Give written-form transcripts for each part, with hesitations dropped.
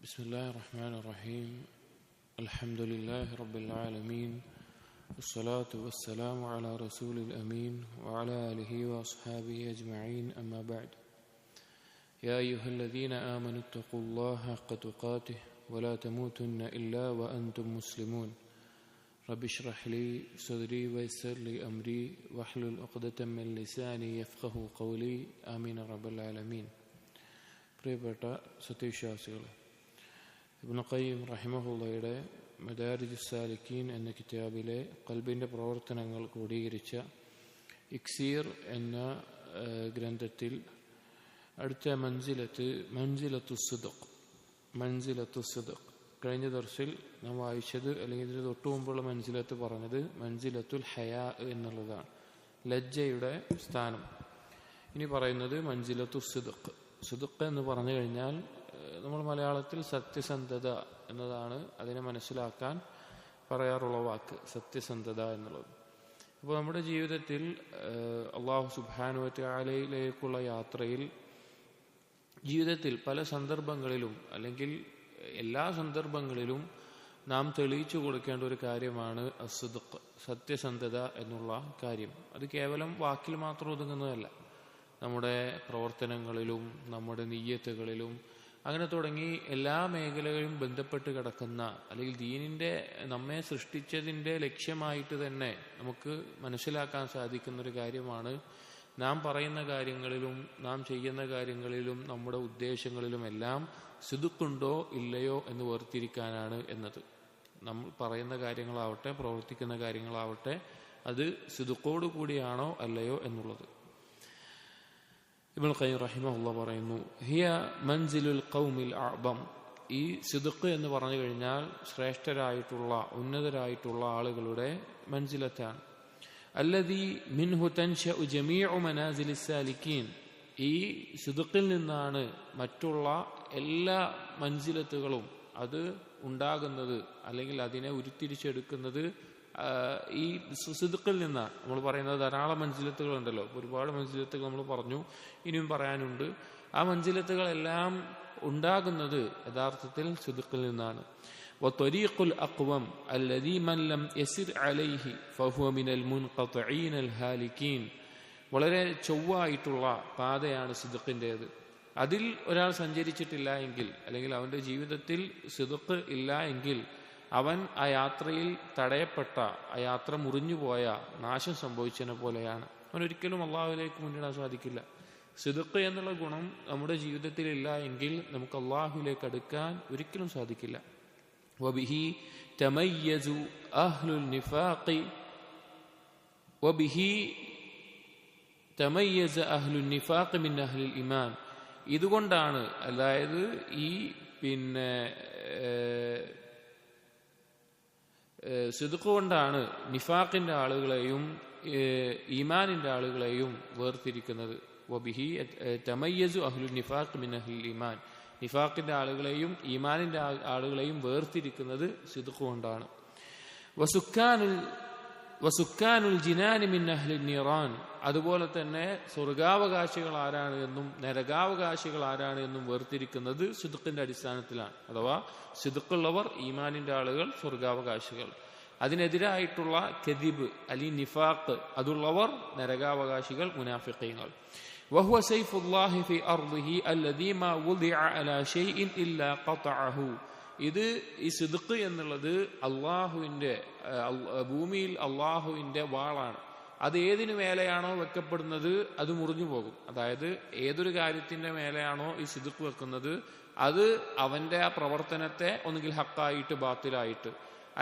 بسم الله الرحمن الرحيم الحمد لله رب العالمين والصلاة والسلام على رسول الأمين وعلى آله وأصحابه أجمعين أما بعد يا أيها الذين آمنوا اتقوا الله حق تقاته ولا تموتن إلا وأنتم مسلمون رب اشرح لي صدري ويسر لي أمري واحلل عقدة من لساني يفقهوا قولي آمين رب العالمين. പ്രിയപ്പെട്ട സത്യവിശ്വാസികളെ, ഇബ്നു ഖയ്യിം റഹിമഹുള്ളയുടെ മദാരിജുസ് സാലിക്കീൻ എന്ന കിതാബിലെ ഖൽബിന്റെ പ്രവർത്തനങ്ങൾ ക്രോഡീകരിച്ച ഇക്സീർ എന്ന ഗ്രന്ഥത്തിൽ അടുത്ത മൻസിലത്തു സിദ്ഖ് കഴിഞ്ഞ ദർസിൽ നാം വായിച്ചത്, അല്ലെങ്കിൽ ഇതിന് തൊട്ടു മുമ്പുള്ള മൻസിലത്ത് പറഞ്ഞത് മൻസിലത്തുൽ ഹയാ എന്നുള്ളതാണ്, ലജ്ജയുടെ സ്ഥാനം. ഇനി പറയുന്നത് മൻസിലത്തു സിദ്ഖ്. സിദ്ഖ് എന്ന് പറഞ്ഞു കഴിഞ്ഞാൽ നമ്മൾ മലയാളത്തിൽ സത്യസന്ധത എന്നതാണ് അതിനെ മനസ്സിലാക്കാൻ പറയാറുള്ള വാക്ക്, സത്യസന്ധത എന്നുള്ളത്. അപ്പോൾ നമ്മുടെ ജീവിതത്തിൽ അല്ലാഹു സുബ്ഹാനഹു വ തആലയിലേക്കുള്ള യാത്രയിൽ ജീവിതത്തിൽ പല സന്ദർഭങ്ങളിലും, അല്ലെങ്കിൽ എല്ലാ സന്ദർഭങ്ങളിലും നാം തെളിയിച്ചു കൊടുക്കേണ്ട ഒരു കാര്യമാണ് അസ്ദിഖ്, സത്യസന്ധത എന്നുള്ള കാര്യം. അത് കേവലം വാക്കിൽ മാത്രം ഒതുങ്ങുന്നതല്ല, നമ്മുടെ പ്രവർത്തനങ്ങളിലും നമ്മുടെ നിയ്യത്തുകളിലും അങ്ങനെ തുടങ്ങി എല്ലാ മേഖലകളിലും ബന്ധപ്പെട്ട് കിടക്കുന്ന, അല്ലെങ്കിൽ ദീനിന്റെ നമ്മെ സൃഷ്ടിച്ചതിന്റെ ലക്ഷ്യമായിട്ട് തന്നെ നമുക്ക് മനസ്സിലാക്കാൻ സാധിക്കുന്ന ഒരു കാര്യമാണ് നാം പറയുന്ന കാര്യങ്ങളിലും നാം ചെയ്യുന്ന കാര്യങ്ങളിലും നമ്മുടെ ഉദ്ദേശങ്ങളിലുമെല്ലാം സിദ്ഖുണ്ടോ ഇല്ലയോ എന്ന് വേർതിരിക്കാനാണ് എന്നത്. നമ്മൾ പറയുന്ന കാര്യങ്ങളാവട്ടെ പ്രവർത്തിക്കുന്ന കാര്യങ്ങളാവട്ടെ അത് സിദ്ഖോടു കൂടിയാണോ അല്ലയോ എന്നുള്ളത്. ഇബ്നുൽ ഖയ്യിം റഹിമഹുല്ലാഹ് പറയുന്നു, ഹിയ മൻസിലുൽ ഖൗമിൽ അഅ്ദം. ഈ സിദ്ഖ് എന്ന് പറഞ്ഞു കഴിഞ്ഞാൽ ശ്രേഷ്ഠരായിട്ടുള്ള ഉന്നതരായിട്ടുള്ള ആളുകളുടെ മൻസിലത്താണ്. അല്ലദീ മിൻഹു തൻശഉ ജമീഉ മനാസിലിസ് സാലിക്കീൻ. ഈ സിദ്ഖിൽ നിന്നാണ് മറ്റുള്ള എല്ലാ മൻസിലത്തുകളും അത് ഉണ്ടാകുന്നത്, അല്ലെങ്കിൽ അതിനെ ഉരുത്തിരിച്ചെടുക്കുന്നത് ഈ സിദ്ഖിൽ നിന്നാണ്. നമ്മൾ പറയുന്നത് ധാരാളം മൻസിലത്തുകളുണ്ടല്ലോ, ഒരുപാട് മൻസിലത്തുകൾ നമ്മൾ പറഞ്ഞു, ഇനിയും പറയാനുണ്ട്. ആ മൻസിലത്തുകളെല്ലാം ഉണ്ടാകുന്നത് യഥാർത്ഥത്തിൽ സിദ്ഖിൽ നിന്നാണ്. വത്വരീഖുൽ അഖ്വം അല്ലദീ മൻ ലം യസിർ അലൈഹി ഫഹുവ മിനൽ മുൻഖതിഈൻ അൽ ഹാലികീൻ. വളരെ ചൊവ്വായിട്ടുള്ള പാതയാണ് സിദ്ഖിൻ്റേത്. അതിൽ ഒരാൾ സഞ്ചരിച്ചിട്ടില്ല എങ്കിൽ, അല്ലെങ്കിൽ അവന്റെ ജീവിതത്തിൽ സിദ്ഖ് ഇല്ല എങ്കിൽ അവൻ ആ യാത്രയിൽ തടയപ്പെട്ട, ആ യാത്ര മുറിഞ്ഞുപോയ, നാശം സംഭവിച്ചതിനെ പോലെയാണ്. അവനൊരിക്കലും അള്ളാഹുവിലേക്ക് മുന്നിടാൻ സാധിക്കില്ല. സിദ്ഖ് എന്നുള്ള ഗുണം നമ്മുടെ ജീവിതത്തിൽ ഇല്ല എങ്കിൽ നമുക്ക് അള്ളാഹുവിലേക്ക് അടുക്കാൻ ഒരിക്കലും സാധിക്കില്ല. വബിഹി തമയ്യസു അഹ്ലുൽ നിഫാഖി വബിഹി തമയ്യസ അഹ്ലുൽ നിഫാഖി മിൻ അഹ്ലിൽ ഈമാൻ. ഇതുകൊണ്ടാണ്, അതായത് ഈ സിദ്ഖ് കൊണ്ടാണ് നിഫാഖിന്റെ ആളുകളെയും ഈമാനിന്റെ ആളുകളെയും വേർതിരിക്കുന്നത്. വബിഹി തമയ്യസു അഹ്ലുൻ നിഫാഖ് മിൻ അഹ്ലിൽ ഈമാൻ. നിഫാഖിന്റെ ആളുകളെയും ഈമാനിന്റെ ആളുകളെയും വേർതിരിക്കുന്നത് സിദ്ഖ് കൊണ്ടാണ്. വസുക്കാനുൽ ജിനാനി മിൻ അഹ്ലിൻ നിറാൻ. അതുപോലെ തന്നെ സ്വർഗാവകാശികൾ ആരാണ് എന്നും നരകാവകാശികൾ ആരാണ് എന്നും വേർതിരിക്കുന്നത് സിദ്ഖിന്റെ അടിസ്ഥാനത്തിലാണ്. അഥവാ സിദ്ഖുള്ളവർ ഈമാനിന്റെ ആളുകൾ, സ്വർഗാവകാശികൾ. അതിനെതിരായിട്ടുള്ള കദിബ് അലി നിഫാഖ് അതുള്ളവർ നരകാവകാശികൾ, മുനാഫിഖീങ്ങൾ. വഹുവ സൈഫുല്ലാഹി ഫി അർദിഹി അല്ലദീ മാ വുദിഅ അലാ ശൈഇൻ ഇല്ലാ ഖതഅഹു. ഇത് ഈ സിദ്ഖ് എന്നുള്ളത് അള്ളാഹുവിന്റെ ഭൂമിയിൽ അള്ളാഹുവിന്റെ വാളാണ്. അത് ഏതിനു മേലെയാണോ വെക്കപ്പെടുന്നത് അത് മുറിഞ്ഞു പോകും. അതായത് ഏതൊരു കാര്യത്തിന്റെ മേലെയാണോ ഈ സിദ്ഖ് വെക്കുന്നത് അത് അവന്റെ ആ പ്രവർത്തനത്തെ ഒന്നുകിൽ ഹക്കായിട്ട് ബാത്തിലായിട്ട്,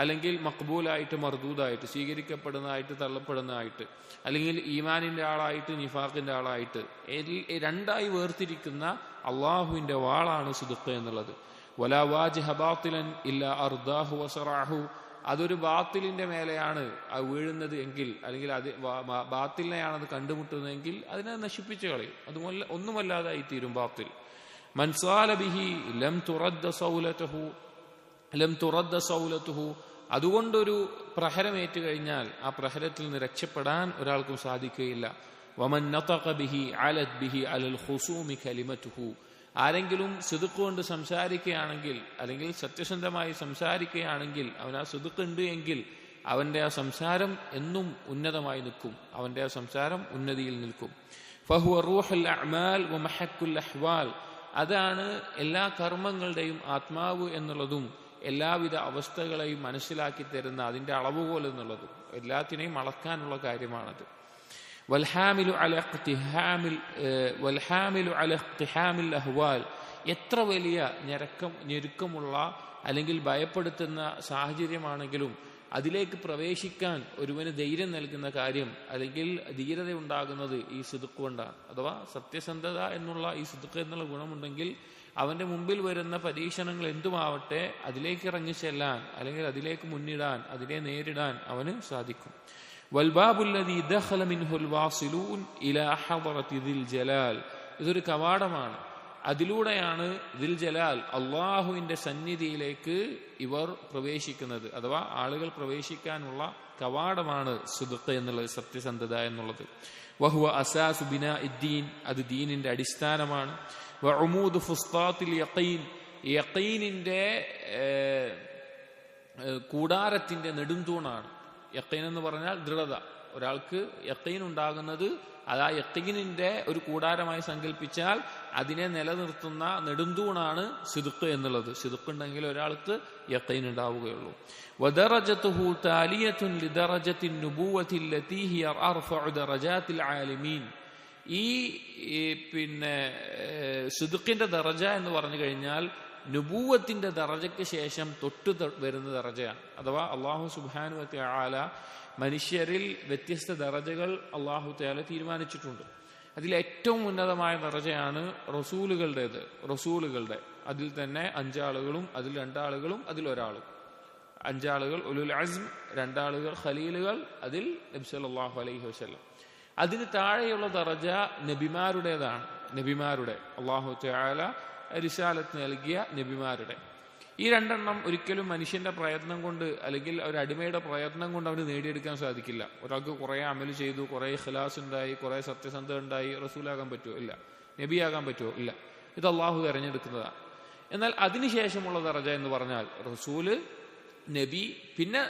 അല്ലെങ്കിൽ മഖ്ബൂലായിട്ട് മർദൂദായിട്ട്, സ്വീകരിക്കപ്പെടുന്നതായിട്ട് തള്ളപ്പെടുന്നതായിട്ട്, അല്ലെങ്കിൽ ഈമാനിന്റെ ആളായിട്ട് നിഫാഖിന്റെ ആളായിട്ട് രണ്ടായി വേർതിരിക്കുന്ന അള്ളാഹുവിന്റെ വാളാണ് സിദ്ഖ് എന്നുള്ളത്. വലാ വാജിഹ ബാത്തിലൻ ഇല്ലാ അർദാഹു വസറഅഹു. അതൊരു ബാത്തിലിന്റെ മേലെയാണ് അത് വീഴുന്നത് എങ്കിൽ, അല്ലെങ്കിൽ അത് ബാത്തിലിനെയാണ് അത് കണ്ടുമുട്ടുന്നതെങ്കിൽ അതിനെ നശിപ്പിച്ചു കളയും, അതുപോലെ ഒന്നുമല്ലാതായി തീരും ബാത്തിൽ. മൻസാല ബിഹി ലം തുറദ്ദ സൗലതുഹു. അതുകൊണ്ടൊരു പ്രഹരമേറ്റു കഴിഞ്ഞാൽ ആ പ്രഹരത്തിൽ നിന്ന് രക്ഷപ്പെടാൻ ഒരാൾക്കും സാധിക്കുകയില്ല. വമൻ നതഖ ബിഹി അലത് ബിഹി അലൽ ഖുസൂമി കലിമതുഹു. ആരെങ്കിലും സിദ്ഖ് കൊണ്ട് സംസാരിക്കുകയാണെങ്കിൽ, അല്ലെങ്കിൽ സത്യസന്ധമായി സംസാരിക്കുകയാണെങ്കിൽ, അവൻ ആ സിദ്ഖ് ഉണ്ട് എങ്കിൽ അവന്റെ ആ സംസാരം എന്നും ഉന്നതമായി നിൽക്കും, അവന്റെ ആ സംസാരം ഉന്നതിയിൽ നിൽക്കും. ഫഹുവ റൂഹുൽ അഅ്മാൽ വ മഹക്കുൽ അഹ്വാൽ, അതാണ് എല്ലാ കർമ്മങ്ങളുടെയും ആത്മാവ് എന്നുള്ളതും എല്ലാവിധ അവസ്ഥകളെയും മനസ്സിലാക്കി തരുന്ന അതിന്റെ അളവുകോൽ എന്നുള്ളതും എല്ലാത്തിനെയും അളക്കാനുള്ള കാര്യമാണത്. വൽഹാമിലു അല ഇഖ്തിഹാമിൽ അഹ്വാൽ, എത്ര വലിയ ഞെരുക്കമുള്ള അല്ലെങ്കിൽ ഭയപ്പെടുത്തുന്ന സാഹചര്യമാണെങ്കിലും അതിലേക്ക് പ്രവേശിക്കാൻ ഒരുവന് ധൈര്യം നൽകുന്ന കാര്യം അല്ലെങ്കിൽ ധീരത ഉണ്ടാകുന്നത് ഈ സിദ്ഖ് കൊണ്ടാണ്. അഥവാ സത്യസന്ധത എന്നുള്ള ഈ സിദ്ഖ് എന്നുള്ള ഗുണമുണ്ടെങ്കിൽ അവന്റെ മുമ്പിൽ വരുന്ന പരീക്ഷണങ്ങൾ എന്തുമാവട്ടെ അതിലേക്ക് ഇറങ്ങിച്ചെല്ലാൻ അല്ലെങ്കിൽ അതിലേക്ക് മുന്നിടാൻ, അതിനെ നേരിടാൻ അവന് സാധിക്കും. വൽബാബുല്ലദീ ദഖല മിൻഹുൽ വാസിലൂൻ ഇലാ ഹദറതി ദിൽ ജലാൽ, ഇതൊരു കവാടമാണ്, അതിലൂടെയാണ് ദിൽ ജലാൽ അള്ളാഹുവിന്റെ സന്നിധിയിലേക്ക് ഇവർ പ്രവേശിക്കുന്നത്. അഥവാ ആളുകൾ പ്രവേശിക്കാനുള്ള കവാടമാണ് സിദ്ഖ് എന്നുള്ളത്, സത്യസന്ധത എന്നുള്ളത്. വഹുവ അസാസു ബിനാഇദ്ദീൻ, അത് ദീനിന്റെ അടിസ്ഥാനമാണ്. വഉമൂദു ഫുസ്താത്തിൽ യഖീൻ, യഖീനിന്റെ കൂടാരത്തിന്റെ നെടുംതൂണാണ്. യഖീൻ എന്ന് പറഞ്ഞാൽ ദൃഢത. ഒരാൾക്ക് യഖീൻ ഉണ്ടാകുന്നത് അത് ആ യഖീനിന്റെ ഒരു കൂടാരമായി സങ്കല്പിച്ചാൽ അതിനെ നിലനിർത്തുന്ന നെടുംതൂണാണ് സിദ്ഖ് എന്നുള്ളത്. സിദ്ഖ് ഉണ്ടെങ്കിൽ ഒരാൾക്ക് യഖീൻ ഉണ്ടാവുകയുള്ളൂ. വദറജതുഹു താലിയത്തുൻ ലിദറജത്തിൻ നുബുവ്വത്തി അല്ലതി ഹിയ അർഫഉ ദറജാത്തിൽ ആലിമീൻ, ഈ സിദ്ഖിന്റെ ദറജ എന്ന് പറഞ്ഞു കഴിഞ്ഞാൽ നുബൂവത്തിന്റെ ദറജയ്ക്ക് ശേഷം തൊട്ടു വരുന്ന ദറജയാണ്. അഥവാ അല്ലാഹു സുബ്ഹാനഹു വ തആല മനുഷ്യരിൽ വ്യത്യസ്ത ദറജകൾ അല്ലാഹു തആല തീരുമാനിച്ചിട്ടുണ്ട്. അതിൽ ഏറ്റവും ഉന്നതമായ ദറജയാണ് റസൂലുകളുടെ. അതിൽ തന്നെ 5 ആളുകളും അതിൽ 2 ആളുകളും അതിൽ ഒരാളും. 5 ആളുകൾ ഉലുൽ അസ്ം, 2 ആളുകൾ ഖലീലുകൾ, അതിൽ നബി സല്ലല്ലാഹു അലൈഹി വസല്ലം. അതിന് താഴെയുള്ള ദറജ നബിമാരുടേതാണ്. നബിമാരുടെ അല്ലാഹു തആല റിസാലത്ത് നൽകിയ നബിമാരുടെ. ഈ 2 എണ്ണം ഒരിക്കലും മനുഷ്യന്റെ പ്രയത്നം കൊണ്ട് അല്ലെങ്കിൽ ഒരു അടിമയുടെ പ്രയത്നം കൊണ്ട് അവന് നേടിയെടുക്കാൻ സാധിക്കില്ല. ഒരാൾക്ക് കുറെ അമൽ ചെയ്തു, കുറെ ഇഖ്ലാസ് ഉണ്ടായി, കുറെ സത്യസന്ധത ഉണ്ടായി റസൂലാകാൻ പറ്റുമോ? ഇല്ല. നബിയാകാൻ പറ്റുമോ? ഇല്ല. ഇത് അള്ളാഹു തെരഞ്ഞെടുക്കുന്നതാണ്. എന്നാൽ അതിനുശേഷമുള്ള ദറജ എന്ന് പറഞ്ഞാൽ റസൂല്, നബി, പിന്നെ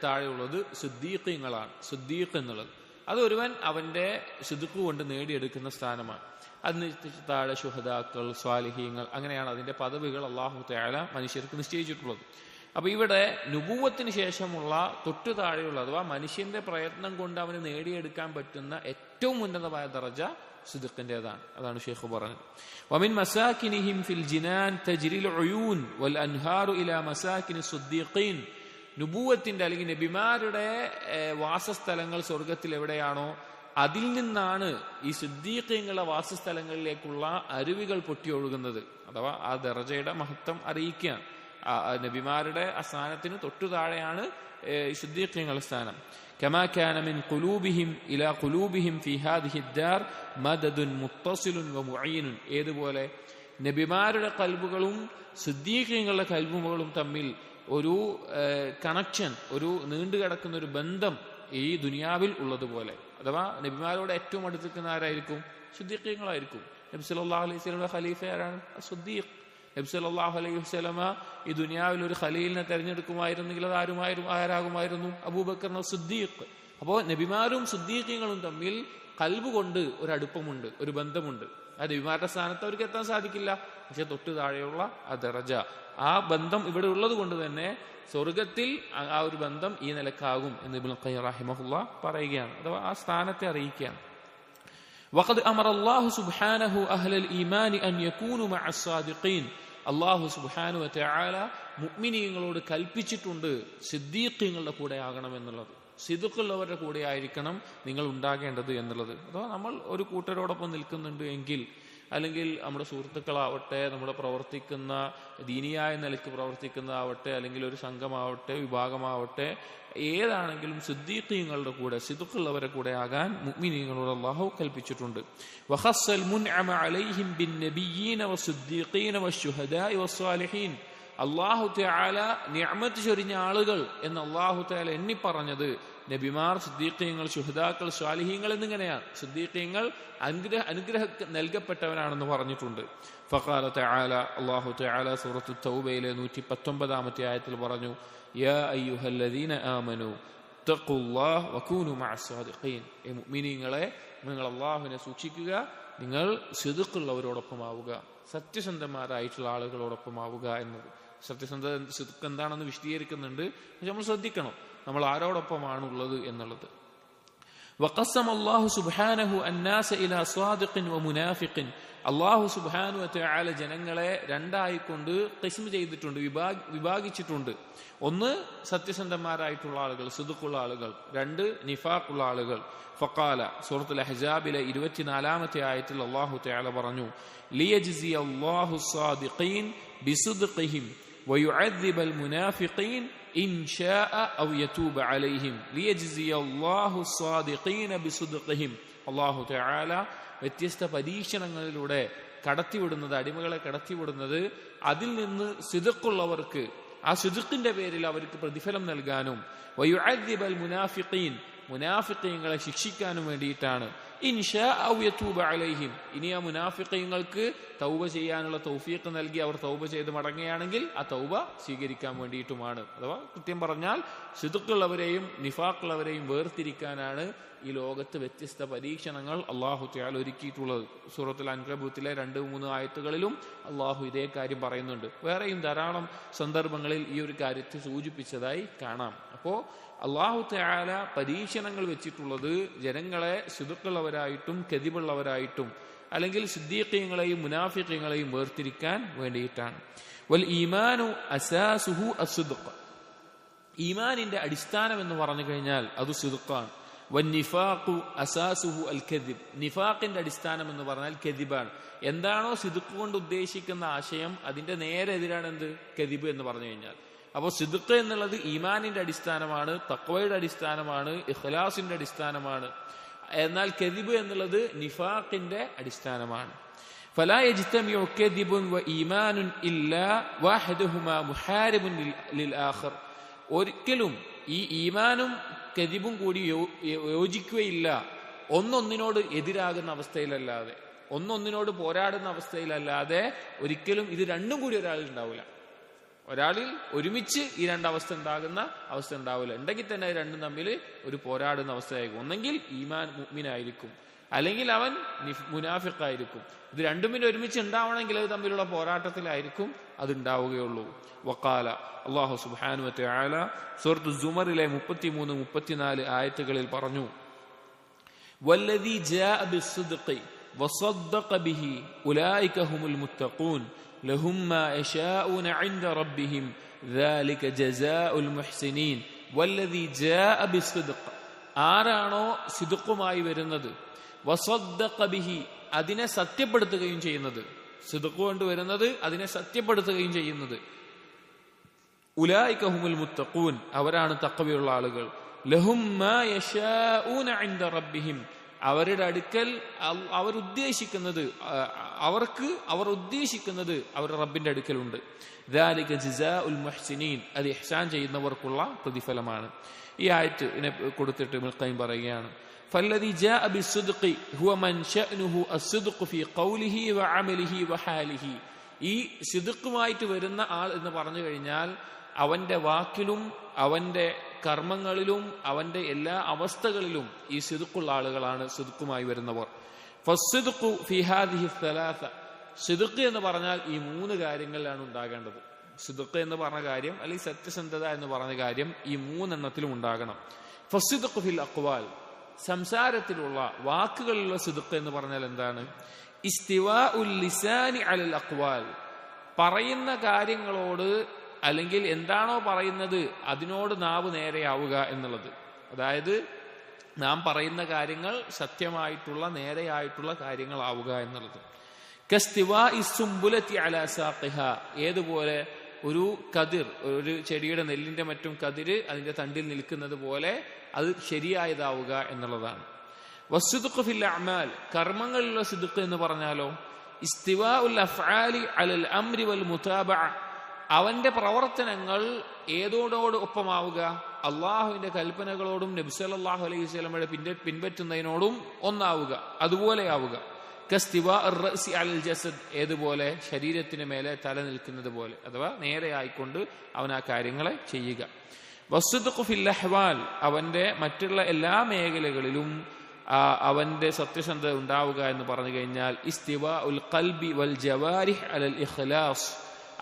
താഴെയുള്ളത് സിദ്ദീഖീങ്ങളാണ്. സിദ്ദീഖ് എന്നുള്ളത് അത് ഒരുവൻ അവന്റെ സിദ്ഖ് കൊണ്ട് നേടിയെടുക്കുന്ന സ്ഥാനമാണ്. അതിന് താഴെ ശുഹദാക്കൾ, സ്വാലിഹീങ്ങൾ, അങ്ങനെയാണ് അതിന്റെ പദവികൾ അല്ലാഹു തആല മനുഷ്യർക്ക് നിശ്ചയിച്ചിട്ടുള്ളത്. അപ്പൊ ഇവിടെ നുബുവത്തിന് ശേഷമുള്ള തൊട്ടു താഴെയുള്ള അഥവാ മനുഷ്യന്റെ പ്രയത്നം കൊണ്ട് അവന് നേടിയെടുക്കാൻ പറ്റുന്ന ഏറ്റവും ഉന്നതമായ ദറജ സിദ്ഖിന്റേതാണ്. അതാണ് ഷെയ്ഖ് പറഞ്ഞത്. വമിൻ മസാകിനിഹിം ഫിൽ ജിനാൻ തജ്രിൽ ഉയൂൻ വൽ അൻഹാറു ഇലാ മസാകിനി സിദ്ദീഖീൻ, നുബുവത്തിന്റെ അല്ലെങ്കിൽ നബിമാരുടെ വാസസ്ഥലങ്ങൾ സ്വർഗത്തിൽ എവിടെയാണോ അതിൽ നിന്നാണ് ഈ സിദ്ദീഖീങ്ങളുടെ വാസസ്ഥലങ്ങളിലേക്കുള്ള അരുവികൾ പൊട്ടിയൊഴുകുന്നത്. അഥവാ ആ ദറജയുടെ മഹത്വം അറിയിക്കുകയാണ്. നബിമാരുടെ ആ സ്ഥാനത്തിന് തൊട്ടു താഴെയാണ് സിദ്ദീഖീങ്ങളുടെ സ്ഥാനം. കമാ കാന മിൻ ഖുലൂബിഹിം ഇലാ ഖുലൂബിഹിം ഫീ ഹാദിഹി ദാർ മദദുൻ മുത്തസിലുൻ വ മുഈനുൻ, ഏതുപോലെ നബിമാരുടെ ഖൽബുകളും സിദ്ദീഖീങ്ങളുടെ ഖൽബുകളും തമ്മിൽ ഒരു കണക്ഷൻ, ഒരു നീണ്ടുകിടക്കുന്ന ഒരു ബന്ധം ഈ ദുനിയാവിൽ ഉള്ളതുപോലെ. അഥവാ നബിമാരോട് ഏറ്റവും അടുത്തിരിക്കുന്ന ആരായിരിക്കും? സിദ്ദീഖീങ്ങളായിരിക്കും. നബി സല്ലല്ലാഹു അലൈഹി വസല്ലമയുടെ ഖലീഫ ആരാണ്? സിദ്ദീഖ്. നബി സല്ലല്ലാഹു അലൈഹി വസല്ലമ ഈ ദുനിയാവിൽ ഒരു ഖലീലിനെ തെരഞ്ഞെടുക്കുമായിരുന്നെങ്കിൽ അത് ആരാകുമായിരുന്നു? അബൂബക്കർ സിദ്ദീഖ്. അപ്പോൾ നബിമാരും സിദ്ദീഖീങ്ങളും തമ്മിൽ ഖൽബ് കൊണ്ട് ഒരു അടുപ്പമുണ്ട്, ഒരു ബന്ധമുണ്ട്. ആ നബിമാരുടെ സ്ഥാനത്ത് അവർക്ക് എത്താൻ സാധിക്കില്ല. പക്ഷെ തൊട്ടു താഴെയുള്ള ആ ദറജ, ആ ബന്ധം ഇവിടെ ഉള്ളത് കൊണ്ട് തന്നെ സ്വർഗത്തിൽ ആ ഒരു ബന്ധം ഈ നിലക്കാകും എന്ന് ഇബ്നുൽ ഖയ്യിം റഹിമഹുല്ലാഹ് പറയുകയാണ്. അഥവാ ആ സ്ഥാനത്തെ അറിയിക്കുകയാണ്. വഖദ് അമറ അല്ലാഹു സുബ്ഹാനഹു അഹ്ലൽ ഈമാനി അൻ യകൂനു മഅസ് സാദിഖീൻ, അല്ലാഹു സുബ്ഹാനഹു വ തആല മുഅ്മിനീങ്ങളോട് കൽപ്പിച്ചിട്ടുണ്ട് സിദ്ദീഖീങ്ങളുടെ കൂടെ ആകണമെന്നുള്ളത്. സിദ്ഖുള്ളവരുടെ കൂടെ ആയിരിക്കണം നിങ്ങൾ ഉണ്ടാകേണ്ടത് എന്നുള്ളത്. അഥവാ നമ്മൾ ഒരു കൂട്ടരോടൊപ്പം നിൽക്കുന്നുണ്ട് എങ്കിൽ, അല്ലെങ്കിൽ നമ്മുടെ സുഹൃത്തുക്കളാവട്ടെ, നമ്മുടെ പ്രവർത്തിക്കുന്ന ദീനിയായ നിലയ്ക്ക് പ്രവർത്തിക്കുന്നതാവട്ടെ, അല്ലെങ്കിൽ ഒരു സംഘമാവട്ടെ, വിഭാഗമാവട്ടെ, ഏതാണെങ്കിലും സിദ്ദീഖീങ്ങളുടെ കൂടെ, സിദ്ഖുള്ളവരെ കൂടെ ആകാൻ മുഅ്മിനീങ്ങളോട് അല്ലാഹു കൽപ്പിച്ചിട്ടുണ്ട്. വഖസ്സൽ മുൻഅമ അലൈഹിം ബിന്നബിയ്യീന വസ്സിദ്ദീഖീന വശുഹദാഇ വസ്സാലിഹീൻ, അല്ലാഹു തആല നിഅമത്ത് ചൊരിഞ്ഞ ആളുകൾ എന്ന് അല്ലാഹു തആല എണ്ണി പറഞ്ഞത് നബിമാർ, സിദ്ദീഖീങ്ങൾ, ശുഹദാക്കൾ, സ്വാലിഹീങ്ങൾ എന്നിങ്ങനെയാണ്. സിദ്ദീഖീങ്ങൾ അനുഗ്രഹം നൽകപ്പെട്ടവനാണെന്ന് പറഞ്ഞിട്ടുണ്ട്. ഫഖാല തആല, അല്ലാഹു തആല സൂറത്തു തൗബയിലെ 119-ാമത്തെ ആയത്തിൽ പറഞ്ഞു, യാ അയ്യുഹല്ലദീന ആമനു തഖുല്ലാഹ വകൂനു മഅസ്സാദിഖീൻ. മുഅ്മിനീങ്ങളെ, നിങ്ങൾ അല്ലാഹുവിനെ സൂക്ഷിക്കുക, നിങ്ങൾ സിദ്ഖുള്ളവരോടൊപ്പമാവുക, സത്യസന്ധന്മാരായിട്ടുള്ള ആളുകളോടൊപ്പമാവുക എന്നത്. സിദ്ഖ് എന്താണെന്ന് വിശദീകരിക്കുന്നുണ്ട്. പക്ഷെ നമ്മൾ ശ്രദ്ധിക്കണം, നമ്മൾ ആരോടൊപ്പമാണുള്ളത് എന്നുള്ളത്. وقسم الله سبحانه الناس إلى صادق ومنافق. അല്ലാഹു സുബ്ഹാനഹു വ തആല ജനങ്ങളെ രണ്ടായിക്കൊണ്ട് ഖിസ്മ ചെയ്തിട്ടുണ്ട്, വിഭാഗിച്ചിട്ടുണ്ട്. ഒന്ന് സത്യസന്ധന്മാരായിട്ടുള്ള ആളുകൾ, സിദ്ഖുള്ള ആളുകൾ. രണ്ട് നിഫാഖുള്ള ആളുകൾ. ഫഖാല, സൂറത്തുൽ അഹ്സാബിലെ 24-ാമത്തെ ആയത്തിൽ അല്ലാഹു തആല പറഞ്ഞു, ലിയജ്സി അല്ലാഹു സ്സാദിഖീൻ ബിസിദ്ഖിഹിം വയുഅദ്ദിബൽ മുനാഫിഖീൻ ഇൻ ശാഅ ഔ യതൂബ അലൈഹിം ലിയജ്സി അല്ലാഹു സ്സാദിഖീന ബിസിദ്ഖിഹിം. അല്ലാഹു തആല വ്യത്യസ്ത പരീക്ഷണങ്ങളിലൂടെ കടത്തിവിടുന്നത്, അടിമകളെ കടത്തിവിടുന്നത്, അതിൽ നിന്ന് സിദ്ഖുള്ളവർക്ക് ആ സിദ്ഖിന്റെ പേരിൽ അവർക്ക് പ്രതിഫലം നൽകാനും വയുഅദ്ദിബൽ മുനാഫിഖീൻ, മുനാഫിഖീങ്ങളെ ശിക്ഷിക്കാനും വേണ്ടിയിട്ടാണ്. ഇൻ ശാഅ ഔ യതൂബ അലൈഹിം, ഇനി ആ മുനാഫിഖീങ്ങൾക്ക് തൗബ ചെയ്യാനുള്ള തൗഫീഖ് നൽകി അവർ തൗബ ചെയ്ത് മടങ്ങുകയാണെങ്കിൽ ആ തൗബ സ്വീകരിക്കാൻ വേണ്ടിയിട്ടുമാണ്. അഥവാ കൃത്യം പറഞ്ഞാൽ സിദ്ഖുള്ളവരെയും നിഫാഖുള്ളവരെയും വേർതിരിക്കാനാണ് ഈ ലോകത്ത് വ്യത്യസ്ത പരീക്ഷണങ്ങൾ അല്ലാഹു തആല ഒരുക്കിയിട്ടുള്ളത്. സൂറത്തുൽ അൻകബൂത്തിലെ 2-3 ആയത്തുകളിലും അല്ലാഹു ഇതേ കാര്യം പറയുന്നുണ്ട്. വേറെയും ധാരാളം സന്ദർഭങ്ങളിൽ ഈ ഒരു കാര്യത്തെ സൂചിപ്പിച്ചതായി കാണാം. അപ്പോ അല്ലാഹു തആല പരീക്ഷണങ്ങൾ വെച്ചിട്ടുള്ളത് ജനങ്ങളെ സിദ്ഖുള്ളവരായിട്ടും കദിബുള്ളവരായിട്ടും അല്ലെങ്കിൽ സിദ്ദീഖീങ്ങളെയും മുനാഫിഖീങ്ങളെയും വേർതിരിക്കാൻ വേണ്ടിയിട്ടാണ്. വൽ ഈമാനു അസാസുഹു അസ്ദിഖ്. ഈമാനിന്റെ അടിസ്ഥാനം എന്ന് പറഞ്ഞു കഴിഞ്ഞാൽ അത് സിദ്ഖാണ്. വന്നിഫാഖു അസാസുഹു അൽ കദിബ്. നിഫാഖിന്റെ അടിസ്ഥാനം എന്ന് പറഞ്ഞാൽ കദിബാണ്. എന്താണോ സിദ്ഖ് കൊണ്ട് ഉദ്ദേശിക്കുന്ന ആശയം, അതിന്റെ നേരെ എതിരാണ് എന്ത്? കദിബ് എന്ന് പറഞ്ഞു കഴിഞ്ഞാൽ. അപ്പോൾ സിദ്ഖ് എന്നുള്ളത് ഈമാനിന്റെ അടിസ്ഥാനമാണ്, തഖ്വയുടെ അടിസ്ഥാനമാണ്, ഇഖ്ലാസിന്റെ അടിസ്ഥാനമാണ്. എന്നാൽ കദിബ് എന്നുള്ളത് നിഫാഖിന്റെ അടിസ്ഥാനമാണ്. ഫലാ യജ്തമിഉ കദിബുൻ വ ഈമാനുൻ ഇല്ലാ വഹദഹുമാ മുഹാരിബുൻ ലിൽ ആഖിർ. ഒരിക്കലും ഈ ഈമാനും കദിബും കൂടി യോജിക്കുകയില്ല, ഒന്നൊന്നിനോട് എതിരാകുന്ന അവസ്ഥയിലല്ലാതെ, ഒന്നൊന്നിനോട് പോരാടുന്ന അവസ്ഥയിലല്ലാതെ ഒരിക്കലും ഇത് രണ്ടും കൂടി ഒരാളിൽ ഉണ്ടാവില്ല. ഒരാളിൽ ഒരുമിച്ച് ഈ രണ്ടവസ്ഥ ഉണ്ടാകുന്ന അവസ്ഥ ഉണ്ടാവില്ല. ഉണ്ടെങ്കിൽ തന്നെ രണ്ടും തമ്മിൽ ഒരു പോരാടുന്ന അവസ്ഥയായിരിക്കും. ഒന്നെങ്കിൽ ഈമാൻ മുഅ്മിനായിരിക്കും, അല്ലെങ്കിൽ അവൻ മുനാഫിഖായിരിക്കും. ഇത് രണ്ടും ഒരുമിച്ച് ഉണ്ടാവണമെങ്കിൽ അത് തമ്മിലുള്ള പോരാട്ടത്തിലായിരിക്കും അത് ഉണ്ടാവുകയുള്ളൂ. വഖാല, അല്ലാഹു സുബ്ഹാനഹു വ തആല സൂറത്തുൽ സുമറിലെ 33-34 ആയത്തുകളിൽ പറഞ്ഞു, വല്ലദീ ജാഅ ബിസ്സിദ്ഖി വസദ്ദഖ ബിഹി ഉലൈക ഹുമുൽ മുത്തഖൂൻ ലഹും മാ യശാഊന ഇൻദ റബ്ബിഹിം ദാലിക ജസാഉൽ മുഹ്സിനീൻ. വല്ലദീ ജാഅ ബിസ്സിദ്ഖ്, ആരാണോ സിദ്ഖുമായി വരുന്നത്, വസദ്ദഖ ബിഹി, അതിനെ സത്യപ്പെടുത്തുകയും ചെയ്യുന്നത്, സിദ്ഖ് കൊണ്ട് വരുന്നത് അതിനെ സത്യപ്പെടുത്തുകയും ചെയ്യുന്നത്, ഉലൈക ഹുമുൽ മുത്തഖൂൻ, അവരാണ് തഖ്വയുള്ള ആളുകൾ. ലഹും മാ യശാഊന ഇൻദ റബ്ബിഹിം, അവരുടെ അടുക്കൽ അവർ ഉദ്ദേശിക്കുന്നത് അവരുടെ റബ്ബിന്റെ അടുക്കലുണ്ട്. ദാലിക ജസാഉൽ മുഹ്സിനീൻ, അത് ഇഹ്സാൻ ചെയ്യുന്നവർക്കുള്ള പ്രതിഫലമാണ്. ഈ ആയത്ത് കൊടുത്തിട്ട് ഇബ്നുൽ ഖയ്യിം പറയുകയാണ്, ഫല്ലദീ ജാഅ ബിസ്സിദ്ഖി ഹുവ മൻ ശഅനുഹു അസ്സിദ്ഖു ഫീ ഖൗലിഹി വഅമലിഹി വഹാലിഹി. ഈ സിദ്ഖുമായിട്ട് വരുന്ന ആൾ എന്ന് പറഞ്ഞു കഴിഞ്ഞാൽ അവന്റെ വാക്കിലും അവന്റെ കർമ്മങ്ങളിലും അവന്റെ എല്ലാ അവസ്ഥകളിലും ഈ സിദ്ഖുള്ള ആളുകളാണ് സിദ്ഖുമായി വരുന്നവർ. ഫസ്സിദ്ഖു ഫീ ഹാദിഹി الثلاثه, സിദ്ഖ് എന്ന് പറഞ്ഞാൽ ഈ 3 കാര്യങ്ങളിലാണ് ഉണ്ടാകേണ്ടത്. സിദ്ഖ് എന്ന് പറഞ്ഞ കാര്യം അല്ലെങ്കിൽ സത്യസന്ധത എന്ന് പറഞ്ഞ കാര്യം ഈ 3 എണ്ണത്തിലും ഉണ്ടാകണം. ഫസ്സിദ്ഖു ഫിൽ അഖ്വാൽ, സംസാരത്തിലുള്ള വാക്കുകളിലുള്ള സിദ്ഖ് എന്ന് പറഞ്ഞാൽ എന്താണ്? ഇസ്തിവാഉൽ ലിസാനി അലൽ അഖ്വാൽ, പറയുന്ന കാര്യങ്ങളോട് അല്ലെങ്കിൽ എന്താണോ പറയുന്നത് അതിനോട് നാവ് നേരെയാവുക എന്നുള്ളത്. അതായത് നാം പറയുന്ന കാര്യങ്ങൾ സത്യമായിട്ടുള്ള നേരെയായിട്ടുള്ള കാര്യങ്ങളാവുക എന്നുള്ളത്. കസ്തിവാഇ സുംബുലതി അലാ സാഖിഹാ, ഏതുപോലെ ഒരു കതിർ, ഒരു ചെടിയുടെ നെല്ലിന്റെ മറ്റും കതിര് അതിന്റെ തണ്ടിൽ നിൽക്കുന്നത് പോലെ അത് ശരിയായതാവുക എന്നുള്ളതാണ്. വസ്സുദ്ഖു ഫിൽ അഅമാൽ, കർമ്മങ്ങളിലുള്ള സിദ്ഖ് എന്ന് പറഞ്ഞാലോ ഇസ്തിവാഉൽ അഫ്ആലി അലൽ അംരി വൽ മുതാബഅ, അവന്റെ പ്രവർത്തനങ്ങൾ ഏതോടോട് ഒപ്പമാവുക? അള്ളാഹുവിന്റെ കൽപ്പനകളോടും നബി സല്ലല്ലാഹു അലൈഹി വസല്ലമയുടെ പിൻപറ്റുന്നതിനോടും ഒന്നാവുക, അതുപോലെയാവുക. കസ്തിവാ അർ-റഅസി അലൽ ജസദ്, ഏതുപോലെ? ശരീരത്തിന് മേലെ തല നിൽക്കുന്നത് പോലെ, അഥവാ നേരെ ആയിക്കൊണ്ട് അവൻ ആ കാര്യങ്ങളെ ചെയ്യുക. വസ്ദിഖു ഫിൽ അഹ്വാൽ, അവന്റെ മറ്റുള്ള എല്ലാ മേഖലകളിലും അവന്റെ സത്യസന്ധത ഉണ്ടാവുക എന്ന് പറഞ്ഞു കഴിഞ്ഞാൽ ഇസ്തിവാഉൽ ഖൽബി വൽ ജവാരിഹ് അലൽ ഇഖ്ലാസ്,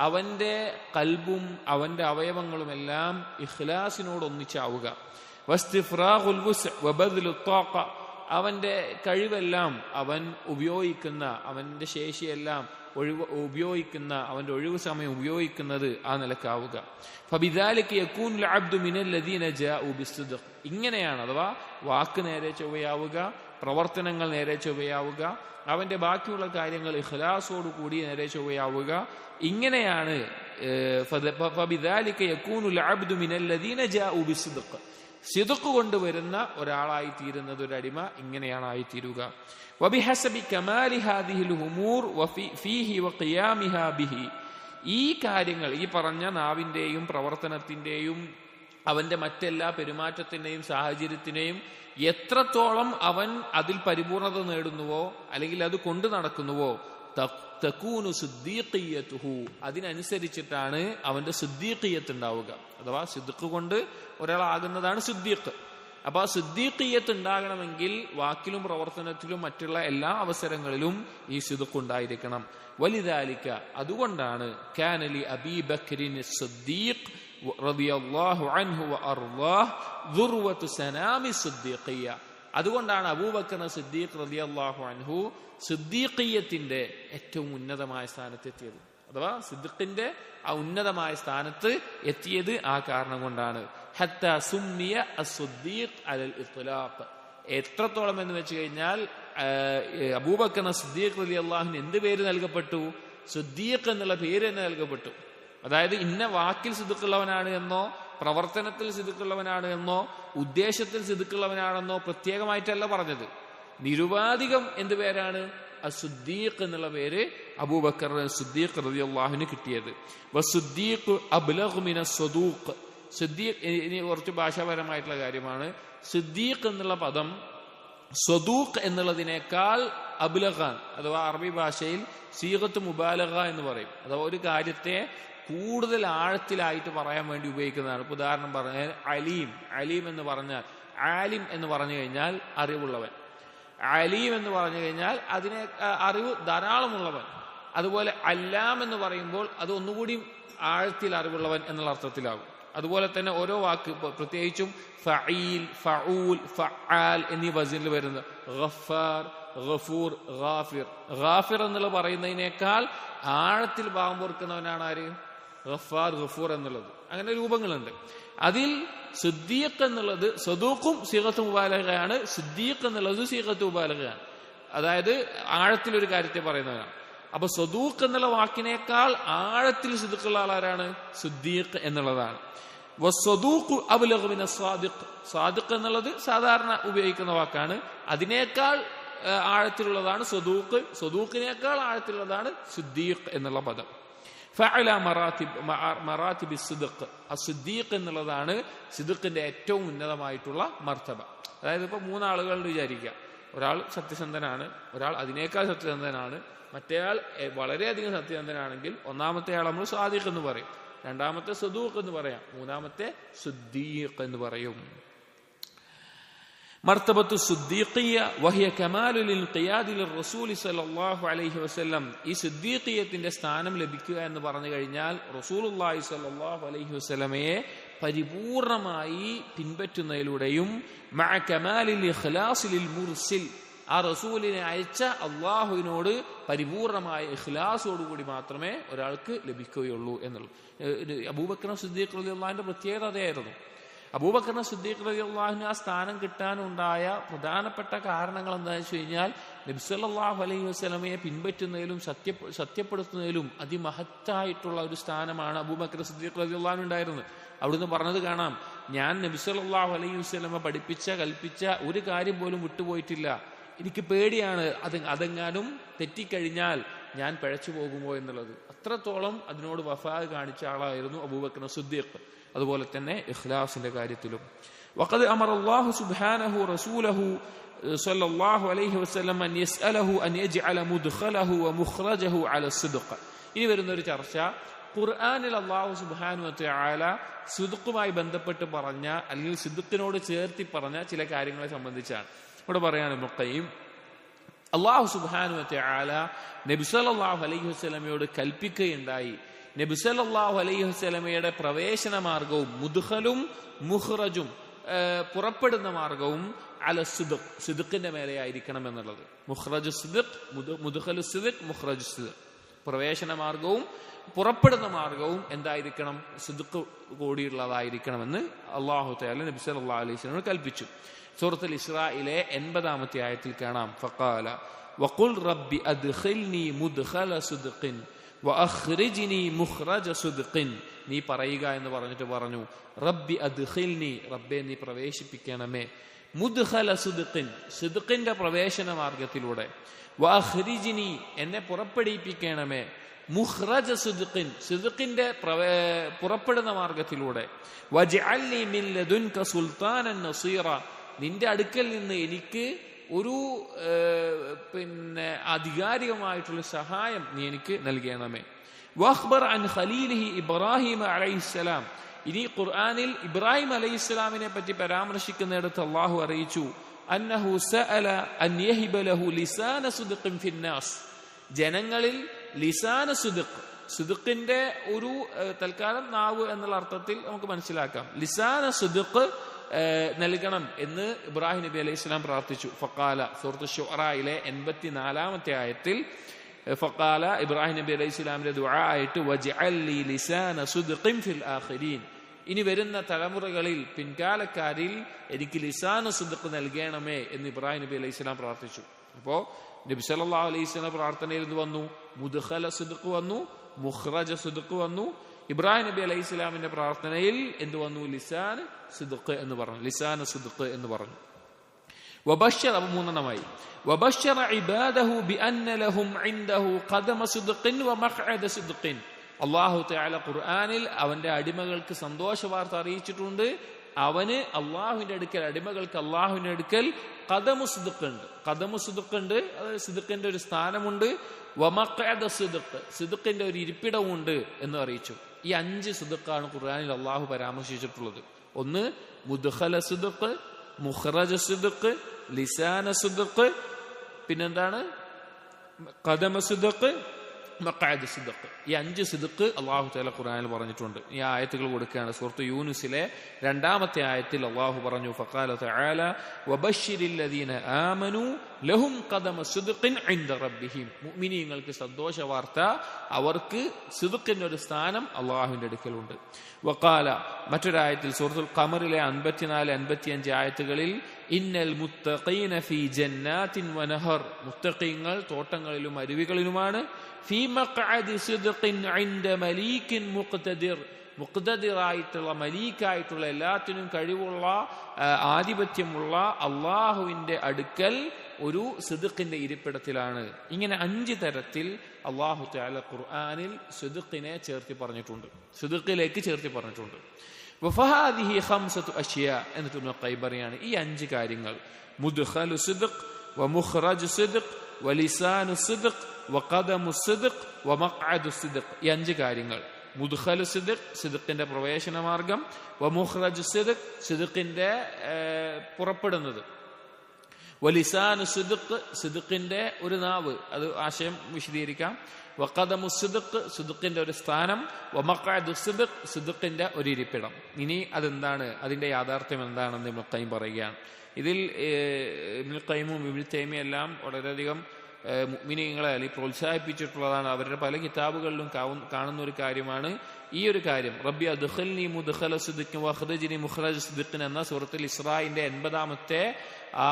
അവന്റെ കൽബും അവന്റെ അവയവങ്ങളുമെല്ലാം ഇഖ്ലാസിനോട് ഒന്നിച്ചാവുക. വസ്തിഫ്രാഖുൽ വുസ്അ വബദ്ലുത് ത്വാഖ, അവന്റെ കഴിവെല്ലാം അവൻ ഉപയോഗിക്കുന്ന, അവന്റെ ശേഷിയെല്ലാം ഉപയോഗിക്കുന്ന, അവന്റെ ഒഴിവ് സമയം ഉപയോഗിക്കുന്നത് ആ നിലക്കാവുക. ഫബിദാലിക യകൂനുൽ അബ്ദു മിനൽ ലദീന ജാഉ ബിസ്ദിഖ്, ഇങ്ങനെയാണ്, അഥവാ വാക്ക് നേരെ ചൊവ്വയാവുക, പ്രവർത്തനങ്ങൾ നേരെ ചൊവ്വയാവുക, അവന്റെ ബാക്കിയുള്ള കാര്യങ്ങൾ ഇഖ്ലാസോട് കൂടി നേരെ ചൊവ്വയാവുക. ഇങ്ങനെയാണ് ഫബിദാലിക യകൂനുൽ അബ്ദു മിനൽ ലദീന ജാഉ ബിസ്ദിഖ്, സിദ്ഖ് കൊണ്ടുവരുന്ന ഒരാളായി തീരുന്നത്, ഒരു അടിമ ഇങ്ങനെയാണ് ആയിത്തീരുക. വബിഹസബി കമാലി ഹാദിഹിൽ ഉമൂർ ഫീഹി വഖിയാമിഹാ ബിഹി, ഈ കാര്യങ്ങൾ, ഈ പറഞ്ഞ നാവിന്റെയും പ്രവർത്തനത്തിന്റെയും അവന്റെ മറ്റെല്ലാ പെരുമാറ്റത്തിന്റെയും സാഹചര്യത്തിനെയും എത്രത്തോളം അവൻ അതിൽ പരിപൂർണത നേടുന്നുവോ അല്ലെങ്കിൽ അത് കൊണ്ടു നടക്കുന്നുവോ തകൂനു സിദ്ദീഖിയ്യതുഹു, അതിനനുസരിച്ചിട്ടാണ് അവന്റെ സിദ്ദീഖിയ്യത്ത് ഉണ്ടാവുക. അഥവാ സിദ്ഖ് കൊണ്ട് ഒരാളാകുന്നതാണ് സിദ്ദീഖ്. അപ്പൊ ആ സിദ്ദീഖിയ്യത്ത് ഉണ്ടാകണമെങ്കിൽ വാക്കിലും പ്രവർത്തനത്തിലും മറ്റുള്ള എല്ലാ അവസരങ്ങളിലും ഈ സിദ്ഖ് ഉണ്ടായിരിക്കണം. വലിദാലിക, അതുകൊണ്ടാണ് കാന ലി അബീ ബക്രിൻ സിദ്ദീഖ് റളിയല്ലാഹു അൻഹു വഅർളാഹ് ദുർവതു സനാമി സിദ്ദീഖിയ്യ, അതുകൊണ്ടാണ് അബൂബക്കർ സിദ്ദീഖ് റളിയല്ലാഹു അൻഹു സിദ്ദീഖിയ്യത്തിന്റെ ഏറ്റവും ഉന്നതമായ സ്ഥാനത്തെത്തിയത്. അഥവാ സിദ്ദീഖിന്റെ ആ ഉന്നതമായ സ്ഥാനത്ത് എത്തിയത് ആ കാരണം കൊണ്ടാണ്. ഹത്താ സുമ്മിയ അസ്-സിദ്ദീഖ് അലൽ ഇത്ലാഖ്, എത്രത്തോളം എന്ന് വെച്ച് കഴിഞ്ഞാൽ അബൂബക്കർ സിദ്ദീഖ് റളിയല്ലാഹു എന്ത് പേര് നൽകപ്പെട്ടു? സിദ്ദീഖ് എന്നുള്ള പേര് തന്നെ നൽകപ്പെട്ടു. അതായത് ഇന്ന വാക്കിൽ സിദ്ദീഖുള്ളവനാണ് എന്നോ പ്രവർത്തനത്തിൽ സിദ്ദീഖുള്ളവനാണ് എന്നോ ഉദ്ദേശത്തിൽ സിദ്ദീഖുള്ളവനാണെന്നോ പ്രത്യേകമായിട്ടല്ല പറഞ്ഞത്. നിരുപാധികം എന്ത് പേരാണ്? അസ്-സിദ്ദീഖ് എന്നുള്ള പേര് അബൂബക്കർ സിദ്ദീഖ് റളിയല്ലാഹുവിന് കിട്ടിയത്. വസ്സുദ്ദീഖ് അബ്ലഗ് മിനസ് സ്വദൂഖ്, സിദ്ദീഖ് ഇനി കുറച്ച് ഭാഷാപരമായിട്ടുള്ള കാര്യമാണ്. സിദ്ദീഖ് എന്നുള്ള പദം സ്വദൂഖ് എന്നുള്ളതിനേക്കാൾ അബ്ലഗാൻ, അഥവാ അറബി ഭാഷയിൽ സീഗത്ത് മുബാലഗ എന്ന് പറയും. അഥവാ ഒരു കാര്യത്തെ കൂടുതൽ ആഴത്തിലായിട്ട് പറയാൻ വേണ്ടി ഉപയോഗിക്കുന്നതാണ്. ഇപ്പൊ ഉദാഹരണം പറഞ്ഞാൽ അലീം, അലീം എന്ന് പറഞ്ഞാൽ, ആലിം എന്ന് പറഞ്ഞു കഴിഞ്ഞാൽ അറിവുള്ളവൻ, അലീം എന്ന് പറഞ്ഞു കഴിഞ്ഞാൽ അതിനെ അറിവ് ധാരാളമുള്ളവൻ. അതുപോലെ അല്ലാം എന്ന് പറയുമ്പോൾ അത് ഒന്നുകൂടി ആഴത്തിൽ അറിവുള്ളവൻ എന്നുള്ള അർത്ഥത്തിലാകും. അതുപോലെ തന്നെ ഓരോ വാക്ക്, പ്രത്യേകിച്ചും ഫഈൽ, ഫഊൽ, ഫആൽ എന്നീ വസനിൽ വരുന്ന ഗഫാർ, ഗഫൂർ, ഗാഫിർ, ഗാഫിർ എന്നുള്ള പറയുന്നതിനേക്കാൾ ആഴത്തിൽ ഭാവം പൊറുക്കുന്നവനാണ് ആര്? ഗഫാർ, ഗഫൂർ എന്നുള്ളത്. അങ്ങനെ രൂപങ്ങളുണ്ട്. അതിൽ സിദ്ദീഖ് എന്നുള്ളത് സദൂഖും സീഗത്ത് മുബാലഗയാണ്, സിദ്ദീഖ് എന്നുള്ളത് സീഗത്ത് മുബാലഗയാണ്. അതായത് ആഴത്തിലൊരു കാര്യത്തെ പറയുന്നവനാണ്. അപ്പൊ സദൂഖ് എന്നുള്ള വാക്കിനേക്കാൾ ആഴത്തിൽ സിദ്ദീഖുള്ള ആളാരാണ്? സിദ്ദീഖ് എന്നുള്ളതാണ്. വസ്സദൂഖു അബ്ലഗു മിനസ് സാദിഖ്, സാദിഖ് എന്നുള്ളത് സാധാരണ ഉപയോഗിക്കുന്ന വാക്കാണ്. അതിനേക്കാൾ ആഴത്തിലുള്ളതാണ് സദൂഖ്, സദൂഖിനേക്കാൾ ആഴത്തിലുള്ളതാണ് സിദ്ദീഖ് എന്നുള്ള പദം. ഫഅല മറാത്തിബി സിദ്ഖ്, അസ്ദിഖ് എന്നുള്ളതാണ് സിദ്ഖിന്റെ ഏറ്റവും ഉന്നതമായിട്ടുള്ള മർത്തബ. അതായത് ഇപ്പൊ മൂന്നാളുകൾ വിചാരിക്കുക, ഒരാൾ സത്യസന്ധനാണ്, ഒരാൾ അതിനേക്കാൾ സത്യസന്ധനാണ്, മറ്റേയാൾ വളരെയധികം സത്യസന്ധനാണെങ്കിൽ ഒന്നാമത്തെ ആൾ നമ്മൾ സാദിഖ് എന്ന് പറയും, രണ്ടാമത്തെ സദൂഖ് എന്ന് പറയാം, മൂന്നാമത്തെ സിദ്ദീഖ് എന്ന് പറയും. മർത്തബത്തു സിദ്ദീഖിയ്യ വഹിയ കമാലുൽ ഇൻഖിയാദി ലിർറസൂലി സ്വല്ലല്ലാഹു അലൈഹി വസല്ലം, ഈ സിദ്ദീഖിയ്യത്തിന്റെ സ്ഥാനം ലഭിക്കുക എന്ന് പറഞ്ഞു കഴിഞ്ഞാൽ റസൂലുള്ളാഹി സ്വല്ലല്ലാഹു അലൈഹി വസല്ലമയെ പരിപൂർണമായി പിൻപറ്റുന്നതിലൂടെയും മഅ കമാലിൽ ഇഖ്ലാസി ലിൽ മുർസിൽ, ആ റസൂലിനെ അയച്ച അള്ളാഹുവിനോട് പരിപൂർണമായ ഇഖ്ലാസോടുകൂടി മാത്രമേ ഒരാൾക്ക് ലഭിക്കുകയുള്ളൂ എന്നുള്ളത്. അബൂബക്കർ സിദ്ദീഖ് റളിയല്ലാഹുവിന്റെ പ്രത്യേകത അതായിരുന്നു. അബൂബക്കർ സിദ്ദീഖ് റളിയല്ലാഹുവിന് ആ സ്ഥാനം കിട്ടാനുണ്ടായ പ്രധാനപ്പെട്ട കാരണങ്ങൾ എന്താണെന്ന് വെച്ച് കഴിഞ്ഞാൽ നബി സല്ലല്ലാഹു അലൈഹി വസല്ലമയെ പിൻപറ്റുന്നതിലും സത്യപ്പെടുത്തുന്നതിലും അതിമഹത്തായിട്ടുള്ള ഒരു സ്ഥാനമാണ് അബൂബക്കർ സിദ്ദീഖ് റളിയല്ലാഹുവിന് ഉണ്ടായിരുന്നത്. അവിടുന്ന് പറഞ്ഞത് കാണാം, ഞാൻ നബി സല്ലല്ലാഹു അലൈഹി വസല്ലമ കൽപ്പിച്ച ഒരു കാര്യം പോലും വിട്ടുപോയിട്ടില്ല. എനിക്ക് പേടിയാണ് അതെങ്ങാനും തെറ്റിക്കഴിഞ്ഞാൽ ഞാൻ പിഴച്ചു പോകുമോ എന്നുള്ളത്. അത്രത്തോളം അതിനോട് വഫാ കാണിച്ച ആളായിരുന്നു അബൂബക്കർ സിദ്ദീഖ്. അതുപോലെ തന്നെ ഇഖ്ലാസിന്റെ കാര്യത്തിലും. വഖദ് അമറ അല്ലാഹു സുബ്ഹാനഹു റസൂലഹു സ്വല്ലല്ലാഹു അലൈഹി വസല്ലം അൻ യസ്അലഹു അൻ യജ്അല മുദ്ഖലഹു വമുഖ്റജഹു അല സിദ്ഖ്. ഇനി വരുന്ന ഒരു ചർച്ച, ഖുർആനിൽ അല്ലാഹു സുബ്ഹാനഹു വ തആല സിദ്ഖുമായി ബന്ധപ്പെട്ട് പറഞ്ഞ അല്ലെങ്കിൽ സിദ്ഖിനോട് ചേർത്തി പറഞ്ഞ ചില കാര്യങ്ങളെ സംബന്ധിച്ചാണ്. ഇവിടെ പറയാണ് ഇബ്നു ഖയ്യിം, അല്ലാഹു സുബ്ഹാനഹു വ തആല നബി സല്ലല്ലാഹു അലൈഹി വസല്ലമയോട് കൽപ്പിക്കുകയുണ്ടായി, നബി സല്ലല്ലാഹു അലൈഹി വസല്ലമയുടെ പ്രവേശന മാർഗവും മുദ്ഖലും മുഖ്റജും പുറപ്പെടുന്ന മാർഗവും അല സിദ്ഖ്, സിദ്ഖിന്റെ മേലെ ആയിരിക്കണം എന്നുള്ളത്. മുഖ്റജു സിദ്ഖ്, മുദ്ഖലു സിദ്ഖ്, മുഖ്റജു സിദ്ഖ്. പ്രവേശന മാർഗവും പുറപ്പെടുന്ന മാർഗവും എന്തായിരിക്കണം? സിദ്ഖ് കൂടിയുള്ളതായിരിക്കണമെന്ന് അല്ലാഹു തആല നബി സല്ലല്ലാഹു അലൈഹി വസല്ലം കൽപ്പിച്ചു. സൂറത്തുൽ ഇസ്രായിലെ 80-ാമത്തെ ആയത്തിൽ കാണാം, ഫഖാല വഖുൽ റബ്ബി അദ്ഖിൽനി മുദ്ഖല സിദ്ഖിൻ വഅഖ്രിജ്നി മുഖ്റജ സിദ്ഖിൻ. നീ പറയുക എന്ന് പറഞ്ഞിട്ട് പറഞ്ഞു, റബ്ബി അദ്ഖിൽനി, റബ്ബേ നീ പ്രവേശിപ്പിക്കണമേ, മുദ്ഖല സിദ്ഖിൻ, സിദ്ഖിന്റെ പ്രവേശന മാർഗത്തിലൂടെ, വഅഖ്രിജ്നി, എന്നെ പുറപ്പെടുവിപ്പിക്കണമേ, മുഖ്റജ സിദ്ഖിൻ, സിദ്ഖിന്റെ പുറപ്പെടുന്ന മാർഗത്തിലൂടെ, വജ്അൽനി മിൻ ലദുൻക സുൽത്താനൻ നസീറ, നിന്റെ അടുക്കൽ നിന്ന് എനിക്ക് ഒരു ആധികാരികമായിട്ടുള്ള സഹായം നീ എനിക്ക് നൽകണമേ. വഖ്ബർ അൻ ഖലീലിഹി ഇബ്രാഹിം അലൈഹിസ്സലാം. ഇനി ഖുർആനിൽ ഇബ്രാഹിം അലൈഹിസ്സലാമിനെ പറ്റി പരാമർശിക്കുന്നിടത്ത് അല്ലാഹു അറിയിച്ചു, അന്നഹു സഅല അൻ യഹിബ ലഹു ലിസാന സിദ്ഖിൻ ഫിന്നാസ്, ജനങ്ങളിൽ ലിസാന സിദ്ഖ്, സിദ്ഖിന്റെ ഒരു തൽക്കാലം നാവ് എന്നുള്ള അർത്ഥത്തിൽ നമുക്ക് മനസ്സിലാക്കാം, ലിസാന സിദ്ഖ് നൽകണം എന്ന് ഇബ്രാഹിം നബി അലൈഹി സ്വലാം പ്രാർത്ഥിച്ചു. ഫഖാല, സൂറത്ത് ശുഅറയിലെ 84-ാമത്തെ ആയത്തിൽ ഫഖാല, ഇബ്രാഹിം നബി അലൈഹി സ്വലാമിന്റെ ദുആ ആയിട്ട് വജ്അൽ ലി ലിസാന സിദ്ഖിൻ ഫിൽ ആഖിരീൻ, ഇനി വരുന്ന തലമുറകളിൽ പിൻകാലക്കാരിൽ എനിക്ക് ലിസാന സിദ്ഖ് നൽകണമേ എന്ന് ഇബ്രാഹിം നബി അലൈഹി സ്വലാം പ്രാർത്ഥിച്ചു. അപ്പോ നബി സല്ലല്ലാഹു അലൈഹി വസല്ലം പ്രാർത്ഥനയിൽ എന്ത് വന്നു? മുദ്ഖല സിദ്ഖ് വന്നു, മുഖ്റജ സിദ്ഖ് വന്നു. ഇബ്രാഹിം നബി അലൈഹി സ്വലാമിന്റെ പ്രാർത്ഥനയിൽ എന്ത് വന്നു? ലിസാൻ സിദ്ഖ് എന്ന് പറഞ്ഞു, ലിസാന സിദ്ഖ് എന്ന് പറഞ്ഞു. വബശ്ശറ, മൂന്നെണ്ണമായി, വബശ്ശറ ഇബാദഹു ബിഅന്ന ലഹും ഇൻദഹു ഖദമ സിദ്ഖിൻ വമഖഅദ സിദ്ഖിൻ. അല്ലാഹു തആല ഖുർആനിൽ അവന്റെ അടിമകൾക്ക് സന്തോഷ വാർത്ത അറിയിച്ചിട്ടുണ്ട്. അവന് അള്ളാഹുവിന്റെ അടുക്കൽ, അടിമകൾക്ക് അള്ളാഹുവിന്റെ അടുക്കൽ ഖദമു സിദ്ഖ് ഉണ്ട്, ഖദമു സിദ്ഖ് ഉണ്ട്, അതായത് സിദ്ഖിന്റെ ഒരു സ്ഥാനമുണ്ട്. വമഖഅദ സിദ്ഖ്, സിദ്ഖിന്റെ ഒരു ഇരിപ്പിടമുണ്ട് എന്ന് അറിയിച്ചു. ഈ 5 സിദ്ഖാണ് ഖുർആനിൽ അള്ളാഹു പരാമർശിച്ചിട്ടുള്ളത്. ഒന്ന് മുദ്ഖല സിദ്ഖ്, മുഖ്റജ സിദ്ഖ്, ലിസാന സിദ്ഖ്, പിന്നെന്താണ്? ഖദമ സിദ്ഖ്, മഖഅദ സിദ്ഖ്. ഈ 5 സിദ്ഖ് അല്ലാഹു തആല ഖുർആനിൽ പറഞ്ഞിട്ടുണ്ട്. ഈ ആയത്തുകൾ കൊടുക്കുകയാണ്. സൂറത്ത് യൂനുസിലെ 2-ാമത്തെ ആയത്തിൽ അല്ലാഹു പറഞ്ഞു, ഫഖാല തആല വബശ്ശിരിൽ ലദീന ആമനൂ ലഹും ഖദമ സിദ്ഖിൻ ഇൻദ റബ്ബിഹിം. മുഅ്മിനീങ്ങൾക്ക് സന്തോഷ വാർത്ത, അവർക്ക് സിദ്ഖിന്റെ ഒരു സ്ഥാനം അല്ലാഹുവിന്റെ അടുക്കലുണ്ട്. വഖാല, മറ്റൊരായത്തിൽ സൂറത്തുൽ ഖമറിലെ 54-55 ആയത്തുകളിൽ ഇന്നൽ മുത്തഖീന ഫീ ജന്നാത്തിൻ വനഹർ, മുത്തഖീങ്ങൾ തോട്ടങ്ങളിലും അരുവികളിലുമാണ്. ഫീ മഖഅദി സിദ്ഖിൻ ഇൻദ മലീകിൻ മുഖ്തദിർ, മുഖ്തദിറായിട്ടുള്ള, മലീക്കായിട്ടുള്ള, എല്ലാത്തിനും കഴിവുള്ള, ആധിപത്യമുള്ള അള്ളാഹുവിന്റെ അടുക്കൽ ഒരു സിദ്ഖിന്റെ ഇരിപ്പിടത്തിലാണ്. ഇങ്ങനെ 5 തരത്തിൽ അല്ലാഹു തആല ഖുർആനിൽ സിദ്ഖിനെ ചേർത്തി പറഞ്ഞിട്ടുണ്ട്, സിദ്ഖിലേക്ക് ചേർത്തി പറഞ്ഞിട്ടുണ്ട്. വഫഹാദിഹി ഖംസതു അഷ്യാ, എന്നിട്ട് ഇബ്നു ഖയ്യിം പറയാണ്, ഈ 5 കാര്യങ്ങൾ, മുദ്ഖലു സിദ്ഖ് വമുഖ്റജു സിദ്ഖ് വലിസാനു സിദ്ഖ് വഖദമു സിദ്ഖ് വമഖഅദു സിദ്ഖ്, ഈ 5 കാര്യങ്ങൾ, മുദ്ഖലു സിദ്ഖ്, സിദ്ഖിന്റെ പ്രവേശന മാർഗം, വമുഖ്റജു സിദ്ഖ്, സിദ്ഖിന്റെ പുറപ്പെടുന്നത്, വലിസാനു സിദ്ഖ്, സിദ്ഖിന്റെ ഒരു നാവ്, അത് ആശയം വിശദീകരിക്കാം, വഖദമു സിദ്ഖ്, സിദ്ഖിന്റെ ഒരു സ്ഥാനം, വമഖഅദു സിദ്ഖ്, സിദ്ഖിന്റെ ഒരു ഇരിപ്പിടം. ഇനി അതെന്താണ്, അതിന്റെ യാഥാർത്ഥ്യം എന്താണെന്ന് ഇബ്നു ഖയ്യിം പറയുകയാണ്. ഇതിൽ ഇബ്നു ഖയ്യിമും ഇബ്നു തൈമിയ്യ എല്ലാം വളരെയധികം മുഅ്മിനീങ്ങളെ അല്ലെങ്കിൽ പ്രോത്സാഹിപ്പിച്ചിട്ടുള്ളതാണ്. അവരുടെ പല കിതാബുകളിലും കാണുന്ന ഒരു കാര്യമാണ് ഈ ഒരു കാര്യം. റബ്ബി അദ്ഖിൽനി മുദ്ഖല സിദ്ഖിൻ വഖ്രിജ്നി മുഖ്റജ സിദ്ഖിൻ എന്ന സൂറത്തുൽ ഇസ്രായിന്റെ 80-ാമത്തെ ആ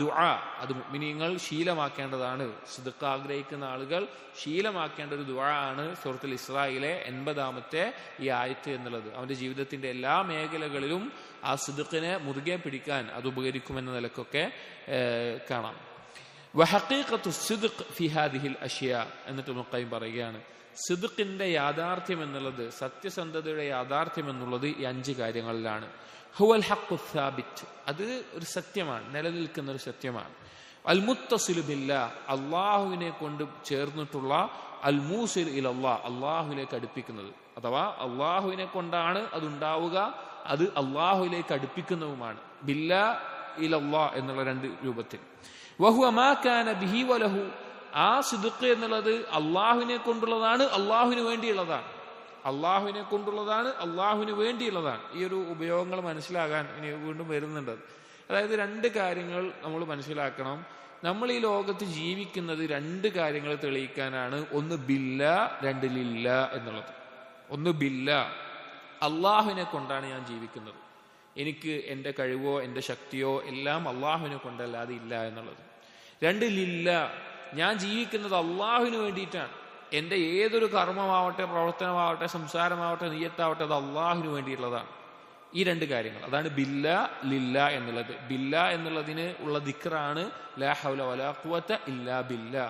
ദുആ, അത് മുഅ്മിനീങ്ങൾ ശീലമാക്കേണ്ടതാണ്. സിദ്ഖ് ആഗ്രഹിക്കുന്ന ആളുകൾ ശീലമാക്കേണ്ട ഒരു ദുആ ആണ് സൂറത്തുൽ ഇസ്രായിലെ 80-ാമത്തെ ഈ ആയത്ത് എന്നുള്ളത്. അവന്റെ ജീവിതത്തിന്റെ എല്ലാ മേഖലകളിലും ആ സിദ്ഖിനെ മുറുകെ പിടിക്കാൻ അത് ഉപകരിക്കുമെന്ന നിലക്കൊക്കെ കാണാം. വഹഖീഖത്തു സിദ്ഖ് ഫി ഹാദിഹിൽ അഷ്യാ എന്നിട്ട് ഇബ്നു ഖയ്യിം പറയുകയാണ്, സിദ്ഖിന്റെ യാഥാർത്ഥ്യം എന്നുള്ളത്, സത്യസന്ധതയുടെ യാഥാർത്ഥ്യം എന്നുള്ളത് ഈ 5 കാര്യങ്ങളിലാണ്. ഹുവൽ ഹഖ്ഖു സാബിത്ത്, അത് ഒരു സത്യമാണ്, നിലനിൽക്കുന്ന ഒരു സത്യമാണ്. അൽ മുത്തസിലു ബില്ലാഹ്, അള്ളാഹുവിനെ കൊണ്ട് ചേർന്നിട്ടുള്ള, അൽ മൂസിൽ ഇലല്ലാഹ്, അള്ളാഹുവിലേക്ക് അടുപ്പിക്കുന്നത്, അഥവാ അള്ളാഹുവിനെ കൊണ്ടാണ് അതുണ്ടാവുക, അത് അള്ളാഹുവിലേക്ക് അടുപ്പിക്കുന്നതുമാണ്. ബില്ലാ ഇലല്ലാഹ് എന്നുള്ള 2 രൂപത്തിൽ. വഹുവ മാ കാന ബിഹി വലഹു, ആ സിദ്ഖ് എന്നുള്ളത് അള്ളാഹുവിനെ കൊണ്ടുള്ളതാണ്, അള്ളാഹുവിന് വേണ്ടിയുള്ളതാണ്. അള്ളാഹുവിനെ കൊണ്ടുള്ളതാണ്, അള്ളാഹുവിന് വേണ്ടിയുള്ളതാണ്. ഈ ഒരു ഉപയോഗങ്ങൾ മനസ്സിലാകാൻ ഇനി വീണ്ടും വരുന്നുണ്ട്. അതായത് 2 കാര്യങ്ങൾ നമ്മൾ മനസ്സിലാക്കണം. നമ്മൾ ഈ ലോകത്ത് ജീവിക്കുന്നത് 2 കാര്യങ്ങൾ തെളിയിക്കാനാണ്. ഒന്ന് ബില്ല, 2 ലില്ല എന്നുള്ളത്. ഒന്ന് ബില്ല, അള്ളാഹുവിനെ കൊണ്ടാണ് ഞാൻ ജീവിക്കുന്നത്, എനിക്ക് എൻ്റെ കഴിവോ എൻ്റെ ശക്തിയോ എല്ലാം അള്ളാഹുവിനെ കൊണ്ടല്ലാതെ ഇല്ല എന്നുള്ളത്. 2 ലില്ല, ഞാൻ ജീവിക്കുന്നത് അള്ളാഹുവിന് വേണ്ടിയിട്ടാണ്. എൻ്റെ ഏതൊരു കർമ്മമാവട്ടെ, പ്രവർത്തനമാവട്ടെ, സംസാരമാവട്ടെ, നിയ്യത്താവട്ടെ, അത് അള്ളാഹുവിന് വേണ്ടിയിട്ടുള്ളതാണ്. ഈ 2 കാര്യങ്ങൾ, അതാണ് ബില്ല ലില്ല എന്നുള്ളത്. ബില്ല എന്നുള്ളതിന് ഉള്ള ദിക്റാണ് ലാ ഹൗല വലാ ഖുവത ഇല്ലാ ബില്ലാ.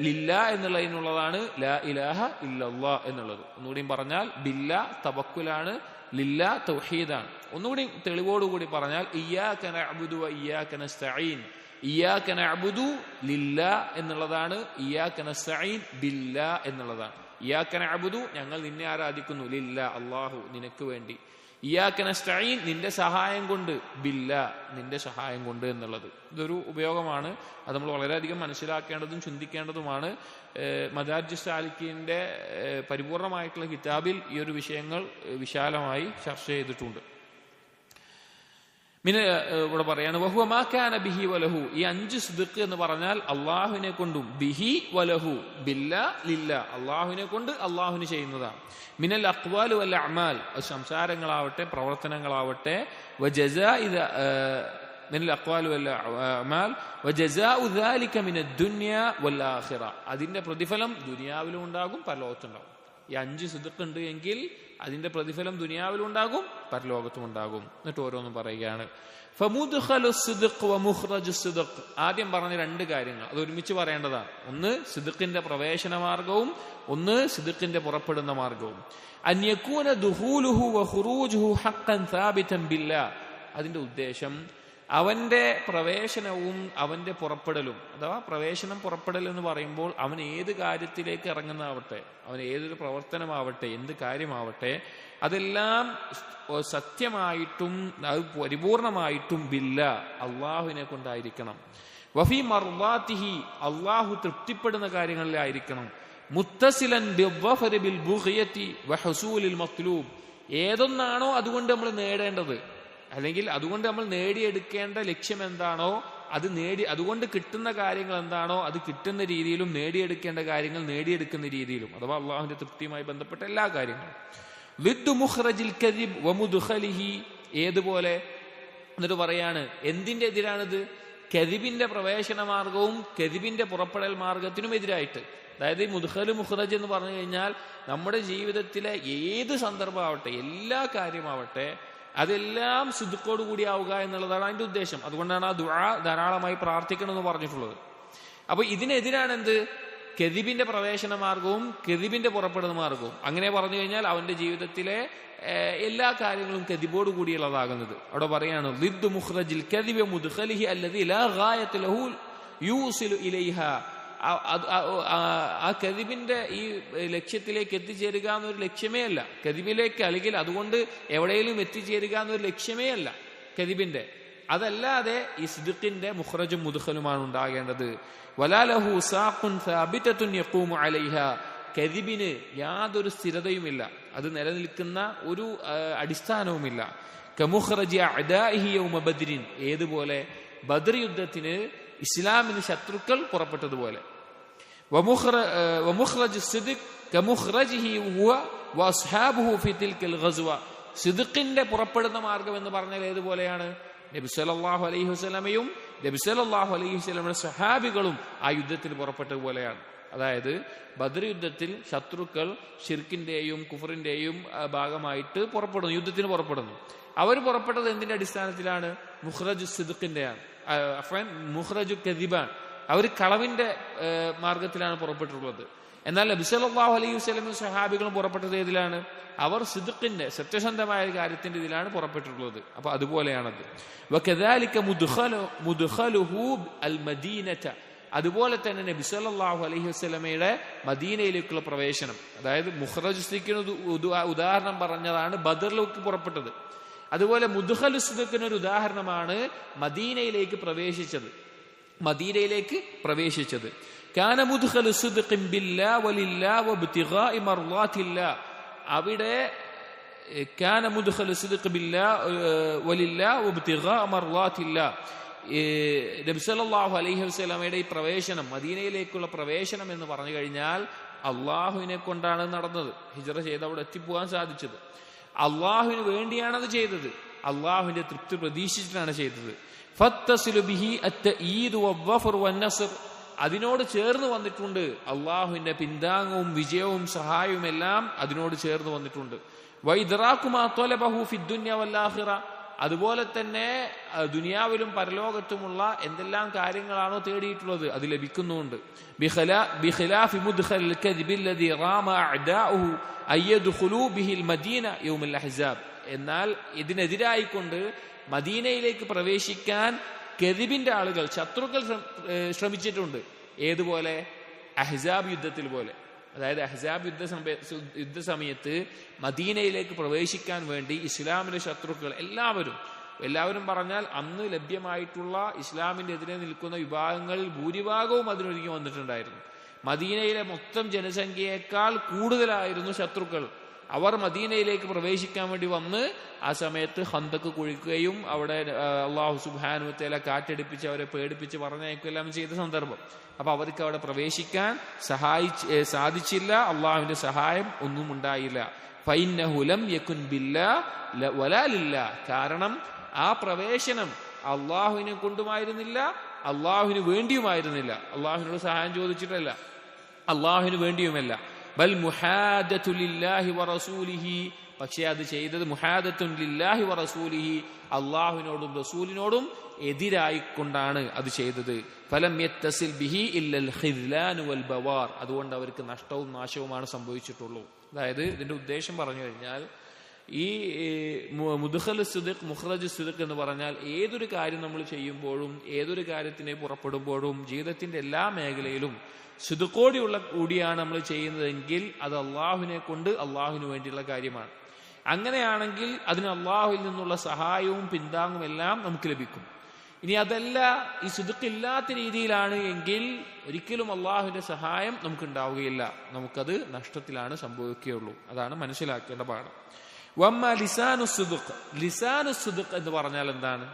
ലില്ല എന്നുള്ളതിനുള്ളതാണ് ലാ ഇലാഹ ഇല്ലല്ലാഹ് എന്നുള്ളത്. ഒന്നുകൂടി പറഞ്ഞാൽ ബില്ല തവക്കുലാണ്, ലില്ല തൗഹീദാണ്. ഒന്നുകൂടി തെളിവോടുകൂടി പറഞ്ഞാൽ ഇയ്യാക നഅ്ബുദു വ ഇയ്യാക നസ്തഈൻ. ഇയ്യാക നഅ്ബുദു ലില്ലാ എന്നുള്ളതാണ്, ഇയ്യാക നസ്തഈൻ ബില്ലാ എന്നുള്ളതാണ്. ഇയ്യാക നഅ്ബുദു, ഞങ്ങൾ നിന്നെ ആരാധിക്കുന്നു, ലില്ലാ അല്ലാഹു നിനക്ക് വേണ്ടി. ഇയ്യാക നസ്തഈൻ, നിന്റെ സഹായം കൊണ്ട്, ബില്ലാ നിന്റെ സഹായം കൊണ്ട് എന്നുള്ളത്. ഇതൊരു ഉപയോഗമാണ്. അത് നമ്മൾ വളരെയധികം മനസ്സിലാക്കേണ്ടതും ചിന്തിക്കേണ്ടതുമാണ്. മദാരിജ് സാലിക്കീന്റെ പരിപൂർണമായിട്ടുള്ള കിതാബിൽ ഈ ഒരു വിഷയങ്ങൾ വിശാലമായി ചർച്ച ചെയ്തിട്ടുണ്ട്. ഇവിടെ പറയാണ് വഹുവ മാ കാന ബിഹി വലഹു, ഈ 5 സിദ്ഖ് എന്ന് പറഞ്ഞാൽ അള്ളാഹുവിനെ കൊണ്ടും, ബിഹി വലഹു ബില്ല ലില്ല, അള്ളാഹുവിനെ കൊണ്ട് അള്ളാഹുവിന് ചെയ്യുന്നതാണ്. മിനൽ അഖ്വാൽ വൽ അഅമാൽ, സംസാരങ്ങളാവട്ടെ പ്രവർത്തനങ്ങളാവട്ടെ, മിനൽ അഖ്വാൽ വൽ അഅമാൽ വജസാഉ ദാലിക മിനദ് ദുനിയ വൽ ആഖിറ, അതിന്റെ പ്രതിഫലം ദുനിയാവിലും ഉണ്ടാകും പരലോകത്തും ഉണ്ടാകും. ഈ 5 സിദ്ഖ് ഉണ്ട് എങ്കിൽ അതിന്റെ പ്രതിഫലം ദുനിയാവിലും ഉണ്ടാകും പരലോകത്തും ഉണ്ടാകും. എന്നിട്ട് ഓരോന്നും പറയുകയാണ്. ഫമുദ്ഖലു സിദ്ഖ് വമുഖ്റജു സിദ്ഖ്, ആദ്യം പറഞ്ഞ 2 കാര്യങ്ങൾ അത് ഒരുമിച്ച് പറയേണ്ടതാണ്. ഒന്ന് സിദ്ഖിന്റെ പ്രവേശന മാർഗവും, ഒന്ന് സിദ്ഖിന്റെ പുറപ്പെടുന്ന മാർഗവും. അൻ യകൂന ദുഖൂലുഹു വഖുറൂജുഹു ഹഖ്ഖൻ സാബിതൻ ബില്ലാ, അതിന്റെ ഉദ്ദേശം അവന്റെ പ്രവേശനവും അവന്റെ പുറപ്പെടലും, അഥവാ പ്രവേശനം പുറപ്പെടൽ എന്ന് പറയുമ്പോൾ അവൻ ഏത് കാര്യത്തിലേക്ക് ഇറങ്ങുന്നതാവട്ടെ, അവൻ ഏതൊരു പ്രവർത്തനമാവട്ടെ, എന്ത് കാര്യമാവട്ടെ, അതെല്ലാം സത്യമായിട്ടും അത് പരിപൂർണമായിട്ടും ബില്ല അള്ളാഹുവിനെ കൊണ്ടായിരിക്കണം. വഫി മർവാത്തിഹി, അള്ളാഹു തൃപ്തിപ്പെടുന്ന കാര്യങ്ങളിലായിരിക്കണം. മുത്തസിലൻ ബിദ്ദഫരി ബിൽ ബുഗ്യതി വഹുസൂലിൽ മത്ലൂബ്, ഏതൊന്നാണോ അതുകൊണ്ട് നമ്മൾ നേടേണ്ടത്, അല്ലെങ്കിൽ അതുകൊണ്ട് നമ്മൾ നേടിയെടുക്കേണ്ട ലക്ഷ്യം എന്താണോ അത് അതുകൊണ്ട് കിട്ടുന്ന കാര്യങ്ങൾ എന്താണോ അത് കിട്ടുന്ന രീതിയിലും, നേടിയെടുക്കേണ്ട കാര്യങ്ങൾ നേടിയെടുക്കുന്ന രീതിയിലും, അഥവാ അള്ളാഹുവിന്റെ തൃപ്തിയുമായി ബന്ധപ്പെട്ട എല്ലാ കാര്യങ്ങളും. ലിദ്ദു മുഖ്റജിൽ കദിബ് വമുദ്ഖലിഹി, ഏതുപോലെ എന്നിട്ട് പറയാണ് എന്തിന്റെ എതിരാണിത്? കദിബിന്റെ പ്രവേശന മാർഗവും കദിബിന്റെ പുറപ്പെടൽ മാർഗത്തിനും എതിരായിട്ട്. അതായത് മുദ്ഖല് മുഖ്റജ് എന്ന് പറഞ്ഞു കഴിഞ്ഞാൽ നമ്മുടെ ജീവിതത്തിലെ ഏത് സന്ദർഭമാവട്ടെ, എല്ലാ കാര്യമാവട്ടെ, അതെല്ലാം സിദ്ഖോട് കൂടി ആവുക എന്നുള്ളതാണ് അതിന്റെ ഉദ്ദേശം. അതുകൊണ്ടാണ് ആ ദുആ ധാരാളമായി പ്രാർത്ഥിക്കണം എന്ന് പറഞ്ഞിട്ടുള്ളത്. അപ്പൊ ഇതിനെതിരാണ് എന്ത്? കെദിബിന്റെ പ്രവേശന മാർഗവും കെദിബിന്റെ പുറപ്പെടുന്ന മാർഗവും. അങ്ങനെ പറഞ്ഞു കഴിഞ്ഞാൽ അവന്റെ ജീവിതത്തിലെ എല്ലാ കാര്യങ്ങളും കെദിബോട് കൂടിയുള്ളതാകുന്നത്. അവിടെ പറയാണ് ളിദ്ദു മുഖ്റജിൽ കദിബി മുദ്ഖലിഹി അല്ലദി ലാ ഗായത ലഹു യൂസിലു ഇലൈഹ, ആ കദിബിന്റെ ഈ ലക്ഷ്യത്തിലേക്ക് എത്തിച്ചേരുക എന്നൊരു ലക്ഷ്യമേ അല്ല കദിബിലേക്ക്, അല്ലെങ്കിൽ അതുകൊണ്ട് എവിടെയെങ്കിലും എത്തിച്ചേരുക എന്നൊരു ലക്ഷ്യമേ അല്ല കദിബിന്റെ. അതല്ലാതെ ഈ സിദ്ഖിന്റെ മുഖ്റജും മുദ്ഖലുമാണ് ഉണ്ടാകേണ്ടത്. വലാ ലഹു സാഖുൻ സാബിതത്തുൻ യഖൂമു അലൈഹ, കദിബിന് യാതൊരു സ്ഥിരതയുമില്ല, അത് നിലനിൽക്കുന്ന ഒരു അടിസ്ഥാനവുമില്ല. കമുഖ്റജി അഅദാഇഹി യൗമ ബദ്രിൻ, ഏതുപോലെ ബദ്ർ യുദ്ധത്തിന് ഇസ്ലാമിന് ശത്രുക്കൾ പുറപ്പെട്ടതുപോലെ. വമുഖ്റജു സിദ്ഖ് കമുഖ്റജിഹി ഹുവ വഅസ്ഹാബുഹു ഫി തിൽകൽ ഗസ്വ, സിദ്ഖിന്റെ പുറപ്പെടുന്ന മാർഗം എന്ന് പറഞ്ഞാൽ ഏതുപോലെയാണ്? നബി സല്ലല്ലാഹു അലൈഹി വസല്ലമയും നബി സല്ലല്ലാഹു അലൈഹി വസല്ലമയുടെ സഹാബികളും ആ യുദ്ധത്തിൽ പുറപ്പെട്ടതുപോലെയാണ്. അതായത് ബദ്ർ യുദ്ധത്തിൽ ശത്രുക്കൾ ശിർക്കിന്റെയും കുഫറിന്റെയും ഭാഗമായിട്ട് പുറപ്പെടുന്നു, യുദ്ധത്തിന് പുറപ്പെടുന്നു. അവർ പുറപ്പെട്ടത് എന്തിന്റെ അടിസ്ഥാനത്തിലാണ്? മുഖ്റജു സിദ്ഖിന്റെയാണ്. മുഖ്റജു കദിബാൻ, അവർ കളവിന്റെ മാർഗത്തിലാണ് പുറപ്പെട്ടിട്ടുള്ളത്. എന്നാൽ നബി സല്ലല്ലാഹു അലൈഹി വസല്ലം സഹാബികളും പുറപ്പെട്ടത് ഏതിലാണ്? അവർ സിദ്ഖിന്റെ സത്യസന്ധമായ കാര്യത്തിന്റെ ഇതിലാണ് പുറപ്പെട്ടിട്ടുള്ളത്. അപ്പൊ അതുപോലെയാണത്. വകദാലിക മുദ്ഖലുഹു അൽ മദീനത, അതുപോലെ തന്നെ നബി സല്ലല്ലാഹു അലൈഹി വസല്ലമയുടെ മദീനയിലേക്കുള്ള പ്രവേശനം, അതായത് മുഖ്റജ് സിദ്ഖിന് ഉദാഹരണം പറഞ്ഞതാണ് ബദറിലേക്ക് പുറപ്പെട്ടത്. അതുപോലെ മുദ്ഖലു സിദ്ഖിന് ഒരു ഉദാഹരണമാണ് മദീനയിലേക്ക് പ്രവേശിച്ചത്. കാന മുദ്ഖലു സിദ്ഖിൻ ബില്ലാഹി വലില്ലാഹി വബ്തിഗാഇ മർളാത്തില്ലാഹ്, അവിടെ കാന മുദ്ഖലു സിദ്ഖി ബില്ലാഹി വലില്ലാഹി വബ്തിഗാഇ മർളാത്തില്ലാഹ്. നബി സല്ലല്ലാഹു അലൈഹി വസല്ലമയുടെ ഈ പ്രവേശനം, മദീനയിലേക്കുള്ള പ്രവേശനം എന്ന് പറഞ്ഞു കഴിഞ്ഞാൽ അള്ളാഹുവിനെ കൊണ്ടാണ് നടന്നത്. ഹിജ്റ ചെയ്ത് അവിടെ എത്തിപ്പോകാൻ സാധിച്ചത് അള്ളാഹുവിന് വേണ്ടിയാണത് ചെയ്തത്. അള്ളാഹുവിന്റെ തൃപ്തി പ്രതീക്ഷിച്ചിട്ടാണ് ചെയ്തത്. ഫത്തസിലു ബിഹി അത്തഈദ് വദ്ദഫർ വന്നസ്ർ, അതിനോട് ചേർന്ന് വന്നിട്ടുണ്ട് അള്ളാഹുവിന്റെ പിന്താങ്ങവും വിജയവും സഹായവും എല്ലാം അതിനോട് ചേർന്ന് വന്നിട്ടുണ്ട്. വഇദ്റാകു മാ ത്വലബഹു ഫിദ്ദുനിയ വൽആഖിറ, അതുപോലെ തന്നെ ദുനിയാവിലും പരലോകത്തുമുള്ള എന്തെല്ലാം കാര്യങ്ങളാണോ തേടിയിട്ടുള്ളത് അത് ലഭിക്കുന്നുണ്ട്. ബിഖിലാഫി മുദ്ഖൽ കദ്ബി അല്ലദി റാമ അഅദാഉഹു അയ്യദ്ഖുലു ബിഹിൽ മദീന യൗമൽ അഹ്സാബ്, എന്നാൽ ഇതിനെതിരായിക്കൊണ്ട് മദീനയിലേക്ക് പ്രവേശിക്കാൻ കെദിബിന്റെ ആളുകൾ, ശത്രുക്കൾ ശ്രമിച്ചിട്ടുണ്ട്. ഏതുപോലെ? അഹ്സാബ് യുദ്ധത്തിൽ പോലെ. അതായത് അഹ്സാബ് യുദ്ധ സമയത്ത് മദീനയിലേക്ക് പ്രവേശിക്കാൻ വേണ്ടി ഇസ്ലാമിന്റെ ശത്രുക്കൾ എല്ലാവരും പറഞ്ഞാൽ അന്ന് ലഭ്യമായിട്ടുള്ള ഇസ്ലാമിന്റെ എതിരെ നിൽക്കുന്ന വിഭാഗങ്ങളിൽ ഭൂരിഭാഗവും അതിനൊരുങ്ങി വന്നിട്ടുണ്ടായിരുന്നു. മദീനയിലെ മൊത്തം ജനസംഖ്യയേക്കാൾ കൂടുതലായിരുന്നു ശത്രുക്കൾ. അവർ മദീനയിലേക്ക് പ്രവേശിക്കാൻ വേണ്ടി വന്ന് ആ സമയത്ത് ഖന്തക്ക് കുഴിക്കുകയും അവിടെ അല്ലാഹു സുബ്ഹാനഹു വ തആല കാറ്റടിപ്പിച്ച് അവരെ പേടിപ്പിച്ച് പറഞ്ഞയക്കുകയെല്ലാം ചെയ്ത സന്ദർഭം. അപ്പൊ അവർക്ക് അവിടെ പ്രവേശിക്കാൻ സാധിച്ചില്ല. അള്ളാഹുവിന്റെ സഹായം ഒന്നും ഉണ്ടായില്ല. ഫഇന്നഹു ലം യകുൻ ബില്ലാഹി വലാ ലില്ലാഹ്, കാരണം ആ പ്രവേശനം അള്ളാഹുവിനെ കൊണ്ടുമായിരുന്നില്ല, അള്ളാഹുവിന് വേണ്ടിയുമായിരുന്നില്ല. അള്ളാഹുവിനോട് സഹായം ചോദിച്ചിട്ടല്ല, അള്ളാഹുവിന് വേണ്ടിയുമല്ല. ബൽ മുഹാദത്തു ലില്ലാഹി വറസൂലിഹി, പക്ഷേ അത് ചെയ്തത് മുഹാദത്തുൻ ലില്ലാഹി വറസൂലിഹി, അള്ളാഹുവിനോടും റസൂലിനോടും എതിരായിക്കൊണ്ടാണ് അത് ചെയ്തത്. ഫലം യത്തസിൽ ബിഹി ഇല്ലൽ ഖിദ്ലാൻ വൽ ബവാർ, അതുകൊണ്ട് അവർക്ക് നഷ്ടവും നാശവുമാണ് സംഭവിച്ചിട്ടുള്ളൂ. അതായത് ഇതിന്റെ ഉദ്ദേശം പറഞ്ഞു കഴിഞ്ഞാൽ ഈ മുദ്ഖലു സിദ്ഖ് മുഖ്റജു സിദ്ഖ് എന്ന് പറഞ്ഞാൽ ഏതൊരു കാര്യം നമ്മൾ ചെയ്യുമ്പോഴും ഏതൊരു കാര്യത്തിനെ പുറപ്പെടുമ്പോഴും ജീവിതത്തിന്റെ എല്ലാ മേഖലയിലും കൂടിയാണ് നമ്മൾ ചെയ്യുന്നതെങ്കിൽ അത് അള്ളാഹുവിനെ കൊണ്ട് അള്ളാഹുവിന് വേണ്ടിയുള്ള കാര്യമാണ്. അങ്ങനെയാണെങ്കിൽ അതിന് അള്ളാഹുവിൽ നിന്നുള്ള സഹായവും പിന്താങ്ങും എല്ലാം നമുക്ക് ലഭിക്കും. ഇനി അതല്ല, ഈ സിദ്ഖ് ഇല്ലാത്ത രീതിയിലാണ് എങ്കിൽ ഒരിക്കലും അള്ളാഹുവിന്റെ സഹായം നമുക്ക് ഉണ്ടാവുകയില്ല, നമുക്കത് നഷ്ടത്തിലാണ് സംഭവിക്കുകയുള്ളൂ. അതാണ് മനസ്സിലാക്കേണ്ട പാഠം. വമ്മ ലിസാനു സിദ്ഖ്, ലിസാനു സിദ്ഖ് എന്ന് പറഞ്ഞാൽ എന്താണ്?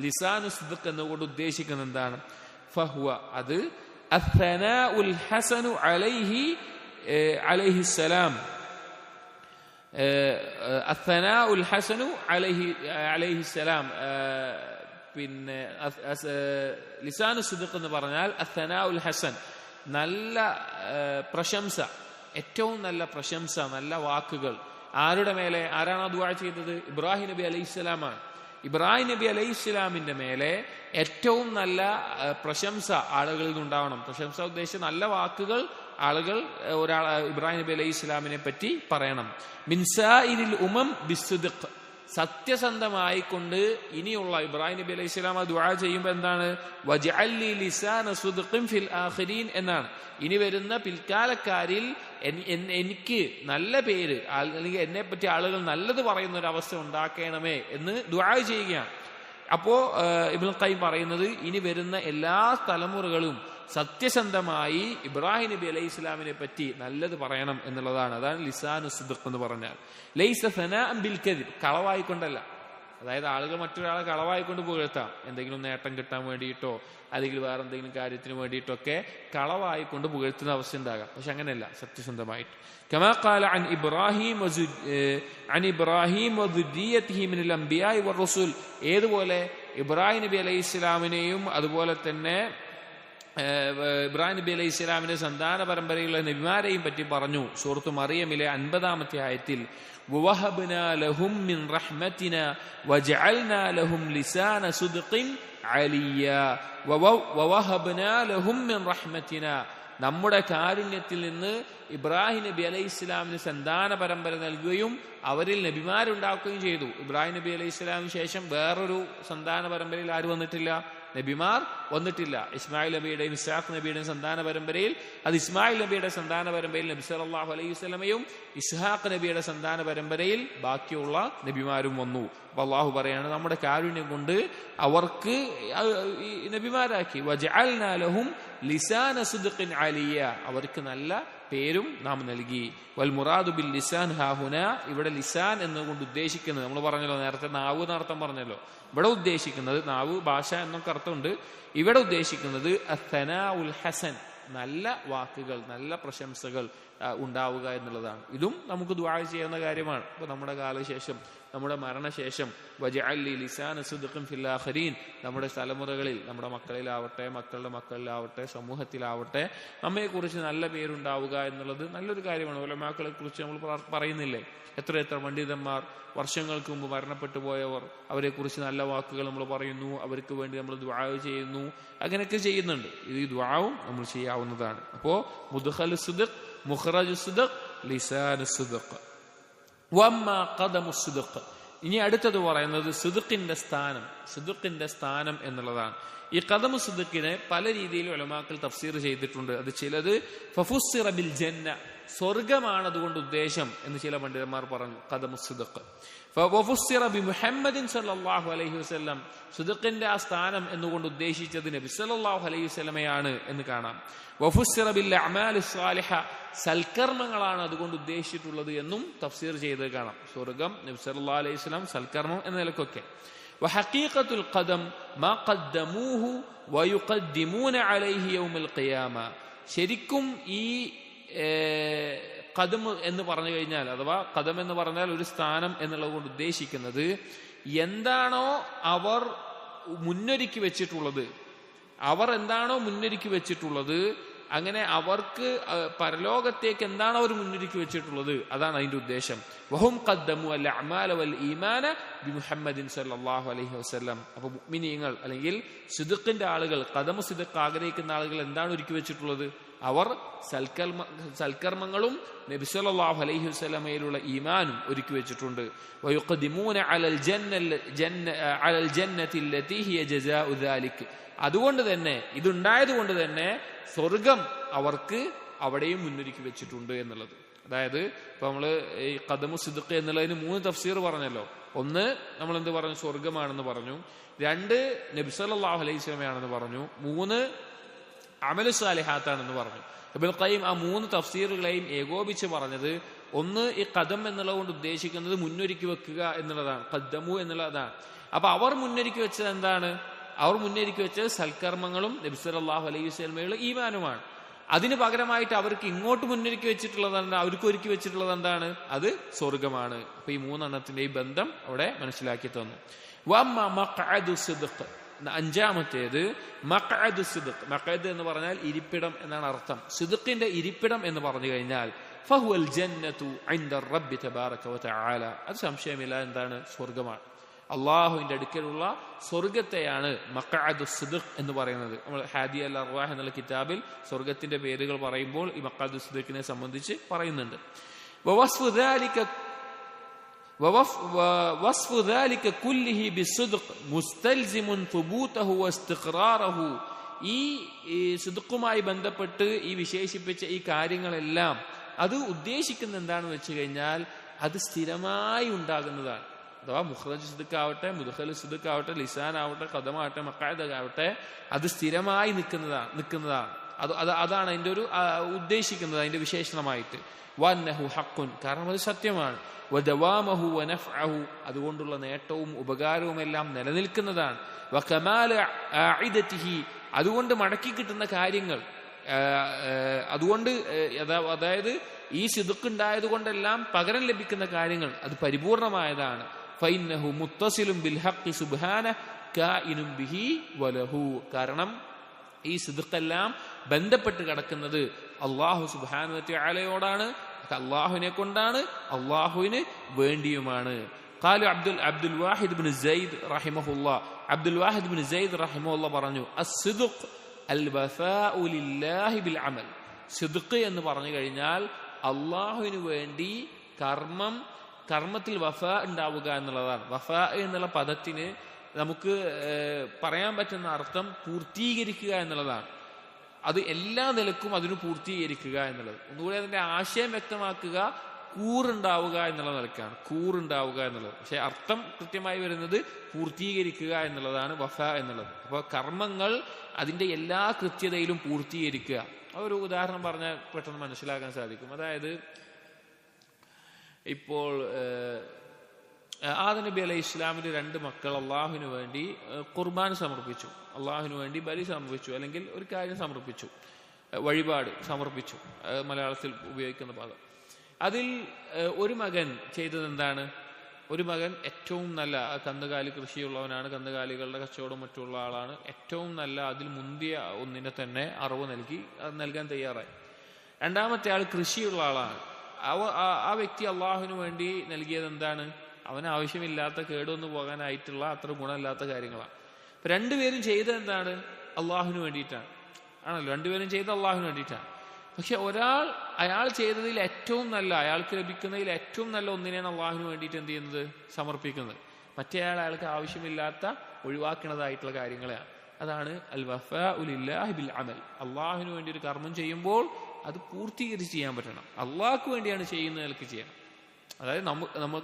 ലിസാനു സിദ്ഖ് എന്നുകൊണ്ട് ഉദ്ദേശിക്കുന്നത് എന്താണ്? ഫഹുവ, അത് അസ്സനാഉൽ ഹസനു അലൈഹി സലാം, അസ്സനാഉൽ ഹസനു അലൈഹി സലാം. പിന്നെ ലിസാനു സിദ്ഖ് എന്ന് പറഞ്ഞാൽ അസ്സനാഉൽ ഹസൻ, നല്ല പ്രശംസ, ഏറ്റവും നല്ല പ്രശംസ, നല്ല വാക്കുകൾ. ആരുടെ മേലെ? ആരാണ് ദുആ ചെയ്തത്? ഇബ്രാഹിം നബി അലൈഹിസ്സലാമാണ്. ഇബ്രാഹിം നബി അലൈഹിസ്സലാമിന്റെ മേലെ ഏറ്റവും നല്ല പ്രശംസ ആളുകളിൽ നിന്നുണ്ടാവണം. പ്രശംസ ഉദ്ദേശിച്ച നല്ല വാക്കുകൾ ആളുകൾ ഇബ്രാഹിം നബി അലൈഹിസ്സലാമിനെ പറ്റി പറയണം. മിൻസാഇരിൽ ഉമം ബിസ്സിദ്ഖ്, സത്യസന്ധമായിക്കൊണ്ട് ഇനിയുള്ള ഇബ്രാഹിം നബി അലൈഹി സ്വലാം ദുആ ചെയ്യുമ്പോൾ എന്താണ്? വജഅൽനി ലിസാന സിദ്ഖിൻ ഫിൽ ആഖിരീൻ എന്നാണ്. ഇനി വരുന്ന പിൽക്കാലക്കാരിൽ എനിക്ക് നല്ല പേര്, അല്ലെങ്കിൽ എന്നെ പറ്റി ആളുകൾ നല്ലത് പറയുന്ന ഒരു അവസ്ഥ ഉണ്ടാക്കണമേ എന്ന് ദുആ ചെയ്യുകയാണ്. അപ്പോ ഇബ്നുൽ ഖയ്യിം പറയുന്നത് ഇനി വരുന്ന എല്ലാ തലമുറകളും സത്യസന്ധമായി ഇബ്രാഹിം നബി അലൈഹി ഇസ്ലാമിനെ പറ്റി നല്ലത് പറയണം എന്നുള്ളതാണ്. അതാണ് ലിസാനു സിദ്ഖ് എന്ന് പറഞ്ഞാൽ. ലൈസ സനാഅൻ ബിൽ കദിബ്, കളവായിക്കൊണ്ടല്ല. അതായത് ആളുകൾ മറ്റൊരാളെ കളവായിക്കൊണ്ട് പുകഴ്ത്താം, എന്തെങ്കിലും നേട്ടം കിട്ടാൻ വേണ്ടിയിട്ടോ അല്ലെങ്കിൽ വേറെ എന്തെങ്കിലും കാര്യത്തിന് വേണ്ടിയിട്ടോ ഒക്കെ കളവായിക്കൊണ്ട് പുകഴ്ത്തുന്ന അവസ്ഥ ഉണ്ടാകാം. പക്ഷെ അങ്ങനെയല്ല, സത്യസന്ധമായിട്ട്. കമാ ഖാല അൻ ഇബ്രാഹിം വദുരിയതിഹി മിനൽ അംബിയാഇ വറസൂൽ, ഏതുപോലെ ഇബ്രാഹിം നബി അലൈഹി ഇസ്ലാമിനെയും അതുപോലെ തന്നെ ഇബ്രാഹിം നബി അലൈഹി ഇസ്ലാമിന്റെ സന്താന പരമ്പരയിലുള്ള നബിമാരെയും പറ്റി പറഞ്ഞു. സൂറത്ത് മറിയമിലെ 50-ാമത്തെ ആയത്തിൽ വവഹബ്നാ ലഹും മിൻ റഹ്മതിനാ വജഅൽനാ ലഹും ലിസാന സിദ്ഖിൻ അലിയ വവഹബ്നാ ലഹും മിൻ റഹ്മതിനാ, നമ്മുടെ കാരുണ്യത്തിൽ നിന്ന് ഇബ്രാഹിം നബി അലൈഹി ഇസ്ലാമിന് സന്താന പരമ്പര നൽകുകയും അവരിൽ നബിമാരുണ്ടാക്കുകയും ചെയ്തു. ഇബ്രാഹിം നബി അലൈഹി ഇസ്ലാമിന് ശേഷം വേറൊരു സന്താന പരമ്പരയിൽ ആര് വന്നിട്ടില്ല? നബിമാർ വന്നിട്ടില്ല. ഇസ്മായിൽ നബിയുടെയും ഇസ്ഹാഖ് നബിയുടെയും സന്താന പരമ്പരയിൽ അത് ഇസ്മായിൽ നബിയുടെ സന്താന പരമ്പരയിൽ നബി സല്ലല്ലാഹു അലൈഹി വസല്ലമയും ഇസ്ഹാഖ് നബിയുടെ സന്താന പരമ്പരയിൽ ബാക്കിയുള്ള നബിമാരും വന്നു. അപ്പൊ അള്ളാഹു പറയാണ് നമ്മുടെ കാരുണ്യം കൊണ്ട് അവർക്ക് നബിമാരാക്കി. വജഅൽനാ ലഹും ലിസാന സിദ്ഖിൻ അലിയ, അവർക്ക് നല്ല പേരും നാം നൽകി. വൽ മുറാദു ബിൽ ലിസാൻ ഹാഹുന, ഇവിടെ ലിസാൻ എന്നുകൊണ്ട് ഉദ്ദേശിക്കുന്നത് നമ്മൾ പറഞ്ഞല്ലോ, നേരത്തെ നാവ് എന്നർത്ഥം പറഞ്ഞല്ലോ. ഇവിടെ ഉദ്ദേശിക്കുന്നത് നാവ് ഭാഷ എന്നൊക്കെ അർത്ഥമുണ്ട്. ഇവിടെ ഉദ്ദേശിക്കുന്നത് അസ്സനാഉൽ ഹസൻ, നല്ല വാക്കുകൾ, നല്ല പ്രശംസകൾ ഉണ്ടാവുക എന്നുള്ളതാണ്. ഇതും നമുക്ക് ദുആ ചെയ്യുന്ന കാര്യമാണ്. ഇപ്പൊ നമ്മുടെ കാലശേഷം, നമ്മുടെ മരണശേഷം വജഅൽ ലി ലിസാന സിദ്ഖിൻ ഫിൽ ആഖിരീൻ, നമ്മുടെ തലമുറകളിൽ, നമ്മുടെ മക്കളിലാവട്ടെ, മക്കളുടെ മക്കളിലാവട്ടെ, സമൂഹത്തിലാവട്ടെ നമ്മെക്കുറിച്ച് നല്ല പേരുണ്ടാവുക എന്നുള്ളത് നല്ലൊരു കാര്യമാണ്. ഉലമാക്കളെ കുറിച്ച് നമ്മൾ പറയുന്നില്ലേ, എത്ര പണ്ഡിതന്മാർ വർഷങ്ങൾക്ക് മുമ്പ് മരണപ്പെട്ടു പോയവർ, അവരെ കുറിച്ച് നല്ല വാക്കുകൾ നമ്മൾ പറയുന്നു, അവർക്ക് വേണ്ടി നമ്മൾ ദുആ ചെയ്യുന്നു, അങ്ങനെയൊക്കെ ചെയ്യുന്നുണ്ട്. ഈ ദുആവും നമ്മൾ ചെയ്യാവുന്നതാണ്. അപ്പോ മുദ്ഖലു സിദ്ഖ്, മുഖ്റജു സിദ്ഖ്, ലിസാനു സിദ്ഖ്, വമ്മാ ഖദമു സിദ്ഖ്. ഇനി അടുത്തത് പറയുന്നത് സിദ്ഖിന്റെ സ്ഥാനം, സിദ്ഖിന്റെ സ്ഥാനം എന്നുള്ളതാണ്. ഈ ഖദമു സിദ്ഖിനെ പല രീതിയിൽ ഉലമാക്കൾ തഫ്സീർ ചെയ്തിട്ടുണ്ട്. അത് ചിലത് ഫഫുസ്സിറ ബിൽ ജന്ന, സ്വർഗമാണ് അതുകൊണ്ട് ഉദ്ദേശം എന്ന് ചില പണ്ഡിതന്മാർ പറഞ്ഞു. ഖദമു സിദ്ഖ് ഫഫുസ്സിറ ബി മുഹമ്മദിൻ സല്ലല്ലാഹു അലൈഹി വസല്ലം, സിദ്ഖിന്റെ ആ സ്ഥാനം എന്നുകൊണ്ട് ഉദ്ദേശിച്ചത് നബി സല്ലല്ലാഹു അലൈഹി വസല്ലമയാണ് എന്ന് കാണാം. വഫുസ്സിറ ബിൽ അഅമാലിസ് സാലിഹ, സൽക്കർമ്മങ്ങളാണ് അതുകൊണ്ട് ഉദ്ദേശിച്ചിട്ടുള്ളത് എന്നും തഫ്സീർ ചെയ്ത് കാണാം. സ്വർഗം, നബി സല്ലല്ലാഹു അലൈഹി വസല്ലം, സൽക്കർമ്മം എന്ന നിലക്കൊക്കെ. വഹഖീഖത്തുൽ ഖദം മാ ഖദ്ദമൂഹു വയുഖദ്ദിമൂന അലൈഹി യൗമൽ ഖിയാമ, ശരിക്കും ഈ ഖദം എന്ന് പറഞ്ഞു കഴിഞ്ഞാൽ, അഥവാ ഖദം എന്ന് പറഞ്ഞാൽ ഒരു സ്ഥാനം എന്നുള്ളത് കൊണ്ട് ഉദ്ദേശിക്കുന്നത് എന്താണോ അവർ മുന്നൊരുക്കി വെച്ചിട്ടുള്ളത്, അവർ എന്താണോ മുന്നൊരുക്കി വെച്ചിട്ടുള്ളത്, അങ്ങനെ അവർക്ക് പരലോകത്തേക്ക് എന്താണോ അവർ മുന്നൊരുക്കി വെച്ചിട്ടുള്ളത്, അതാണ് അതിന്റെ ഉദ്ദേശം. വഹും ഖദ്ദമു അൽ അഅമാല വൽ ഈമാന ബി മുഹമ്മദിൻ സല്ലല്ലാഹു അലൈഹി വസല്ലം. അപ്പൊ മുഅ്മിനീങ്ങൾ അല്ലെങ്കിൽ സിദ്ഖിന്റെ ആളുകൾ, ഖദമു സിദ്ഖ് ആഗ്രഹിക്കുന്ന ആളുകൾ എന്താണ് ഒരുക്കി വെച്ചിട്ടുള്ളത്? അവർ സൽക്കർമ്മങ്ങളും നബി സല്ലല്ലാഹു അലൈഹി വസല്ലമയിലുള്ള ഈമാനും ഒരുക്കി വെച്ചിട്ടുണ്ട്. വയുഖദ്ദിമൂന അലൽ ജന്നതി അല്ലതി ഹിയ ജസാഉ ദാലിക്, അതുകൊണ്ട് തന്നെ, ഇതുണ്ടായതുകൊണ്ട് തന്നെ സ്വർഗം അവർക്ക് അവിടെയും മുന്നൊരുക്കി വെച്ചിട്ടുണ്ട് എന്നുള്ളത്. അതായത് ഇപ്പൊ നമ്മള് ഈ ഖദമു സിദ്ഖ് എന്നുള്ളതിന് 3 തഫ്സീർ പറഞ്ഞല്ലോ. ഒന്ന്, നമ്മൾ എന്ത് പറഞ്ഞു? സ്വർഗമാണെന്ന് പറഞ്ഞു. 2, നബി സല്ലല്ലാഹു അലൈഹി വസല്ലമയാണെന്ന് പറഞ്ഞു. 3, അമലു സാലിഹാത്താണെന്ന് പറഞ്ഞു. ഇബ്നുൽ ഖയ്യിം ആ 3 തഫ്സീറുകളെയും ഏകോപിച്ച് പറഞ്ഞത്, ഒന്ന്, ഈ ഖദം എന്നുള്ളത് കൊണ്ട് ഉദ്ദേശിക്കുന്നത് മുന്നൊരുക്കി വെക്കുക എന്നുള്ളതാണ്, ഖദ്ദമു എന്നുള്ളതാണ്. അപ്പൊ അവർ മുന്നൊരുക്കി വെച്ചത് എന്താണ്? അവർ മുന്നേറിക്കി വെച്ചത് സൽക്കർമ്മങ്ങളും നബി സല്ലല്ലാഹു അലൈഹി വസല്ലമയുടെ ഈമാനുമാണ്. അതിന് പകരമായിട്ട് അവർക്ക് ഇങ്ങോട്ട് മുന്നൊരുക്കി വെച്ചിട്ടുള്ളത് എന്താണ്? അവർക്ക് ഒരുക്കി വെച്ചിട്ടുള്ളത് എന്താണ്? അത് സ്വർഗമാണ്. അപ്പൊ ഈ 3 എണ്ണത്തിന്റെയും ബന്ധം അവിടെ മനസ്സിലാക്കി തന്നു. വമ്മ മഖഅദു സിദ്ഖ്, 5-ാമത്തേത് മഖഅദു സിദ്ഖ്. മഖഅദ് എന്ന് പറഞ്ഞാൽ ഇരിപ്പിടം എന്നാണ് അർത്ഥം. സിദ്ഖിന്റെ ഇരിപ്പിടം എന്ന് പറഞ്ഞു കഴിഞ്ഞാൽ ഫഹുവൽ ജന്നതു ഇൻദ റബ്ബി തബാറക വതആല, അത് സംശയമില്ല എന്താണ്? സ്വർഗമാണ്. അള്ളാഹുവിന്റെ അടുക്കലുള്ള സ്വർഗത്തെയാണ് മഖഅദു സിദ്ഖ് എന്ന് പറയുന്നത്. നമ്മൾ ഹാദി അൽ അർവാഹ് എന്നുള്ള കിതാബിൽ സ്വർഗത്തിന്റെ പേരുകൾ പറയുമ്പോൾ ഈ മഖഅദു സിദ്ഖിനെ സംബന്ധിച്ച് പറയുന്നുണ്ട്. വസ്ഫു ദാലിക കുല്ലിഹി ബിസ്സിദ്ഖ് മുസ്തൽസിമുൻ തുബൂതഹു വസ്തിഖ്റാറഹു, ഈ സിദ്ഖുമായി ബന്ധപ്പെട്ട് ഈ വിശേഷിപ്പിച്ച ഈ കാര്യങ്ങളെല്ലാം അത് ഉദ്ദേശിക്കുന്ന എന്താണെന്ന് വെച്ച് കഴിഞ്ഞാൽ അത് സ്ഥിരമായി ഉണ്ടാകുന്നതാണ്. അഥവാ മുഖ്റജ് സിദ്ഖ് ആവട്ടെ, മുദ്ഖലു സിദ്ഖ് ആവട്ടെ, ലിസാൻ ആവട്ടെ, ഖദമാവട്ടെ, മഖഅദ് ആവട്ടെ, അത് സ്ഥിരമായി നിൽക്കുന്നതാണ്. അതാണ് അതിന്റെ ഒരു ഉദ്ദേശിക്കുന്നത്, അതിന്റെ വിശേഷണമായിട്ട്. വന്നഹു ഹഖ്ഖുൻ, കാരണം അത് സത്യമാണ്. വദവാമഹു വനഫഅഹു, അതുകൊണ്ടുള്ള നേട്ടവും ഉപകാരവും എല്ലാം നിലനിൽക്കുന്നതാണ്. വകമാല ആഇദതിഹി, അതുകൊണ്ട് മടക്കി കിട്ടുന്ന കാര്യങ്ങൾ, അതുകൊണ്ട് അതായത് ഈ സിദ്ഖ് ഉണ്ടായത് കൊണ്ടെല്ലാം പകരം ലഭിക്കുന്ന കാര്യങ്ങൾ അത് പരിപൂർണമായതാണ്. ഫൈന്നഹു മുത്തസിലും ബിൽ ഹഖ് സുബ്ഹാനഹു കായിനും ബിഹി വലഹു, കാരണം ഈ സിദ്ഖെല്ലാം ബന്ധപ്പെട്ട് കിടക്കുന്നത് അല്ലാഹു സുബ്ഹാനഹു വ തആലയോടാണ്, അല്ലാഹുവിനെ കൊണ്ടാണ്, അല്ലാഹുവിന് വേണ്ടിയുമാണ്. ഖാലു അബ്ദുൽ വാഹിദ് ഇബ്നു സയ്യിദ് റഹിമഹുല്ലാ, അബ്ദുൽ വാഹിദ് ഇബ്നു സയ്യിദ് റഹിമഹുല്ലാ പറഞ്ഞു, അസ്സിദ്ഖ് അൽ വഫാഉ ലില്ലാഹി ബിൽ അമൽ. സിദ്ഖ് എന്ന് പറഞ്ഞു കഴിഞ്ഞാൽ അള്ളാഹുവിന് വേണ്ടി കർമ്മത്തിൽ വഫാ ഉണ്ടാവുക എന്നുള്ളതാണ്. വഫാ എന്നുള്ള പദത്തിന് നമുക്ക് പറയാൻ പറ്റുന്ന അർത്ഥം പൂർത്തീകരിക്കുക എന്നുള്ളതാണ്. അത് എല്ലാ നിലക്കും അതിന് പൂർത്തീകരിക്കുക എന്നുള്ളത്. ഒന്നുകൂടി അതിന്റെ ആശയം വ്യക്തമാക്കുക, കൂറുണ്ടാവുക എന്നുള്ള നിലക്കാണ്, കൂറുണ്ടാവുക എന്നുള്ളത്. പക്ഷെ അർത്ഥം കൃത്യമായി വരുന്നത് പൂർത്തീകരിക്കുക എന്നുള്ളതാണ് വഫ എന്നുള്ളത്. അപ്പോൾ കർമ്മങ്ങൾ അതിന്റെ എല്ലാ കൃത്യതയിലും പൂർത്തീകരിക്കുക. ഒരു ഉദാഹരണം പറഞ്ഞാൽ പെട്ടെന്ന് മനസ്സിലാക്കാൻ സാധിക്കും. അതായത് ഇപ്പോൾ ആദം നബി അലൈഹി ഇസ്ലാമിന്റെ 2 മക്കൾ അള്ളാഹുവിന് വേണ്ടി ഖുർബാൻ സമർപ്പിച്ചു, അള്ളാഹുവിന് വേണ്ടി ബലി സമർപ്പിച്ചു, അല്ലെങ്കിൽ ഒരു കാര്യം സമർപ്പിച്ചു, വഴിപാട് സമർപ്പിച്ചു, മലയാളത്തിൽ ഉപയോഗിക്കുന്ന പദം. അതിൽ ഒരു മകൻ ചെയ്തത് എന്താണ്? ഒരു മകൻ ഏറ്റവും നല്ല കന്നുകാലി കൃഷിയുള്ളവനാണ്, കന്നുകാലികളുടെ കച്ചവടം മറ്റുള്ള ആളാണ്, ഏറ്റവും നല്ല അതിൽ മുന്തിയ ഒന്നിനെ തന്നെ അറിവ് നൽകാൻ തയ്യാറായി. രണ്ടാമത്തെ ആൾ കൃഷിയുള്ള ആളാണ്. ആ വ്യക്തി അള്ളാഹുവിന് വേണ്ടി നൽകിയത് എന്താണ്? അവന് ആവശ്യമില്ലാത്ത കേടൊന്നു പോകാനായിട്ടുള്ള അത്ര ഗുണമില്ലാത്ത കാര്യങ്ങളാണ്. അപ്പൊ രണ്ടുപേരും ചെയ്തത് എന്താണ്? അള്ളാഹുവിന് വേണ്ടിയിട്ടാണ്, ആണല്ലോ, രണ്ടുപേരും ചെയ്ത് അള്ളാഹുവിന് വേണ്ടിയിട്ടാണ്. പക്ഷെ അയാൾ ചെയ്തതിൽ ഏറ്റവും നല്ല, അയാൾക്ക് ലഭിക്കുന്നതിൽ ഏറ്റവും നല്ല ഒന്നിനെയാണ് അള്ളാഹുവിന് വേണ്ടിയിട്ട് എന്ത് ചെയ്യുന്നത്? സമർപ്പിക്കുന്നത്. മറ്റേ അയാൾക്ക് ആവശ്യമില്ലാത്ത ഒഴിവാക്കുന്നതായിട്ടുള്ള കാര്യങ്ങളെയാണ്. അതാണ് അൽ വഫാഉ ലില്ലാഹി ബിൽ അമൽ. അള്ളാഹുവിന് വേണ്ടി ഒരു കർമ്മം ചെയ്യുമ്പോൾ അത് പൂർത്തീകരിച്ച് ചെയ്യാൻ പറ്റണം. അള്ളാഹ്ക്ക് വേണ്ടിയാണ് ചെയ്യുന്നതിലേക്ക് ചെയ്യണം. അതായത്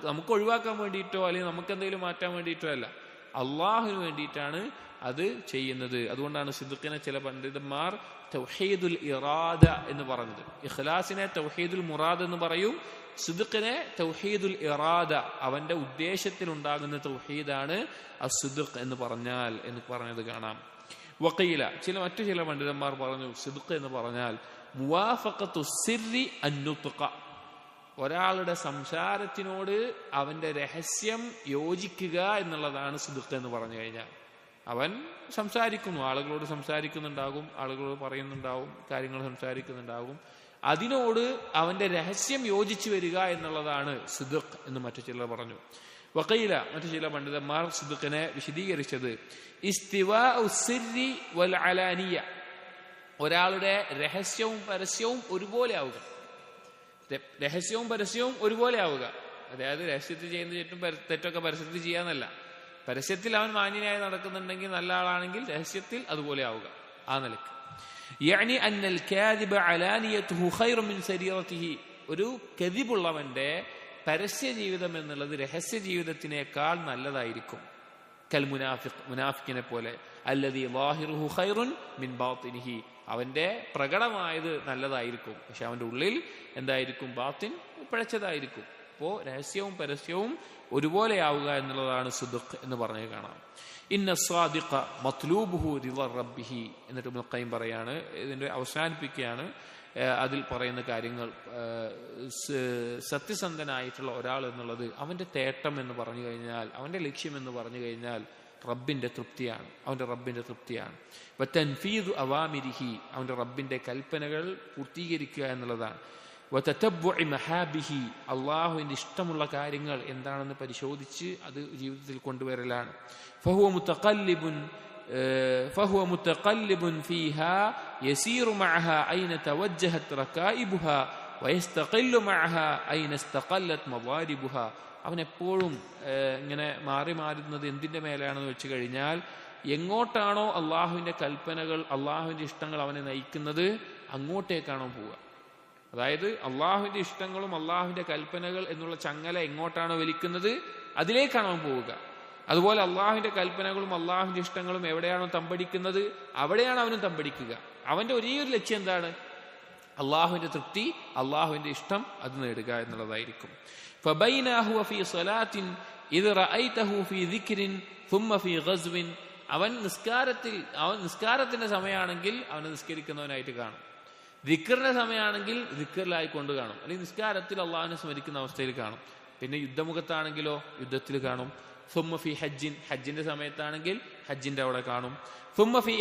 നമുക്ക് ഒഴിവാക്കാൻ വേണ്ടിയിട്ടോ അല്ലെങ്കിൽ നമുക്ക് എന്തെങ്കിലും മാറ്റാൻ വേണ്ടിയിട്ടോ അല്ല, അള്ളാഹുവിന് വേണ്ടിയിട്ടാണ് അത് ചെയ്യുന്നത്. അതുകൊണ്ടാണ് സിദ്ഖിനെ ചില പണ്ഡിതന്മാർ തൗഹീദുൽ ഇറാദ എന്ന് പറഞ്ഞത്. ഇഖ്ലാസിനെ തൗഹീദുൽ മുറാദ് എന്ന് പറയും, സിദ്ഖിനെ തൗഹീദുൽ ഇറാദ, അവന്റെ ഉദ്ദേശത്തിൽ ഉണ്ടാകുന്ന തൗഹീദാണ് അസ്ദിഖ് എന്ന് പറഞ്ഞത് കാണാം. വഖീല, മറ്റു ചില പണ്ഡിതന്മാർ പറഞ്ഞു സിദ്ഖ് എന്ന് പറഞ്ഞാൽ മുവാഫഖത്തു സിർരി അന്നുത്ഖ, ഒരാളുടെ സംസാരത്തിനോട് അവന്റെ രഹസ്യം യോജിക്കുക എന്നുള്ളതാണ് സിദ്ഖ് എന്ന് പറഞ്ഞു കഴിഞ്ഞാൽ. അവൻ സംസാരിക്കുന്നു, ആളുകളോട് സംസാരിക്കുന്നുണ്ടാകും, ആളുകളോട് പറയുന്നുണ്ടാവും, കാര്യങ്ങൾ സംസാരിക്കുന്നുണ്ടാകും, അതിനോട് അവന്റെ രഹസ്യം യോജിച്ചു വരിക എന്നുള്ളതാണ് സിദ്ഖ് എന്ന് മറ്റു ചിലർ പറഞ്ഞു. വഖീല, മറ്റു ചില പണ്ഡിതന്മാർ സിദ്ഖിനെ വിശദീകരിച്ചത് ഇസ്തിവാഉ സിർരി വൽ അലാനിയ, ഒരാളുടെ രഹസ്യവും പരസ്യവും ഒരുപോലെ ആവുക. രഹസ്യവും പരസ്യവും ഒരുപോലെ ആവുക. അതായത് രഹസ്യത്തിൽ ചെയ്യുന്ന തെറ്റൊക്കെ പരസ്യത്തിൽ ചെയ്യാന്നല്ല. പരസ്യത്തിൽ അവൻ മാന്യനായി നടക്കുന്നുണ്ടെങ്കിൽ, നല്ല ആളാണെങ്കിൽ രഹസ്യത്തിൽ അതുപോലെ ആവുക. ആ നിലക്ക് യഅനി അന്നൽ കാദിബ അലാനിയതുഹു ഖൈറു മിൻ സരീറതിഹി, ഒരു കദിബുള്ളവന്റെ പരസ്യ ജീവിതം എന്നുള്ളത് രഹസ്യ ജീവിതത്തിനേക്കാൾ നല്ലതായിരിക്കും. കൽ മുനാഫിഖ്, മുനാഫിക്കിനെ പോലെ. അല്ലദീ ളാഹിറുഹു ഖൈറുൻ മിൻ ബാത്തിനിഹി, അവന്റെ പ്രകടമായത് നല്ലതായിരിക്കും, പക്ഷെ അവന്റെ ഉള്ളിൽ എന്തായിരിക്കും? ബാത്തിൻ പിഴച്ചതായിരിക്കും. അപ്പോ രഹസ്യവും പരസ്യവും ഒരുപോലെയാവുക എന്നുള്ളതാണ് സിദ്ഖ് എന്ന് പറഞ്ഞു കാണാം. ഇന്ന സ്വാദിഖ മത്ലൂബുഹു റിള റബ്ബിഹി, എന്നിട്ട് ഇബ്നുൽ ഖയ്യിം പറയാണ്, ഇതിന്റെ അവസാനിപ്പിക്കുകയാണ് അതിൽ പറയുന്ന കാര്യങ്ങൾ. സത്യസന്ധനായിട്ടുള്ള ഒരാൾ എന്നുള്ളത് അവന്റെ തേട്ടം എന്ന് പറഞ്ഞു കഴിഞ്ഞാൽ, അവന്റെ ലക്ഷ്യം എന്ന് പറഞ്ഞു കഴിഞ്ഞാൽ റബ്ബിന്റെ തൃപ്തിയാണ്, അവന്റെ റബ്ബിന്റെ തൃപ്തിയാണ്. വതൻഫീദു അവാമിരിഹി, അവന്റെ റബ്ബിന്റെ കൽപ്പനകൾ പൂർത്തീകരിക്കുക എന്നുള്ളതാണ്. വതതബ്ബുഇ മഹാബിഹി, അള്ളാഹുവിന്റെ ഇഷ്ടമുള്ള കാര്യങ്ങൾ എന്താണെന്ന് പരിശോധിച്ച് അത് ജീവിതത്തിൽ കൊണ്ടുവരലാണ്. فهو متقلب فيها يسير معها أين توجهت ركائبها ويستقل معها أين استقلت مضاربها. അവൻ എപ്പോഴും ഇങ്ങനെ മാറി മാറുന്നത് എന്തിന്റെ മേലാണെന്ന് വെച്ച് കഴിഞ്ഞാൽ, എങ്ങോട്ടാണോ അള്ളാഹുവിന്റെ കൽപ്പനകൾ, അള്ളാഹുവിന്റെ ഇഷ്ടങ്ങൾ അവനെ നയിക്കുന്നത്, അങ്ങോട്ടേക്കാണോ പോവുക. അതായത് അള്ളാഹുവിന്റെ ഇഷ്ടങ്ങളും അള്ളാഹുവിന്റെ കൽപ്പനകൾ എന്നുള്ള ചങ്ങല എങ്ങോട്ടാണോ വലിക്കുന്നത്, അതിലേക്കാണോ പോവുക. അതുപോലെ അള്ളാഹുവിന്റെ കൽപ്പനകളും അള്ളാഹുവിന്റെ ഇഷ്ടങ്ങളും എവിടെയാണോ തമ്പടിക്കുന്നത്, അവിടെയാണ് അവനും തമ്പടിക്കുക. അവന്റെ ഒരേ ഒരു ലക്ഷ്യം എന്താണ്? അള്ളാഹുവിന്റെ തൃപ്തി, അള്ളാഹുവിന്റെ ഇഷ്ടം അത് നേടുക എന്നുള്ളതായിരിക്കും. അവൻ നിസ്കാരത്തിന്റെ സമയമാണെങ്കിൽ അവനെ നിസ്കരിക്കുന്നവനായിട്ട് കാണും, ദിക്റിന്റെ സമയമാണെങ്കിൽ ദിക്റിലായി കൊണ്ട് കാണും, അല്ലെങ്കിൽ നിസ്കാരത്തിൽ അള്ളാഹുവിനെ സ്മരിക്കുന്ന അവസ്ഥയിൽ കാണും. പിന്നെ യുദ്ധമുഖത്താണെങ്കിലോ യുദ്ധത്തിൽ കാണും. ثم في حج, ഹജ്ജിന്റെ സമയത്താണെങ്കിൽ ഹജ്ജിന്റെ അവിടെ കാണും. ثم في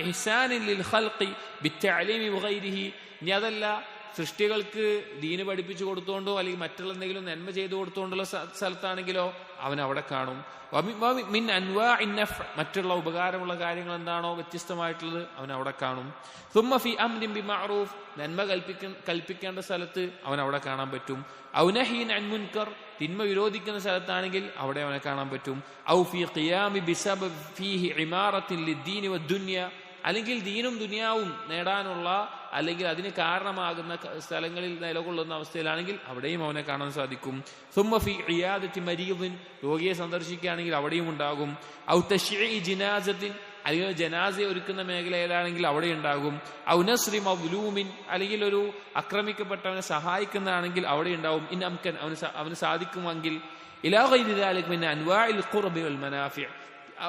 إحسان للخلق بالتعليم وغيره, ഇനി അതല്ല സൃഷ്ടികൾക്ക് ദീന് പഠിപ്പിച്ചു കൊടുത്തുകൊണ്ടോ അല്ലെങ്കിൽ മറ്റുള്ള എന്തെങ്കിലും നന്മ ചെയ്തു കൊടുത്തുകൊണ്ടുള്ള സ്ഥലത്താണെങ്കിലോ അവൻ അവിടെ കാണും. മിൻ അൻവാഇൻ നഫ്, മറ്റുള്ള ഉപകാരമുള്ള കാര്യങ്ങൾ എന്താണോ വ്യത്യസ്തമായിട്ടുള്ളത് അവൻ അവിടെ കാണും. സുമ്മ ഫി അംരിൻ ബിമഅറൂഫ്, നന്മ കൽപ്പിക്കേണ്ട സ്ഥലത്ത് അവൻ അവിടെ കാണാൻ പറ്റും. ഔ നഹീൻ അൻ മുൻകർ, തിന്മ വിരോധിക്കുന്ന സ്ഥലത്താണെങ്കിൽ അവിടെ അവനെ കാണാൻ പറ്റും. ഔ ഫി ഖിയാമി ബിസബബ് ഫീഹി ഇമാറത്തിൻ ലിദ്ദീനി വദ്ദുനിയ, അല്ലെങ്കിൽ ദീനും ദുനിയാവും നേടാനുള്ള അല്ലെങ്കിൽ അതിന് കാരണമാകുന്ന സ്ഥലങ്ങളിൽ നിലകൊള്ളുന്ന അവസ്ഥയിലാണെങ്കിൽ അവിടെയും അവനെ കാണാൻ സാധിക്കും. സുമ്മ ഫി ഇയാദത്തി മരീദിൻ, രോഗിയെ സന്ദർശിക്കുകയാണെങ്കിൽ അവിടെയും ഉണ്ടാകും. ഔ തശ്ഈഇ ജിനാസത്തിൻ, അല്ലെങ്കിൽ ജനാസയെ ഒരുക്കുന്ന മേഖലയിലാണെങ്കിൽ അവിടെ ഉണ്ടാകും. ഔ നസ്രി മദ്ലൂമിൻ, അല്ലെങ്കിൽ ഒരു ആക്രമിക്കപ്പെട്ടവനെ സഹായിക്കുന്നതാണെങ്കിൽ അവിടെ ഉണ്ടാവും. ഇൻ അംകൻ, അവന് സാധിക്കുമെങ്കിൽ. ഇലാ ഗൈരി ദാലിക മിൻ അൻവാഇൽ ഖുർബി വൽ മനാഫി,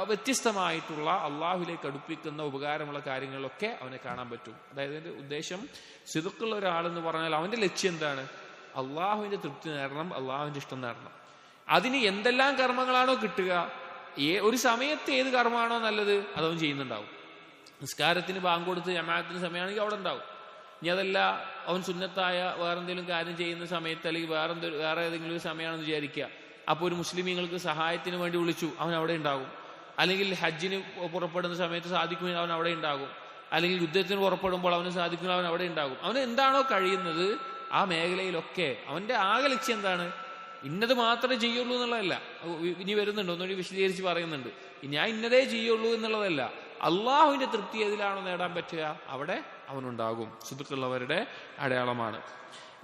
വ്യത്യസ്തമായിട്ടുള്ള അള്ളാഹുലേക്ക് അടുപ്പിക്കുന്ന ഉപകാരമുള്ള കാര്യങ്ങളൊക്കെ അവനെ കാണാൻ പറ്റും. അതായത് അതിന്റെ ഉദ്ദേശം, സിദ്ഖുള്ള ഒരാളെന്ന് പറഞ്ഞാൽ അവന്റെ ലക്ഷ്യം എന്താണ്? അള്ളാഹുവിന്റെ തൃപ്തി നേടണം, അള്ളാഹുവിന്റെ ഇഷ്ടം നേടണം. അതിന് എന്തെല്ലാം കർമ്മങ്ങളാണോ കിട്ടുക, ഒരു സമയത്ത് ഏത് കർമ്മമാണോ നല്ലത് അതവൻ ചെയ്യുന്നുണ്ടാവും. നിസ്കാരത്തിന് ബാങ്ക് കൊടുത്ത് ജമാഅത്തിന് സമയമാണെങ്കിൽ അവിടെ ഉണ്ടാവും. ഇനി അതല്ല അവൻ സുന്നത്തായ വേറെന്തെങ്കിലും കാര്യം ചെയ്യുന്ന സമയത്ത്, അല്ലെങ്കിൽ വേറെ ഏതെങ്കിലും ഒരു സമയമാണെന്ന് വിചാരിക്കുക, അപ്പോൾ ഒരു മുസ്ലിമീങ്ങൾക്ക് സഹായത്തിന് വേണ്ടി വിളിച്ചു, അവൻ അവിടെ ഉണ്ടാകും. അല്ലെങ്കിൽ ഹജ്ജിന് പുറപ്പെടുന്ന സമയത്ത് സാധിക്കുമെങ്കിൽ അവൻ അവിടെ ഉണ്ടാകും. അല്ലെങ്കിൽ യുദ്ധത്തിന് പുറപ്പെടുമ്പോൾ അവന് സാധിക്കുമെങ്കിൽ അവൻ അവിടെ ഉണ്ടാകും. അവന് എന്താണോ കഴിയുന്നത് ആ മേഖലയിലൊക്കെ അവന്റെ ആകെ ലക്ഷ്യം എന്താണ്? ഇന്നത് മാത്രമേ ചെയ്യുള്ളൂ എന്നുള്ളതല്ല. ഇനി വരുന്നുണ്ട്, ഒന്നുകൂടി വിശദീകരിച്ച് പറയുന്നുണ്ട്. ഞാൻ ഇന്നതേ ചെയ്യുള്ളൂ എന്നുള്ളതല്ല, അള്ളാഹുവിന്റെ തൃപ്തി ഏതിലാണോ നേടാൻ പറ്റുക അവിടെ അവനുണ്ടാകും. സുദുക്കുള്ളവരുടെ അടയാളമാണ്.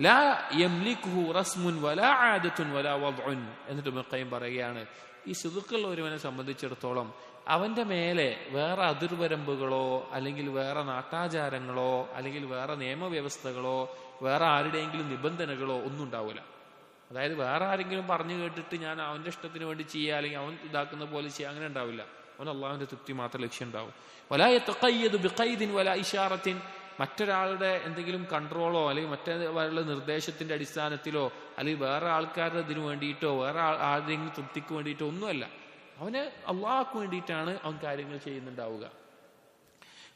ലാ യംലികുഹു റസ്മുൻ വലാ ആദത്തുൻ വലാ വദ്ഉൻ. എന്നിട്ട് ഇബ്നു ഖയ്യിം പറയുകയാണ്, ഈ സുദുക്കുള്ള ഒരുവനെ സംബന്ധിച്ചിടത്തോളം അവന്റെ മേലെ വേറെ അതിർവരമ്പുകളോ അല്ലെങ്കിൽ വേറെ നാട്ടാചാരങ്ങളോ അല്ലെങ്കിൽ വേറെ നിയമവ്യവസ്ഥകളോ വേറെ ആരുടെയെങ്കിലും നിബന്ധനകളോ ഒന്നും ഉണ്ടാവില്ല. അതായത് വേറെ ആരെങ്കിലും പറഞ്ഞു കേട്ടിട്ട് ഞാൻ അവന്റെ ഇഷ്ടത്തിന് വേണ്ടി ചെയ്യുക അല്ലെങ്കിൽ അവൻ ഇതാക്കുന്ന പോലെ ചെയ്യുക, അങ്ങനെ ഉണ്ടാവില്ല. അവൻ അള്ളാഹുവിന്റെ തൃപ്തി മാത്രം ലക്ഷ്യം ഉണ്ടാവും. വലാ യതഖയ്യദു ബിഖൈദിൻ വലാ ഇശാറത്തിൻ, മറ്റൊരാളുടെ എന്തെങ്കിലും കൺട്രോളോ അല്ലെങ്കിൽ മറ്റൊരാളുടെ നിർദ്ദേശത്തിന്റെ അടിസ്ഥാനത്തിലോ അല്ലെങ്കിൽ വേറെ ആൾക്കാരുടെ ഇതിനു വേണ്ടിയിട്ടോ വേറെ ആരുടെയെങ്കിലും തൃപ്തിക്ക് വേണ്ടിയിട്ടോ ഒന്നുമല്ല. അവന് അള്ളാഹ്ക്ക് വേണ്ടിയിട്ടാണ് അവൻ കാര്യങ്ങൾ ചെയ്യുന്നുണ്ടാവുക.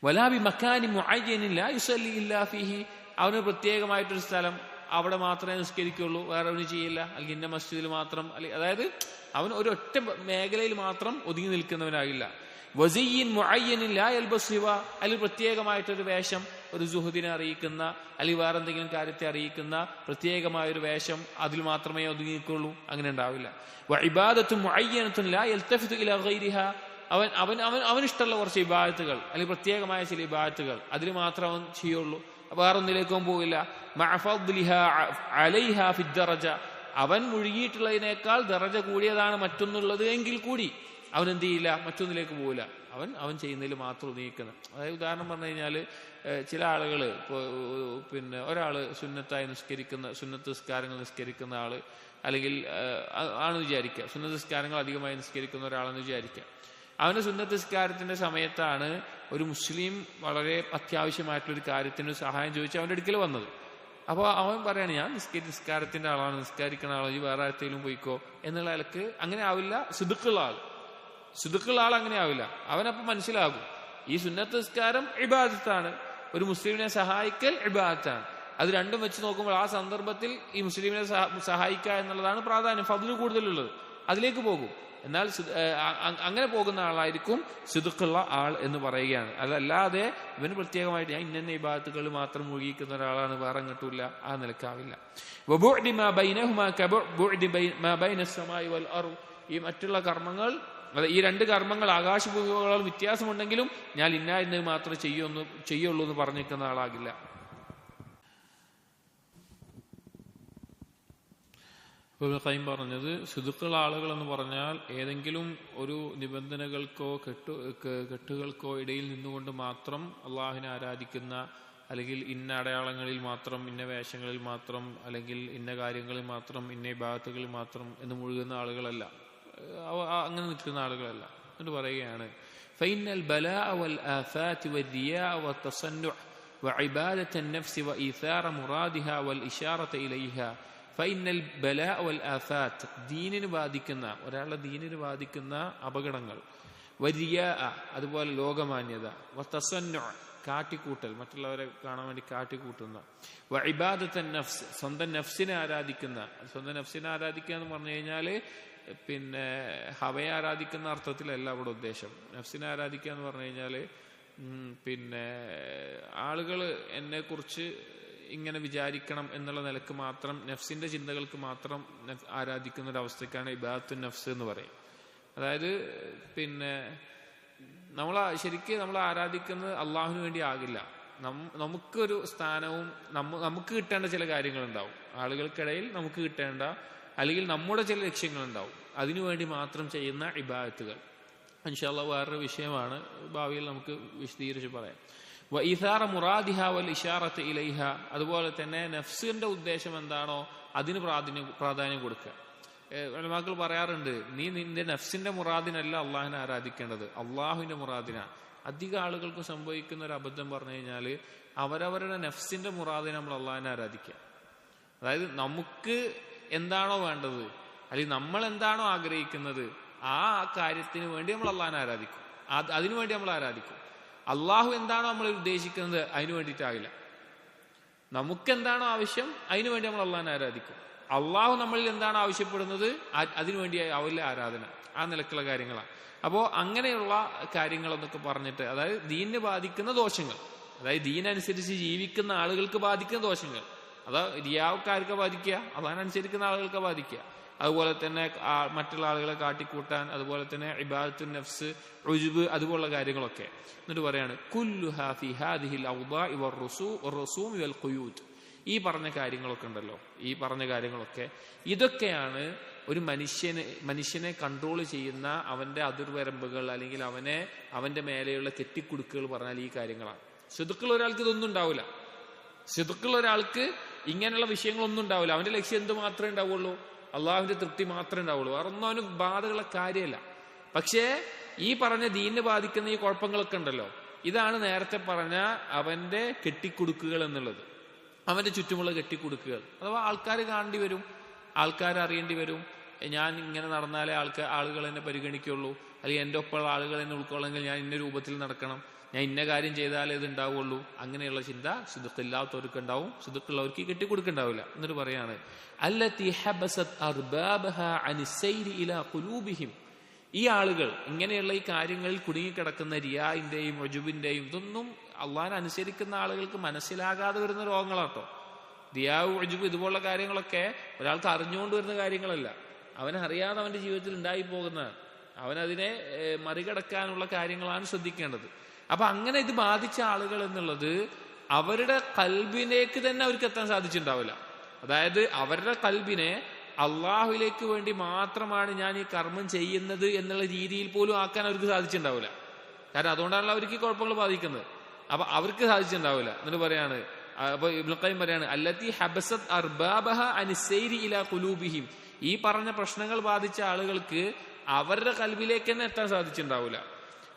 വലാ ബി മക്കാനി മുഅയ്യനിൻ ലാ യുസല്ലി ഇല്ലാ ഫീഹി, അവന് പ്രത്യേകമായിട്ടൊരു സ്ഥലം അവിടെ മാത്രമേ നിസ്കരിക്കുള്ളൂ, വേറെ അവന് ചെയ്യില്ല, അല്ലെങ്കിൽ ഇന്ന മസ്ജിദിൽ മാത്രം, അല്ലെങ്കിൽ അതായത് അവൻ ഒരൊറ്റ മേഖലയിൽ മാത്രം ഒതുങ്ങി നിൽക്കുന്നവനാകില്ല. വസിയ്യിൻ മുഅയ്യനിൻ ലാ യൽബസ് സിവ, അല്ലെങ്കിൽ പ്രത്യേകമായിട്ടൊരു വേഷം, ഒരു സുഹദിനെ അറിയിക്കുന്ന അല്ലെങ്കിൽ വേറെ എന്തെങ്കിലും കാര്യത്തെ അറിയിക്കുന്ന പ്രത്യേകമായൊരു വേഷം, അതിൽ മാത്രമേ ഒതുങ്ങി നിൽക്കുള്ളൂ, അങ്ങനെ ഉണ്ടാവില്ല. വഇബാദത്തുൻ മുഅയ്യനത്തുൻ ലാ യൽതഫിതു ഇലാ ഗൈരിഹ, അവനിഷ്ടമുള്ള കുറച്ച് ഇബാദത്തുകൾ അല്ലെങ്കിൽ പ്രത്യേകമായ ചില ഇബാദത്തുകൾ അതിൽ മാത്രം അവൻ ചെയ്യുള്ളൂ, വേറൊന്നിലേക്കും പോവില്ല. മഅഫദ്ലിഹാ അലൈഹാ ഫിദ്ദറജ, അവൻ മുഴുകിയിട്ടുള്ളതിനേക്കാൾ ദറജ കൂടിയതാണ് മറ്റൊന്നുള്ളത് എങ്കിൽ കൂടി അവൻ എന്ത് ചെയ്യില്ല, മറ്റൊന്നിലേക്ക് പോവില്ല. അവൻ ചെയ്യുന്നതിൽ മാത്രം ഒതുങ്ങിക്കുന്നത്. അതായത് ഉദാഹരണം പറഞ്ഞു കഴിഞ്ഞാൽ, ചില ആളുകൾ പിന്നെ ഒരാൾ സുന്നത്തായി സുന്നത്ത് നിസ്കാരങ്ങൾ നിസ്കരിക്കുന്ന ആള് അല്ലെങ്കിൽ ആണെന്ന് വിചാരിക്കുക, സുന്നത്ത് നിസ്കാരങ്ങൾ അധികമായി നിസ്കരിക്കുന്ന ഒരാളെന്ന് വിചാരിക്കുക. അവന്റെ സുന്നത്ത് നിസ്കാരത്തിന്റെ സമയത്താണ് ഒരു മുസ്ലിം വളരെ അത്യാവശ്യമായിട്ടുള്ളൊരു കാര്യത്തിന് സഹായം ചോദിച്ച് അവന്റെ അടുക്കൽ വന്നത്. അപ്പോൾ അവൻ പറയാണ്, ഞാൻ നിസ്കാരത്തിന്റെ ആളാണ്, നിസ്കരിക്കുന്ന ആളാണ്, ഈ വേറെ ആർക്കെങ്കിലും പോയിക്കോ എന്നുള്ള ആൾക്ക് അങ്ങനെ ആവില്ല. സിദ്ഖുള്ള ആൾ അങ്ങനെ ആവില്ല. അവനപ്പം മനസ്സിലാകും ഈ സുന്നത്ത് നിസ്കാരം ഇബാദത്താണ്, ഒരു മുസ്ലിമിനെ സഹായിക്കൽ ഇബാദത്താണ്. അത് രണ്ടും വെച്ച് നോക്കുമ്പോൾ ആ സന്ദർഭത്തിൽ ഈ മുസ്ലിമിനെ സഹായിക്കുക എന്നുള്ളതാണ് പ്രാധാന്യം, ഫദ്ല് കൂടുതലുള്ളത്, അതിലേക്ക് പോകും. എന്നാൽ അങ്ങനെ പോകുന്ന ആളായിരിക്കും സിദ്ഖുള്ള ആൾ എന്ന് പറയുകയാണ്. അതല്ലാതെ ഇവന് പ്രത്യേകമായിട്ട് ഞാൻ ഇന്ന ഇബാദത്തുകൾ മാത്രം മുഴുകിക്കുന്ന ഒരാളാണ്, വേറെ അങ്ങോട്ടില്ല, ആ നിലക്കാവില്ല. ഈ മറ്റുള്ള കർമ്മങ്ങൾ, ഈ രണ്ട് കർമ്മങ്ങൾ ആകാശഭൂമികളോളം വ്യത്യാസമുണ്ടെങ്കിലും ഞാൻ ഇന്നത് മാത്രമേ ചെയ്യുള്ളൂ എന്ന് പറഞ്ഞിരിക്കുന്ന ആളാകില്ല. ഇബ്നു ഖയ്യിം പറഞ്ഞത്, സിദ്ഖുള്ള ആളുകൾ എന്ന് പറഞ്ഞാൽ ഏതെങ്കിലും ഒരു നിബന്ധനകൾക്കോ കെട്ടുകൾക്കോ ഇടയിൽ നിന്നുകൊണ്ട് മാത്രം അള്ളാഹുവിനെ ആരാധിക്കുന്ന, അല്ലെങ്കിൽ ഇന്ന അടയാളങ്ങളിൽ മാത്രം, ഇന്ന വേഷങ്ങളിൽ മാത്രം, അല്ലെങ്കിൽ ഇന്ന കാര്യങ്ങളിൽ മാത്രം, ഇന്ന ഇബാദത്തുകളിൽ മാത്രം എന്ന് മുഴുകുന്ന ആളുകളല്ല, അങ്ങനെ നിൽക്കുന്ന ആളുകളല്ല. എന്നിട്ട് പറയുകയാണ്, ഫൈനൽ ബലാഅ വൽ ആഫാത്ത് വരിയാ വതസന്നു വഇബാദത النفس وإيثار مرادها والإشارة إليها ഫൈനൽ ബലാഅ വൽ ആഫാത്ത്, ദീനിന് ബാധിക്കുന്ന, ഒരാളുടെ ദീനിന് ബാധിക്കുന്ന അപകടങ്ങൾ, വരിയാ അതുപോലെ ലോകമാന്യത, വതസന്നു കാട്ടിക്കൂട്ടൽ, മറ്റുള്ളവരെ കാണാൻ വേണ്ടി കാട്ടിക്കൂട്ടുന്ന. ഇബാദത്തുൻ നഫ്സ്, സ്വന്തം നഫ്സിനെ ആരാധിക്കുന്ന. സ്വന്തം നഫ്സിനെ ആരാധിക്കുക എന്ന് പറഞ്ഞു കഴിഞ്ഞാൽ പിന്നെ ഹവയെ ആരാധിക്കുന്ന അർത്ഥത്തിലല്ല അവിടെ ഉദ്ദേശം. നഫ്സിനെ ആരാധിക്കുക എന്ന് പറഞ്ഞു കഴിഞ്ഞാൽ പിന്നെ ആളുകൾ എന്നെക്കുറിച്ച് ഇങ്ങനെ വിചാരിക്കണം എന്നുള്ള നിലക്ക് മാത്രം, നഫ്സിന്റെ ചിന്തകൾക്ക് മാത്രം ആരാധിക്കുന്ന ഒരു അവസ്ഥയ്ക്കാണ് ഇബാദത്തുൻ നഫ്സ് എന്ന് പറയും. അതായത് പിന്നെ ശരിക്കും നമ്മൾ ആരാധിക്കുന്നത് അള്ളാഹുവിന് വേണ്ടി ആകില്ല. നമുക്കൊരു സ്ഥാനവും നമുക്ക് കിട്ടേണ്ട ചില കാര്യങ്ങളുണ്ടാവും, ആളുകൾക്കിടയിൽ നമുക്ക് കിട്ടേണ്ട അല്ലെങ്കിൽ നമ്മുടെ ചില ലക്ഷ്യങ്ങളുണ്ടാവും, അതിനുവേണ്ടി മാത്രം ചെയ്യുന്ന ഇബാദത്തുകൾ. ഇൻഷാ അല്ലാഹ് വേറൊരു വിഷയമാണ്, ഭാവിയിൽ നമുക്ക് വിശദീകരിച്ച് പറയാം. വഇഥാറ മുറാദിഹ വൽ ഇശാറത്ത് ഇലൈഹ, അതുപോലെ തന്നെ നഫ്സിന്റെ ഉദ്ദേശം എന്താണോ അതിന് പ്രാധാന്യം കൊടുക്കുക. ഉലമാക്കൾ പറയാറുണ്ട്, നീ നിന്റെ നഫ്സിന്റെ മുറാദിനല്ല അള്ളാഹിനെ ആരാധിക്കേണ്ടത്, അള്ളാഹുവിന്റെ മുറാദിനാണ്. അധികം ആളുകൾക്ക് സംഭവിക്കുന്ന ഒരു അബദ്ധം പറഞ്ഞു കഴിഞ്ഞാൽ അവരവരുടെ നഫ്സിന്റെ മുറാദിനെ നമ്മൾ അള്ളാഹിനെ ആരാധിക്കുക. അതായത് നമുക്ക് എന്താണോ വേണ്ടത് അല്ലെങ്കിൽ നമ്മൾ എന്താണോ ആഗ്രഹിക്കുന്നത് ആ കാര്യത്തിന് വേണ്ടി നമ്മൾ അള്ളാഹിനെ ആരാധിക്കും, അതിനുവേണ്ടി നമ്മൾ ആരാധിക്കും. അള്ളാഹു എന്താണോ നമ്മൾ ഉദ്ദേശിക്കുന്നത് അതിനു വേണ്ടിയിട്ടാകില്ല. നമുക്കെന്താണോ ആവശ്യം അതിനു വേണ്ടി നമ്മൾ അള്ളാഹിനെ ആരാധിക്കും. അള്ളാഹു നമ്മളിൽ എന്താണ് ആവശ്യപ്പെടുന്നത് അതിനുവേണ്ടി ആവില്ല ആരാധന. ആ നിലക്കുള്ള കാര്യങ്ങളാണ്. അപ്പോൾ അങ്ങനെയുള്ള കാര്യങ്ങളെന്നൊക്കെ പറഞ്ഞിട്ട്, അതായത് ദീനിനെ ബാധിക്കുന്ന ദോഷങ്ങൾ, അതായത് ദീനനുസരിച്ച് ജീവിക്കുന്ന ആളുകൾക്ക് ബാധിക്കുന്ന ദോഷങ്ങൾ, അതാ റിയാക്കാർക്ക് ബാധിക്കുക, അള്ളാഹിനനുസരിക്കുന്ന ആളുകൾക്ക് ബാധിക്കുക. അതുപോലെ തന്നെ മറ്റുള്ള ആളുകളെ കാട്ടിക്കൂട്ടാൻ, അതുപോലെ തന്നെ ഇബാദത്തുൻ നഫ്സ്, ഉജ്ബ്, അതുപോലുള്ള കാര്യങ്ങളൊക്കെ. എന്നിട്ട് പറയാണ് കുല്ലുഹാ ഫി ഹാദിഹിൽ ഔദാഇ വർ-റുസൂമി വൽ ഖുയൂദ്. ഈ പറഞ്ഞ കാര്യങ്ങളൊക്കെ ഉണ്ടല്ലോ, ഈ പറഞ്ഞ കാര്യങ്ങളൊക്കെ ഇതൊക്കെയാണ് ഒരു മനുഷ്യനെ കൺട്രോൾ ചെയ്യുന്ന അവന്റെ അതിർവരമ്പുകൾ, അല്ലെങ്കിൽ അവന്റെ മേലെയുള്ള കെട്ടിക്കുടുക്കുകൾ പറഞ്ഞാൽ ഈ കാര്യങ്ങളാണ്. സിദ്ഖുള്ള ഒരാൾക്ക് ഇതൊന്നും ഉണ്ടാവില്ല. സിദ്ഖുള്ള ഒരാൾക്ക് ഇങ്ങനെയുള്ള വിഷയങ്ങളൊന്നും ഉണ്ടാവില്ല. അവന്റെ ലക്ഷ്യം എന്ത് മാത്രമേ ഉണ്ടാവുള്ളൂ? അള്ളാഹുവിന്റെ തൃപ്തി മാത്രമേ ഉണ്ടാവുള്ളൂ. വേറൊന്നും അവന് ബാധകള കാര്യമല്ല. പക്ഷേ ഈ പറഞ്ഞ ദീനിനെ ബാധിക്കുന്ന ഈ കുഴപ്പങ്ങളൊക്കെ ഉണ്ടല്ലോ, ഇതാണ് നേരത്തെ പറഞ്ഞ അവന്റെ കെട്ടിക്കുടുക്കുകൾ എന്നുള്ളത്. അവന്റെ ചുറ്റുമുള്ള കെട്ടിക്കുടുക്കുകൾ, അഥവാ ആൾക്കാർ കാണേണ്ടി വരും, ആൾക്കാർ അറിയേണ്ടി വരും. ഞാൻ ഇങ്ങനെ നടന്നാലേ ആളുകൾ എന്നെ പരിഗണിക്കുള്ളൂ, അല്ലെങ്കിൽ എൻ്റെ ഒപ്പമുള്ള ആളുകൾ എന്നെ ഉൾക്കൊള്ളെങ്കിൽ ഞാൻ ഇന്ന രൂപത്തിൽ നടക്കണം, ഞാൻ ഇന്ന കാര്യം ചെയ്താലേ ഇത് ഉണ്ടാവുള്ളൂ. അങ്ങനെയുള്ള ചിന്ത സിദ്ഖില്ലാത്തവർക്ക് ഉണ്ടാവും, സിദ്ഖുള്ളവർക്ക് കെട്ടിക്കൊടുക്കുണ്ടാവില്ല. എന്നിട്ട് പറയാണ് അല്ലത്തി ഹബസത് അർബാബഹാ അനിസ്സൈരി ഇലാ ഖുലൂബിഹിം. ഈ ആളുകൾ ഇങ്ങനെയുള്ള ഈ കാര്യങ്ങളിൽ കുടുങ്ങിക്കിടക്കുന്ന റിയാഇന്റെയും ഉജ്ബിന്റെയും ഇതൊന്നും അള്ളാഹിനെ അനുസരിക്കുന്ന ആളുകൾക്ക് മനസ്സിലാകാതെ വരുന്ന രോഗങ്ങളാട്ടോ. റിയാഉ ഉജ്ബ് ഇതുപോലുള്ള കാര്യങ്ങളൊക്കെ ഒരാൾക്ക് അറിഞ്ഞുകൊണ്ട് വരുന്ന കാര്യങ്ങളല്ല, അവനറിയാതെ അവന്റെ ജീവിതത്തിൽ ഉണ്ടായി പോകുന്നതാണ്. അവനതിനെ മറികടക്കാനുള്ള കാര്യങ്ങളാണ് ശ്രദ്ധിക്കേണ്ടത്. അപ്പൊ അങ്ങനെ ഇത് ബാധിച്ച ആളുകൾ എന്നുള്ളത് അവരുടെ കൽബിലേക്ക് തന്നെ അവർക്ക് എത്താൻ സാധിച്ചിട്ടുണ്ടാവില്ല. അതായത് അവരുടെ കൽബിനെ അള്ളാഹുവിലേക്ക് വേണ്ടി മാത്രമാണ് ഞാൻ ഈ കർമ്മം ചെയ്യുന്നത് എന്നുള്ള രീതിയിൽ പോലും ആക്കാൻ അവർക്ക് സാധിച്ചിട്ടുണ്ടാവില്ല. കാരണം അതുകൊണ്ടാണല്ലോ അവർക്ക് കുഴപ്പങ്ങൾ ബാധിക്കുന്നത്. അപ്പൊ അവർക്ക് സാധിച്ചിട്ടുണ്ടാവില്ല. എന്നിട്ട് പറയാണ്, അപ്പൊ ഇബ്നുൽ ഖയ്യിം പറയാണ് അല്ലത്തി ഹബസത് അർബാബഹ അനിസ്സൈരി ഇലാ ഖുലൂബിഹിം. ഈ പറഞ്ഞ പ്രശ്നങ്ങൾ ബാധിച്ച ആളുകൾക്ക് അവരുടെ കൽബിലേക്ക് തന്നെ എത്താൻ സാധിച്ചിട്ടുണ്ടാവില്ല.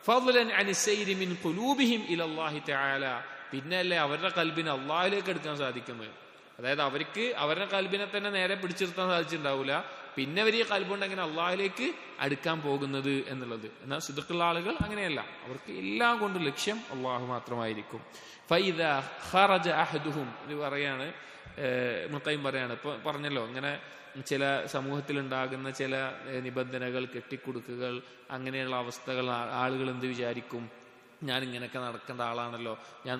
ഫദ്ലൻ അനിസ്സൈരി മിൻ ഖുലൂബിഹിം ഇലല്ലാഹി തആല. പിന്നല്ലേ അവരുടെ കൽബിനെ അള്ളാഹിലേക്ക് എടുക്കാൻ സാധിക്കുന്നത്. അതായത് അവർക്ക് അവരുടെ കൽബിനെ തന്നെ നേരെ പിടിച്ചിരുത്താൻ സാധിച്ചിട്ടുണ്ടാവില്ല, പിന്നെ അവർ ഈ കൽബുകൊണ്ട് എങ്ങനെ അള്ളാഹിലേക്ക് അടുക്കാൻ പോകുന്നത് എന്നുള്ളത്. എന്നാൽ സിദ്ഖുള്ള ആളുകൾ അങ്ങനെയല്ല, അവർക്ക് എല്ലാം കൊണ്ടും ലക്ഷ്യം അള്ളാഹു മാത്രമായിരിക്കും. ഫൈദാ ഖറജ അഹദുഹും, ഇത് പറയാണ് ഇബ്നുൽ ഖയ്യിം പറയാണ്, ഇപ്പൊ പറഞ്ഞല്ലോ ഇങ്ങനെ ചില സമൂഹത്തിൽ ഉണ്ടാകുന്ന ചില നിബന്ധനകൾ, കെട്ടിക്കുടുക്കുകൾ, അങ്ങനെയുള്ള അവസ്ഥകൾ ആളുകൾ എന്ത് വിചാരിക്കും, ഞാൻ ഇങ്ങനെയൊക്കെ നടക്കേണ്ട ആളാണല്ലോ, ഞാൻ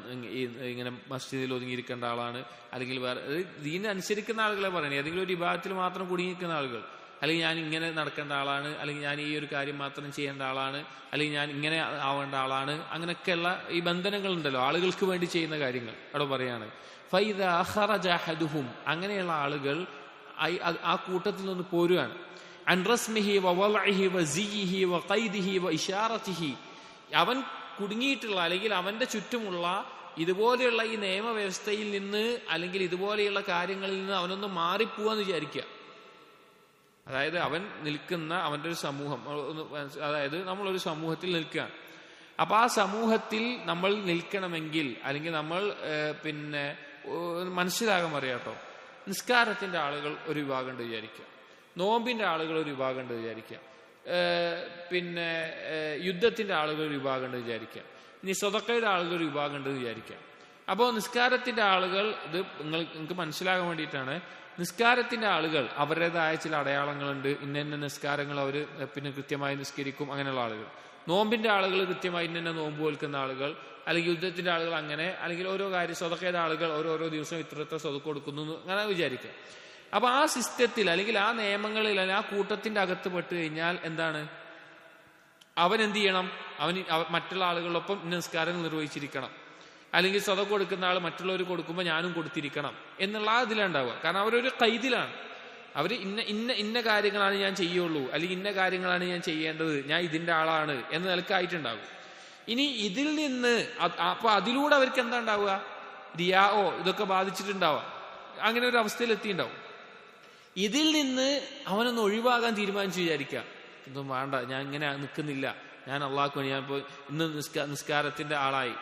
ഇങ്ങനെ മസ്ജിദിൽ ഒതുങ്ങിയിരിക്കേണ്ട ആളാണ്, അല്ലെങ്കിൽ വേറെ ദീനെ അനുസരിക്കുന്ന ആളുകളെ പറയണേ, ഏതെങ്കിലും ഒരു വിഭാഗത്തിൽ മാത്രം കുടുങ്ങിയിരിക്കുന്ന ആളുകൾ, അല്ലെങ്കിൽ ഞാൻ ഇങ്ങനെ നടക്കേണ്ട ആളാണ്, അല്ലെങ്കിൽ ഞാൻ ഈ ഒരു കാര്യം മാത്രം ചെയ്യേണ്ട ആളാണ്, അല്ലെങ്കിൽ ഞാൻ ഇങ്ങനെ ആവേണ്ട ആളാണ്, അങ്ങനെയൊക്കെയുള്ള ഈ ബന്ധനങ്ങൾ ഉണ്ടല്ലോ ആളുകൾക്ക് വേണ്ടി ചെയ്യുന്ന കാര്യങ്ങൾ. അവിടെ പറയാണ് ഫൈദാ ഖറജ അഹദുഹും, അങ്ങനെയുള്ള ആളുകൾ ആ കൂട്ടത്തിൽ നിന്ന് പോരുകയാണ്. അൻ റസ്മിഹി വവളഇഹി വസിയിഹി വഖൈദിഹി വഇശാറതിഹി, അവൻ കുടുങ്ങിയിട്ടുള്ള അല്ലെങ്കിൽ അവന്റെ ചുറ്റുമുള്ള ഇതുപോലെയുള്ള ഈ നിയമവ്യവസ്ഥയിൽ നിന്ന് അല്ലെങ്കിൽ ഇതുപോലെയുള്ള കാര്യങ്ങളിൽ നിന്ന് അവനൊന്ന് മാറിപ്പോവാന്ന് വിചാരിക്കുക. അതായത് അവൻ നിൽക്കുന്ന അവന്റെ ഒരു സമൂഹം, അതായത് നമ്മളൊരു സമൂഹത്തിൽ നിൽക്കുകയാണ്. അപ്പൊ ആ സമൂഹത്തിൽ നമ്മൾ നിൽക്കണമെങ്കിൽ അല്ലെങ്കിൽ നമ്മൾ പിന്നെ മനസ്സിലാകാൻ പറയാട്ടോ, നിസ്കാരത്തിന്റെ ആളുകൾ ഒരു വിഭാഗം ഉണ്ട് വിചാരിക്കുക, നോമ്പിന്റെ ആളുകൾ ഒരു വിഭാഗം ഉണ്ട് വിചാരിക്കുക, പിന്നെ യുദ്ധത്തിന്റെ ആളുകൾ ഒരു വിഭാഗം ഉണ്ട് വിചാരിക്കുക. ഇനി സ്വതക്കയുടെ ആളുകൾ ഒരു വിഭാഗം ഉണ്ടെന്ന് വിചാരിക്കാം. അപ്പോൾ നിസ്കാരത്തിന്റെ ആളുകൾ, ഇത് നിങ്ങൾക്ക് മനസ്സിലാകാൻ വേണ്ടിയിട്ടാണ്, നിസ്കാരത്തിന്റെ ആളുകൾ അവരുടേതായ ചില അടയാളങ്ങളുണ്ട്. ഇന്ന നിസ്കാരങ്ങൾ അവർ പിന്നെ കൃത്യമായി നിസ്കരിക്കും, അങ്ങനെയുള്ള ആളുകൾ. നോമ്പിന്റെ ആളുകൾ കൃത്യമായി ഇന്ന നോമ്പ് കേൾക്കുന്ന ആളുകൾ, അല്ലെങ്കിൽ യുദ്ധത്തിന്റെ ആളുകൾ അങ്ങനെ, അല്ലെങ്കിൽ ഓരോ കാര്യം സ്വതക്കയുടെ ആളുകൾ ഓരോ ദിവസവും ഇത്ര സ്വതക്ക കൊടുക്കുന്നു അങ്ങനെ വിചാരിക്കുക. അപ്പൊ ആ സിസ്റ്റത്തിൽ അല്ലെങ്കിൽ ആ നിയമങ്ങളിൽ അല്ലെങ്കിൽ ആ കൂട്ടത്തിന്റെ അകത്ത് പെട്ട് കഴിഞ്ഞാൽ എന്താണ്, അവൻ എന്ത് ചെയ്യണം? മറ്റുള്ള ആളുകളൊപ്പം ഇന്ന നിസ്കാരങ്ങൾ നിർവഹിച്ചിരിക്കണം, അല്ലെങ്കിൽ സ്വതക്ക കൊടുക്കുന്ന ആൾ മറ്റുള്ളവർ കൊടുക്കുമ്പോൾ ഞാനും കൊടുത്തിരിക്കണം എന്നുള്ള ആ ഇതിലുണ്ടാവുക. കാരണം അവരൊരു കൈദിലാണ്. അവർ ഇന്ന കാര്യങ്ങളാണ് ഞാൻ ചെയ്യുള്ളൂ, അല്ലെങ്കിൽ ഇന്ന കാര്യങ്ങളാണ് ഞാൻ ചെയ്യേണ്ടത്, ഞാൻ ഇതിന്റെ ആളാണ് എന്ന നിലക്കായിട്ടുണ്ടാകും. ഇനി ഇതിൽ നിന്ന് അപ്പൊ അതിലൂടെ അവർക്ക് എന്താ ഉണ്ടാവുക? റിയാഓ ഇതൊക്കെ ബാധിച്ചിട്ടുണ്ടാവുക, അങ്ങനെ ഒരു അവസ്ഥയിൽ എത്തിയിട്ടുണ്ടാവും. ഇതിൽ നിന്ന് അവനൊന്ന് ഒഴിവാകാൻ തീരുമാനിച്ചു വിചാരിക്കുക, ഇതൊന്നും വേണ്ട, ഞാൻ ഇങ്ങനെ നിൽക്കുന്നില്ല, ഞാൻ അള്ളാഹ്ക്ക് വേണ്ടി ഞാൻ ഇപ്പോൾ ഇന്ന് നിസ്കാരത്തിന്റെ ആളായി,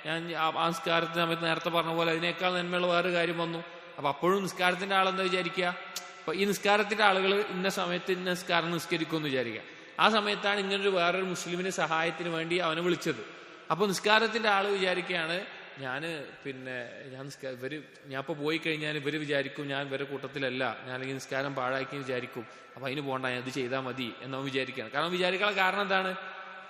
ഞാൻ ആ നിസ്കാരത്തിന്റെ സമയത്ത് നേരത്തെ പറഞ്ഞ പോലെ അതിനേക്കാൾ നന്മയുള്ള വേറെ കാര്യം വന്നു. അപ്പൊ അപ്പോഴും നിസ്കാരത്തിന്റെ ആളെന്താ വിചാരിക്കുക? അപ്പൊ ഈ നിസ്കാരത്തിന്റെ ആളുകൾ ഇന്ന സമയത്ത് ഇന്ന നിസ്കാരം നിസ്കരിക്കുമെന്ന് വിചാരിക്കുക. ആ സമയത്താണ് ഇങ്ങനൊരു വേറൊരു മുസ്ലിമിന് സഹായത്തിന് വേണ്ടി അവനെ വിളിച്ചത്. അപ്പൊ നിസ്കാരത്തിന്റെ ആള് വിചാരിക്കുകയാണ്, ഞാൻ ഇപ്പൊ പോയി കഴിഞ്ഞാൽ ഇവര് വിചാരിക്കും ഞാൻ ഇവരുടെ കൂട്ടത്തിലല്ല, ഞാൻ അല്ലെങ്കിൽ നിസ്കാരം പാഴാക്കി വിചാരിക്കും, അപ്പൊ അതിന് പോകണ്ട, ഞാൻ ഇത് ചെയ്താൽ മതി എന്നവൻ വിചാരിക്കുകയാണ്. കാരണം വിചാരിക്കാനുള്ള കാരണം എന്താണ്?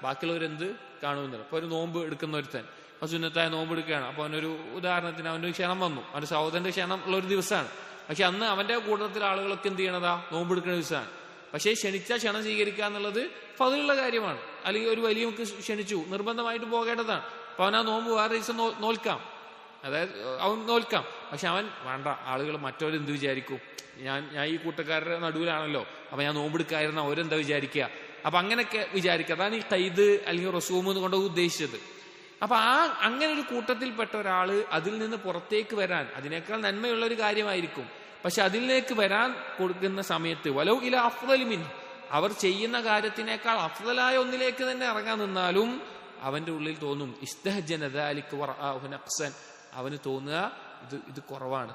ബാക്കിയുള്ളവരെന്ത് കാണുമെന്നത്. ഇപ്പൊ ഒരു നോമ്പ് എടുക്കുന്ന ഒരുത്തൻ സുന്നത്തായ നോമ്പ് എടുക്കുകയാണ്. അപ്പൊ അവനൊരു ഉദാഹരണത്തിന് അവനൊരു ക്ഷണം വന്നു, അവന്റെ സഹോദരന്റെ ക്ഷണം ഉള്ള ഒരു ദിവസമാണ്. പക്ഷെ അന്ന് അവന്റെ കൂട്ടത്തിലെ ആളുകളൊക്കെ എന്ത് ചെയ്യണതാ? നോമ്പ് എടുക്കുന്ന ദിവസമാണ്. പക്ഷേ ക്ഷണിച്ച ക്ഷണം സ്വീകരിക്കുക എന്നുള്ളത് ഫضലുള്ള കാര്യമാണ്. അല്ലെങ്കിൽ ഒരു വലിയ ക്ഷണിച്ചു, നിർബന്ധമായിട്ട് പോകേണ്ടതാണ്. അപ്പൊ അവൻ ആ നോമ്പ് വേറെ ദിവസം നോൽക്കാം, അതായത് അവൻ നോൽക്കാം. പക്ഷെ അവൻ വേണ്ട, ആളുകൾ മറ്റവരെന്ത് വിചാരിക്കും, ഞാൻ ഈ കൂട്ടക്കാരുടെ നടുവിലാണല്ലോ, അപ്പൊ ഞാൻ നോമ്പെടുക്കായിരുന്ന അവരെന്താ വിചാരിക്കുക? അപ്പൊ അങ്ങനെയൊക്കെ വിചാരിക്കുക. അതാണ് ഈ ഖൈദ് അല്ലെങ്കിൽ റസൂം എന്ന് കൊണ്ട് ഉദ്ദേശിച്ചത്. അപ്പൊ അങ്ങനെ ഒരു കൂട്ടത്തിൽപ്പെട്ട ഒരാള് അതിൽ നിന്ന് പുറത്തേക്ക് വരാൻ അതിനേക്കാൾ നന്മയുള്ള ഒരു കാര്യമായിരിക്കും. പക്ഷെ അതിലേക്ക് വരാൻ കൊടുക്കുന്ന സമയത്ത് വലൗ ഇല അഫ്ളലി മിൻ, അവർ ചെയ്യുന്ന കാര്യത്തിനേക്കാൾ അഫ്ളലായ ഒന്നിലേക്ക് തന്നെ ഇറങ്ങാൻ നിന്നാലും അവന്റെ ഉള്ളിൽ തോന്നും ഇസ്തഹജന ദാലിക വറഅഹു നഖ്സൻ, അവന് തോന്നുക ഇത് കുറവാണ്,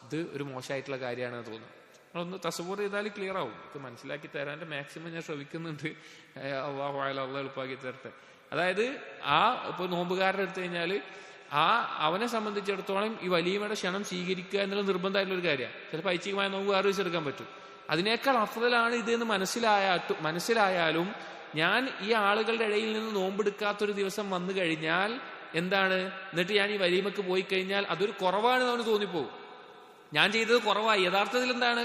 ഇത് ഒരു മോശമായിട്ടുള്ള കാര്യമാണെന്ന് തോന്നുന്നു. നമ്മളൊന്ന് തസവ്വുർ ചെയ്താൽ ക്ലിയർ ആവും. ഇത് മനസ്സിലാക്കി തരാൻ്റെ മാക്സിമം ഞാൻ ശ്രമിക്കുന്നുണ്ട്. അല്ലാഹു അല്ലാഹു എളുപ്പമാക്കി തരട്ടെ. അതായത് ഇപ്പൊ നോമ്പുകാരുടെ എടുത്തു കഴിഞ്ഞാല് അവനെ സംബന്ധിച്ചിടത്തോളം ഈ വലീമയുടെ ക്ഷണം സ്വീകരിക്കുക എന്നുള്ള നിർബന്ധമായിട്ടുള്ള ഒരു കാര്യമാണ്. ചിലപ്പോൾ ഐച്ഛികമായ നോമ്പ് വേറെ വെച്ചെടുക്കാൻ പറ്റും. അതിനേക്കാൾ അഫ്ളലാണ് ഇതെന്ന് മനസ്സിലായാലും ഞാൻ ഈ ആളുകളുടെ ഇടയിൽ നിന്ന് നോമ്പെടുക്കാത്തൊരു ദിവസം വന്നു കഴിഞ്ഞാൽ എന്താണ്, എന്നിട്ട് ഞാൻ ഈ വലീമക്ക് പോയി കഴിഞ്ഞാൽ അതൊരു കുറവാണെന്ന് അവന് തോന്നിപ്പോകും. ഞാൻ ചെയ്തത് കുറവായി, യഥാർത്ഥത്തിൽ എന്താണ്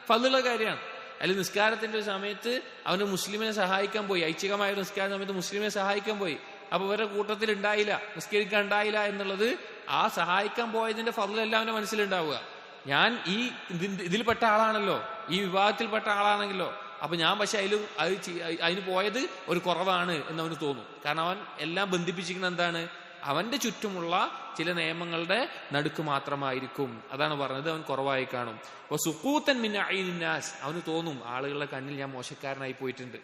ഫضലുള്ള കാര്യമാണ്. അല്ലെങ്കിൽ നിസ്കാരത്തിന്റെ സമയത്ത് അവന് മുസ്ലിമിനെ സഹായിക്കാൻ പോയി, ഐച്ഛികമായ നിസ്കാര സമയത്ത് മുസ്ലിമിനെ സഹായിക്കാൻ പോയി, അപ്പൊ ഇവരുടെ കൂട്ടത്തിൽ ഉണ്ടായില്ല, നിസ്കരിക്കാൻ ഉണ്ടായില്ല എന്നുള്ളത് ആ സഹായിക്കാൻ പോയതിന്റെ ഫضലല്ല അവന്റെ മനസ്സിലുണ്ടാവുക. ഞാൻ ഇതിൽപ്പെട്ട ആളാണല്ലോ, ഈ വിഭാഗത്തിൽപ്പെട്ട ആളാണെങ്കിലോ, അപ്പൊ ഞാൻ പക്ഷെ അതിന് പോയത് ഒരു കുറവാണ് എന്നവന് തോന്നും. കാരണം അവൻ എല്ലാം ബന്ധിപ്പിച്ചിരിക്കുന്നത് എന്താണ്, അവന്റെ ചുറ്റുമുള്ള ചില നിയമങ്ങളുടെ നടുക്ക് മാത്രമായിരിക്കും. അതാണ് പറഞ്ഞത്, അവൻ കുറവായി കാണും. അപ്പൊ സുഖൂത്തൻ മിൻ അയ്നിന്നാസ്, അവന് തോന്നും ആളുകളുടെ കണ്ണിൽ ഞാൻ മോശക്കാരനായി പോയിട്ടുണ്ട്.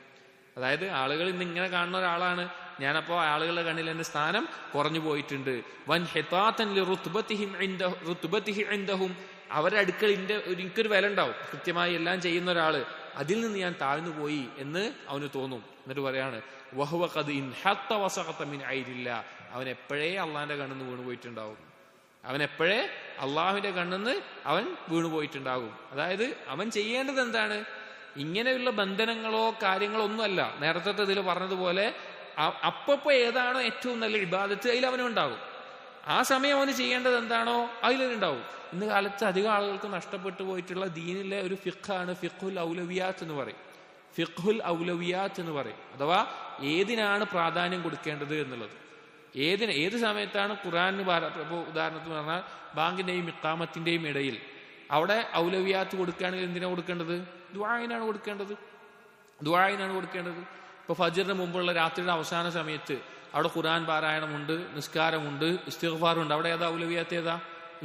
അതായത് ആളുകൾ ഇന്ന് ഇങ്ങനെ കാണുന്ന ഒരാളാണ് ഞാനപ്പോ, ആളുകളുടെ കണ്ണിൽ എന്റെ സ്ഥാനം കുറഞ്ഞു പോയിട്ടുണ്ട്. വൻ ഹിതാതൻ ലിറുത്ബതിഹി ഇൻദഹും, അവരുടെ അടുക്കൽ എനിക്കൊരു വില ഉണ്ടാവും, കൃത്യമായി എല്ലാം ചെയ്യുന്ന ഒരാള്, അതിൽ നിന്ന് ഞാൻ താഴ്ന്നു പോയി എന്ന് അവന് തോന്നും. എന്നിട്ട് പറയാണ് വഹുവ ഖദ് ഇൻഹത്ത വസഖത മിൻ ഐനില്ലാ, അവൻ എപ്പോഴേ അള്ളാഹിന്റെ കണ്ണിന്ന് വീണു പോയിട്ടുണ്ടാവും. അവൻ എപ്പോഴേ അള്ളാഹുവിന്റെ കണ്ണിന്ന് അവൻ വീണു പോയിട്ടുണ്ടാകും. അതായത് അവൻ ചെയ്യേണ്ടത് എന്താണ്, ഇങ്ങനെയുള്ള ബന്ധനങ്ങളോ കാര്യങ്ങളോ ഒന്നുമല്ല. നേരത്തെ ഇതിൽ പറഞ്ഞതുപോലെ അപ്പപ്പോ ഏതാണോ ഏറ്റവും നല്ല ഇബാദത്ത് അതിൽ അവനുണ്ടാകും. ആ സമയം അവന് ചെയ്യേണ്ടത് എന്താണോ അതിലുണ്ടാവും. ഇന്ന് കാലത്ത് അധികം ആളുകൾക്ക് നഷ്ടപ്പെട്ടു പോയിട്ടുള്ള ദീനിലെ ഒരു ഫിഖാണ് ഫിഖുൽ ഔലവിയാത്ത് എന്ന് പറയും. ഫിഖുൽ ഔലവിയാത്ത് എന്ന് പറയും. അഥവാ ഏതിനാണ് പ്രാധാന്യം കൊടുക്കേണ്ടത് എന്നുള്ളത്, ഏത് സമയത്താണ് ഖുർആന് ഉദാഹരണത്തിന് പറഞ്ഞാൽ ബാങ്കിന്റെയും ഇഖാമത്തിന്റെയും ഇടയിൽ അവിടെ ഔലവിയാത്ത് കൊടുക്കുകയാണെങ്കിൽ എന്തിനാ കൊടുക്കേണ്ടത്? ദുആഇനാണ് കൊടുക്കേണ്ടത്. ഇപ്പൊ ഫജ്റിന് മുമ്പുള്ള രാത്രിയുടെ അവസാന സമയത്ത് അവിടെ ഖുർആൻ പാരായണമുണ്ട്, നിസ്കാരമുണ്ട്, ഇസ്തിഗ്ഫാറുണ്ട്. അവിടെ ഏതാ ഔലവിയാത്ത്? ഏതാ?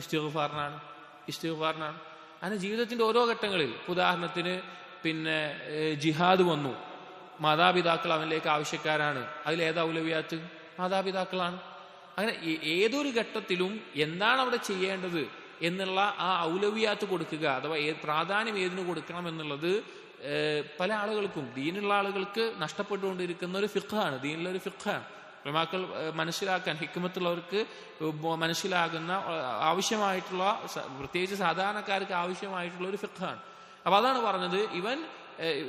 ഇസ്തിഗ്ഫാറിനാണ്. അങ്ങനെ ജീവിതത്തിന്റെ ഓരോ ഘട്ടങ്ങളിൽ, ഉദാഹരണത്തിന് പിന്നെ ജിഹാദ് വന്നു, മാതാപിതാക്കൾ അവനിലേക്ക് ആവശ്യക്കാരാണ്, അതിലേതാ ഔലവിയാത്ത്? മാതാപിതാക്കളാണ്. അങ്ങനെ ഏതൊരു ഘട്ടത്തിലും എന്താണ് അവിടെ ചെയ്യേണ്ടത് എന്നുള്ള ആ ഔലവിയാത്ത് കൊടുക്കുക, അഥവാ പ്രാധാന്യം ഏതിനു കൊടുക്കണം എന്നുള്ളത് പല ആളുകൾക്കും, ദീനുള്ള ആളുകൾക്ക് നഷ്ടപ്പെട്ടുകൊണ്ടിരിക്കുന്ന ഒരു ഫിഖാണ്, ദീനിലൊരു ഫിഖാണ്. ഉലമാക്കൾ മനസ്സിലാക്കാൻ ഹിക്മത്തുള്ളവർക്ക് മനസ്സിലാകുന്ന ആവശ്യമായിട്ടുള്ള, പ്രത്യേകിച്ച് സാധാരണക്കാർക്ക് ആവശ്യമായിട്ടുള്ള ഒരു ഫിഖ്ഹാണ്. അപ്പൊ അതാണ് പറഞ്ഞത്.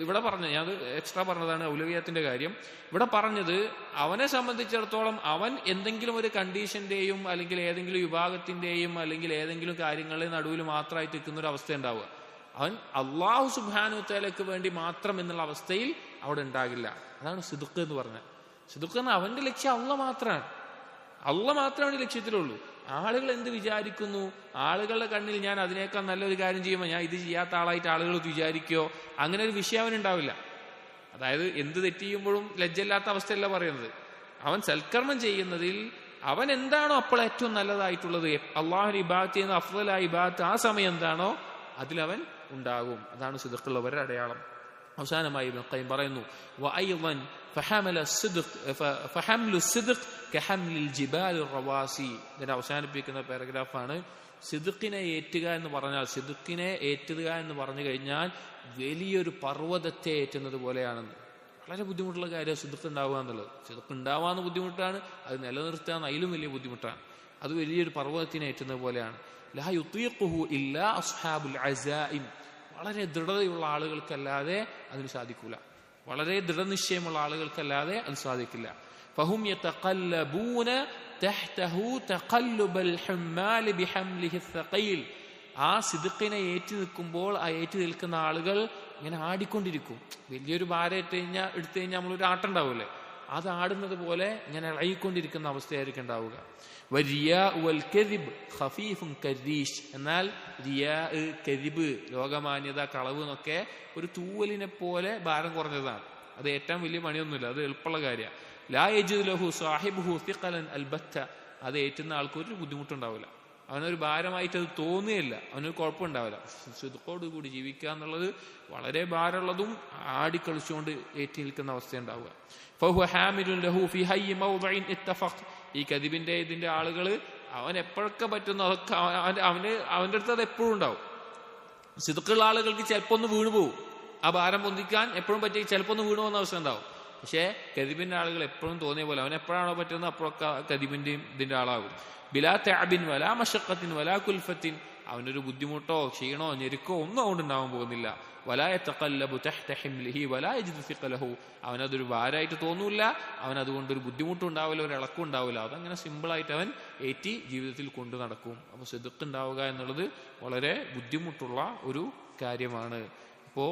ഇവിടെ പറഞ്ഞ ഞാൻ എക്സ്ട്രാ പറഞ്ഞതാണ് ഔലവിയത്തിന്റെ കാര്യം. ഇവിടെ പറഞ്ഞത് അവനെ സംബന്ധിച്ചിടത്തോളം അവൻ എന്തെങ്കിലും ഒരു കണ്ടീഷന്റെയും അല്ലെങ്കിൽ ഏതെങ്കിലും വിഭാഗത്തിന്റെയും അല്ലെങ്കിൽ ഏതെങ്കിലും കാര്യങ്ങളുടെ നടുവിൽ മാത്രമായിട്ട് നിൽക്കുന്ന ഒരു അവസ്ഥ ഉണ്ടാവുക. അവൻ അള്ളാഹു സുബ്ഹാനഹു വതആലയ്ക്ക് വേണ്ടി മാത്രം എന്നുള്ള അവസ്ഥയിൽ അവിടെ ഉണ്ടാകില്ല. അതാണ് സിദ്ഖ് എന്ന് പറഞ്ഞത്. സിദ്ഖ് എന്ന് അവന്റെ ലക്ഷ്യം അള്ളാഹ് മാത്രമാണ്. അള്ളാഹ് മാത്രമാണ് ലക്ഷ്യത്തിലുള്ളൂ. ആളുകൾ എന്ത് വിചാരിക്കുന്നു, ആളുകളുടെ കണ്ണിൽ ഞാൻ അതിനേക്കാൾ നല്ലൊരു കാര്യം ചെയ്യുമ്പോൾ ഞാൻ ഇത് ചെയ്യാത്ത ആളായിട്ട് ആളുകൾ വിചാരിക്കുകയോ, അങ്ങനെ ഒരു വിഷയം അവനുണ്ടാവില്ല. അതായത് എന്ത് തെറ്റ് ചെയ്യുമ്പോഴും ലജ്ജയില്ലാത്ത അവസ്ഥയല്ല പറയുന്നത്. അവൻ സൽക്കർമ്മം ചെയ്യുന്നതിൽ അവൻ എന്താണോ അപ്പോൾ ഏറ്റവും നല്ലതായിട്ടുള്ളത്, അള്ളാഹുവിന് ഇബാദത്ത് ചെയ്യുന്ന അഫ്ളലായ ഇബാദത്ത് ആ സമയം എന്താണോ അതിലവൻ ഉണ്ടാകും. അതാണ് സിദ്ഖുള്ളവരുടെ അടയാളം. അവസാനമായി ഇബ്നു ഖയ്യിം പറയുന്നു, വഅയ്ളൻ ഫഹംലു സിദ്ഖ് കഹംലിൽ ജിബാലിർ റവാസി. ഇതിനെ അവസാനിപ്പിക്കുന്ന പാരഗ്രാഫാണ്. സിദ്ഖിനെ ഏറ്റുക എന്ന് പറഞ്ഞാൽ, സിദ്ഖിനെ ഏറ്റുക എന്ന് പറഞ്ഞു കഴിഞ്ഞാൽ വലിയൊരു പർവ്വതത്തെ ഏറ്റുന്നത് പോലെയാണെന്ന്. വളരെ ബുദ്ധിമുട്ടുള്ള കാര്യമാണ് സിദ്ഖ് ഉണ്ടാവുക എന്നുള്ളത്. സിദ്ഖ് ഉണ്ടാവാന്ന് ബുദ്ധിമുട്ടാണ്, അത് നിലനിർത്താൻ അതിലും വലിയ ബുദ്ധിമുട്ടാണ്. അത് വലിയൊരു പർവ്വതത്തിനെ ഏറ്റുന്നത് പോലെയാണ്. ലാ യുതീഖുഹു ഇല്ലാ അസ്ഹാബുൽ അസായിം. വളരെ ദൃഢതയുള്ള ആളുകൾക്കല്ലാതെ അതിന് സാധിക്കൂല. വളരെ ദൃഢനിശ്ചയമുള്ള ആളുകൾക്കല്ലാതെ അത് സാധിക്കില്ല. ഫഹും യതഖല്ലബൂന തഹ്തഹു തഖല്ലുബൽ ഹമ്മാലി ബിഹംലിഹി ثقيل. ആ സിദ്ഖിനെ ഏറ്റു നിൽക്കുമ്പോൾ ആ ഏറ്റു നിൽക്കുന്ന ആളുകൾ ഇങ്ങനെ ആടിക്കൊണ്ടിരിക്കും. വലിയൊരു ഭാരം എടുത്തു കഴിഞ്ഞാൽ നമ്മളൊരു ആട്ടം ഉണ്ടാവൂലേ, അത് ആടുന്നത് പോലെ ഇങ്ങനെ ഇളകിക്കൊണ്ടിരിക്കുന്ന അവസ്ഥയായിരിക്കും ഉണ്ടാവുക. എന്നാൽ റിയാ, കദിബ്, ലോകമാന്യത, കളവ് എന്നൊക്കെ ഒരു തൂവലിനെ പോലെ ഭാരം കുറഞ്ഞതാണ്. അത് ഏറ്റവും വലിയ പണിയൊന്നുമില്ല, അത് എളുപ്പമുള്ള കാര്യമാണ്. ലാ യജിദു ലഹു സാഹിബുഹു സിഖലൻ അൽബത്ത. അത് ഏറ്റുന്ന ആൾക്ക് ഒരു ബുദ്ധിമുട്ടുണ്ടാവില്ല, അവനൊരു ഭാരമായിട്ട് അത് തോന്നുകയില്ല, അവനൊരു കുഴപ്പമുണ്ടാവില്ല. സിദ്ഖോട് കൂടി ജീവിക്കുക എന്നുള്ളത് വളരെ ഭാരമുള്ളതും ആടിക്കളിച്ചുകൊണ്ട് ഏറ്റി നിൽക്കുന്ന അവസ്ഥ ഉണ്ടാവുക. ഫഹുവ ഹാമിലുൻ ലഹു ഫി ഹയ്യി മൗദിഇൻ ഇത്തഫഖ്. ഈ കദിബിന്റെ ഇതിന്റെ ആളുകൾ അവൻ എപ്പോഴൊക്കെ പറ്റുന്നു അതൊക്കെ അവന്റെ അടുത്ത് അത് എപ്പോഴും ഉണ്ടാവും. സിദ്ഖുള്ള ആളുകൾക്ക് ചിലപ്പോ ഒന്ന് വീണു പോകും, ആ ഭാരം പൊന്തിക്കാൻ എപ്പോഴും പറ്റി ചിലപ്പോ ഒന്ന് വീണു പോകുന്ന അവസ്ഥ ഉണ്ടാവും. പക്ഷേ കദിബിന്റെ ആളുകൾ എപ്പോഴും തോന്നിയ പോലെ അവൻ എപ്പോഴാണോ പറ്റുന്നത് അപ്പോഴൊക്കെ കദിബിന്റെയും ഇതിന്റെ ആളാകും. ബിലാ തഅബിൻ വലാ മശഖത്തിൻ വലാ കുൽഫത്തിൻ. അവനൊരു ബുദ്ധിമുട്ടോ ക്ഷീണോ ഞെരുക്കോ ഒന്നും അതുകൊണ്ട് ഉണ്ടാവാൻ പോകുന്നില്ല. വലാ യതഖല്ലബു തഹ്ത ഹിംലിഹി വലാ യജിദു സിഖലഹു. അവനതൊരു ഭാരമായിട്ട് തോന്നൂല, അവനതുകൊണ്ടൊരു ബുദ്ധിമുട്ടും ഉണ്ടാവില്ല, ഒരു ഇളക്കം ഉണ്ടാവില്ല. അതങ്ങനെ സിമ്പിളായിട്ട് അവൻ ഏറ്റി ജീവിതത്തിൽ കൊണ്ടു നടക്കും. അപ്പൊ സിദ്ഖ് ഉണ്ടാവുക എന്നുള്ളത് വളരെ ബുദ്ധിമുട്ടുള്ള ഒരു കാര്യമാണ്. ഇപ്പോ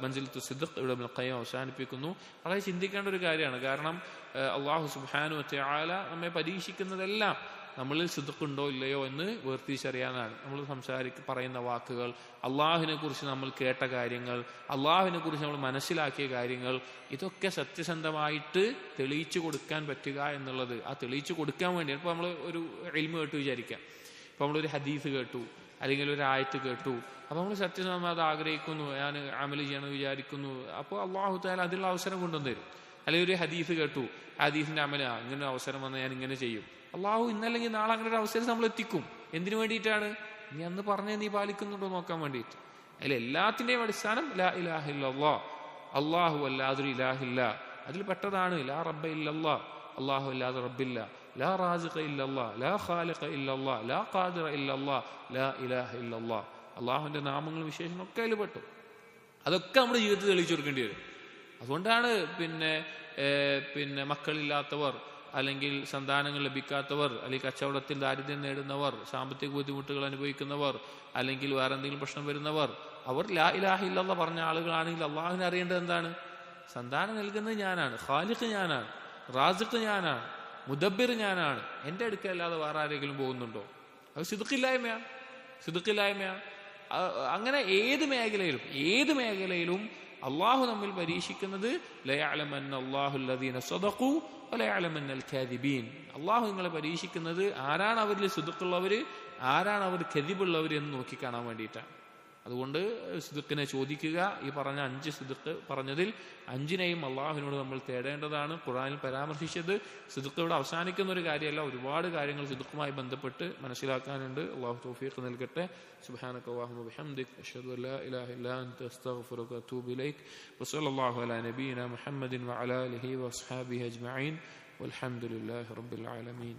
മൻസിലത്തു സിദ്ഖ് ഇവിടെ ഇബ്നുൽ ഖയ്യിം അവസാനിപ്പിക്കുന്നു. വളരെ ചിന്തിക്കേണ്ട ഒരു കാര്യമാണ്. കാരണം അല്ലാഹു സുബ്ഹാനഹു വ തആല നമ്മെ പരീക്ഷിക്കുന്നതെല്ലാം നമ്മളിൽ സിദ്ഖ് ഉണ്ടോ ഇല്ലയോ എന്ന് വേർതിരിച്ചറിയാനാണ്. നമ്മൾ പറയുന്ന വാക്കുകൾ, അള്ളാഹുവിനെ കുറിച്ച് നമ്മൾ കേട്ട കാര്യങ്ങൾ, അള്ളാഹുവിനെ കുറിച്ച് നമ്മൾ മനസ്സിലാക്കിയ കാര്യങ്ങൾ, ഇതൊക്കെ സത്യസന്ധമായിട്ട് തെളിയിച്ചു കൊടുക്കാൻ പറ്റുക എന്നുള്ളത്, ആ തെളിയിച്ചു കൊടുക്കാൻ വേണ്ടിയാണ്. ഇപ്പോൾ നമ്മൾ ഒരു ഇൽമു കേട്ടു വിചാരിക്കാം, ഇപ്പോൾ നമ്മളൊരു ഹദീസ് കേട്ടു അല്ലെങ്കിൽ ഒരു ആയത്ത് കേട്ടു, അപ്പൊ നമ്മൾ സത്യസന്ധത ആഗ്രഹിക്കുന്നു, ഞാൻ അമൽ ചെയ്യണമെന്ന് വിചാരിക്കുന്നു. അപ്പോൾ അള്ളാഹു തആല അതിനുള്ള അവസരം കൊണ്ടുവന്നു തരും. അല്ലെങ്കിൽ ഒരു ഹദീസ് കേട്ടു, ഹദീസിന്റെ അമല ഇങ്ങനെ അവസരം വന്നാൽ ഞാൻ ഇങ്ങനെ ചെയ്യും. അള്ളാഹു ഇന്നല്ലെങ്കിൽ നാളെ അങ്ങനെ ഒരു അവസരം നമ്മൾ എത്തിക്കും. എന്തിനു വേണ്ടിയിട്ടാണ്? നീ അന്ന് പറഞ്ഞേ നീ പാലിക്കുന്നുണ്ടോ നോക്കാൻ വേണ്ടിയിട്ട്. അതിൽ എല്ലാത്തിന്റെയും അടിസ്ഥാനം ലാ ഇലാഹ ഇല്ലല്ലാഹ്, അള്ളാഹു അല്ലാതൊരു ഇലാഹില്ല. അതിൽ പെട്ടതാണ് ലാ റബ്ബ ഇല്ലല്ലാഹ്, അള്ളാഹു അല്ലാതെ റബ്ബില്ല. ലാ റാസിഖ ഇല്ലല്ലാഹ്, ലാ ഖാലിഖ ഇല്ലല്ലാഹ്, ലാ ഖാദിറ ഇല്ലല്ലാഹ്, ലാ ഇലാഹ ഇല്ലല്ലാഹ്. അള്ളാഹുവിന്റെ നാമങ്ങളും വിശേഷങ്ങളും ഒക്കെ അതിൽ പെട്ടു. അതൊക്കെ നമ്മുടെ ജീവിതത്തിൽ തെളിയിച്ചു കൊടുക്കേണ്ടി വരും. അതുകൊണ്ടാണ് പിന്നെ മക്കളില്ലാത്തവർ, അല്ലെങ്കിൽ സന്താനങ്ങൾ ലഭിക്കാത്തവർ, അല്ലെങ്കിൽ കച്ചവടത്തിൽ ദാരിദ്ര്യം നേടുന്നവർ, സാമ്പത്തിക ബുദ്ധിമുട്ടുകൾ അനുഭവിക്കുന്നവർ, അല്ലെങ്കിൽ വേറെ എന്തെങ്കിലും പ്രശ്നം വരുന്നവർ, അവർ ലാ ഇലാഹ ഇല്ലല്ലാഹ് പറഞ്ഞ ആളുകളാണെങ്കിൽ അള്ളാഹുവിനെ അറിയേണ്ടത് എന്താണ്? സന്താനം നൽകുന്നത് ഞാനാണ്, ഖാലിഖ് ഞാനാണ്, റാസിഖ് ഞാനാണ്, മുദബ്ബിർ ഞാനാണ്. എന്റെ അടുക്കല്ലാതെ വേറെ ആരെങ്കിലും പോകുന്നുണ്ടോ? അത് സിദ്ഖില്ലായ്മയാണ്, സിദ്ഖില്ലായ്മയാണ്. അങ്ങനെ ഏത് മേഖലയിലും അള്ളാഹു നമ്മിൽ പരീക്ഷിക്കുന്നത് അള്ളാഹു നിങ്ങളെ പരീക്ഷിക്കുന്നത് ആരാണ് അവരിൽ സിദ്ഖുള്ളവര്, ആരാണ് അവർ കദിബുള്ളവർ എന്ന് നോക്കിക്കാണാൻ വേണ്ടിയിട്ടാണ്. അതുകൊണ്ട് സിദ്ഖിനെ ചോദിക്കുക. ഈ പറഞ്ഞ 5 സിദ്ഖ് പറഞ്ഞതിൽ 5നെയും അള്ളാഹുവിനോട് നമ്മൾ തേടേണ്ടതാണ്. ഖുർആനിൽ പരാമർശിച്ചത് സിദ്ഖോടെ അവസാനിക്കുന്ന ഒരു കാര്യമല്ല, ഒരുപാട് കാര്യങ്ങൾ സിദ്ഖുമായി ബന്ധപ്പെട്ട് മനസ്സിലാക്കാനുണ്ട്. അള്ളാഹു തൗഫീഖ് നൽകട്ടെ. സുബ്ഹാനക അല്ലാഹുമ്മ വബിഹംദിക അശ്ഹദു അല്ലാ ഇലാഹ ഇല്ലാ അൻത അസ്തഗ്ഫിറുക വഅതൂബു ഇലൈക്. വസല്ലല്ലാഹു അലാ നബിയിനാ മുഹമ്മദിൻ വഅലാ ആലിഹി വഅസ്ഹാബിഹി അജ്മഈൻ. വൽഹംദുലില്ലാഹി റബ്ബിൽ ആലമീൻ.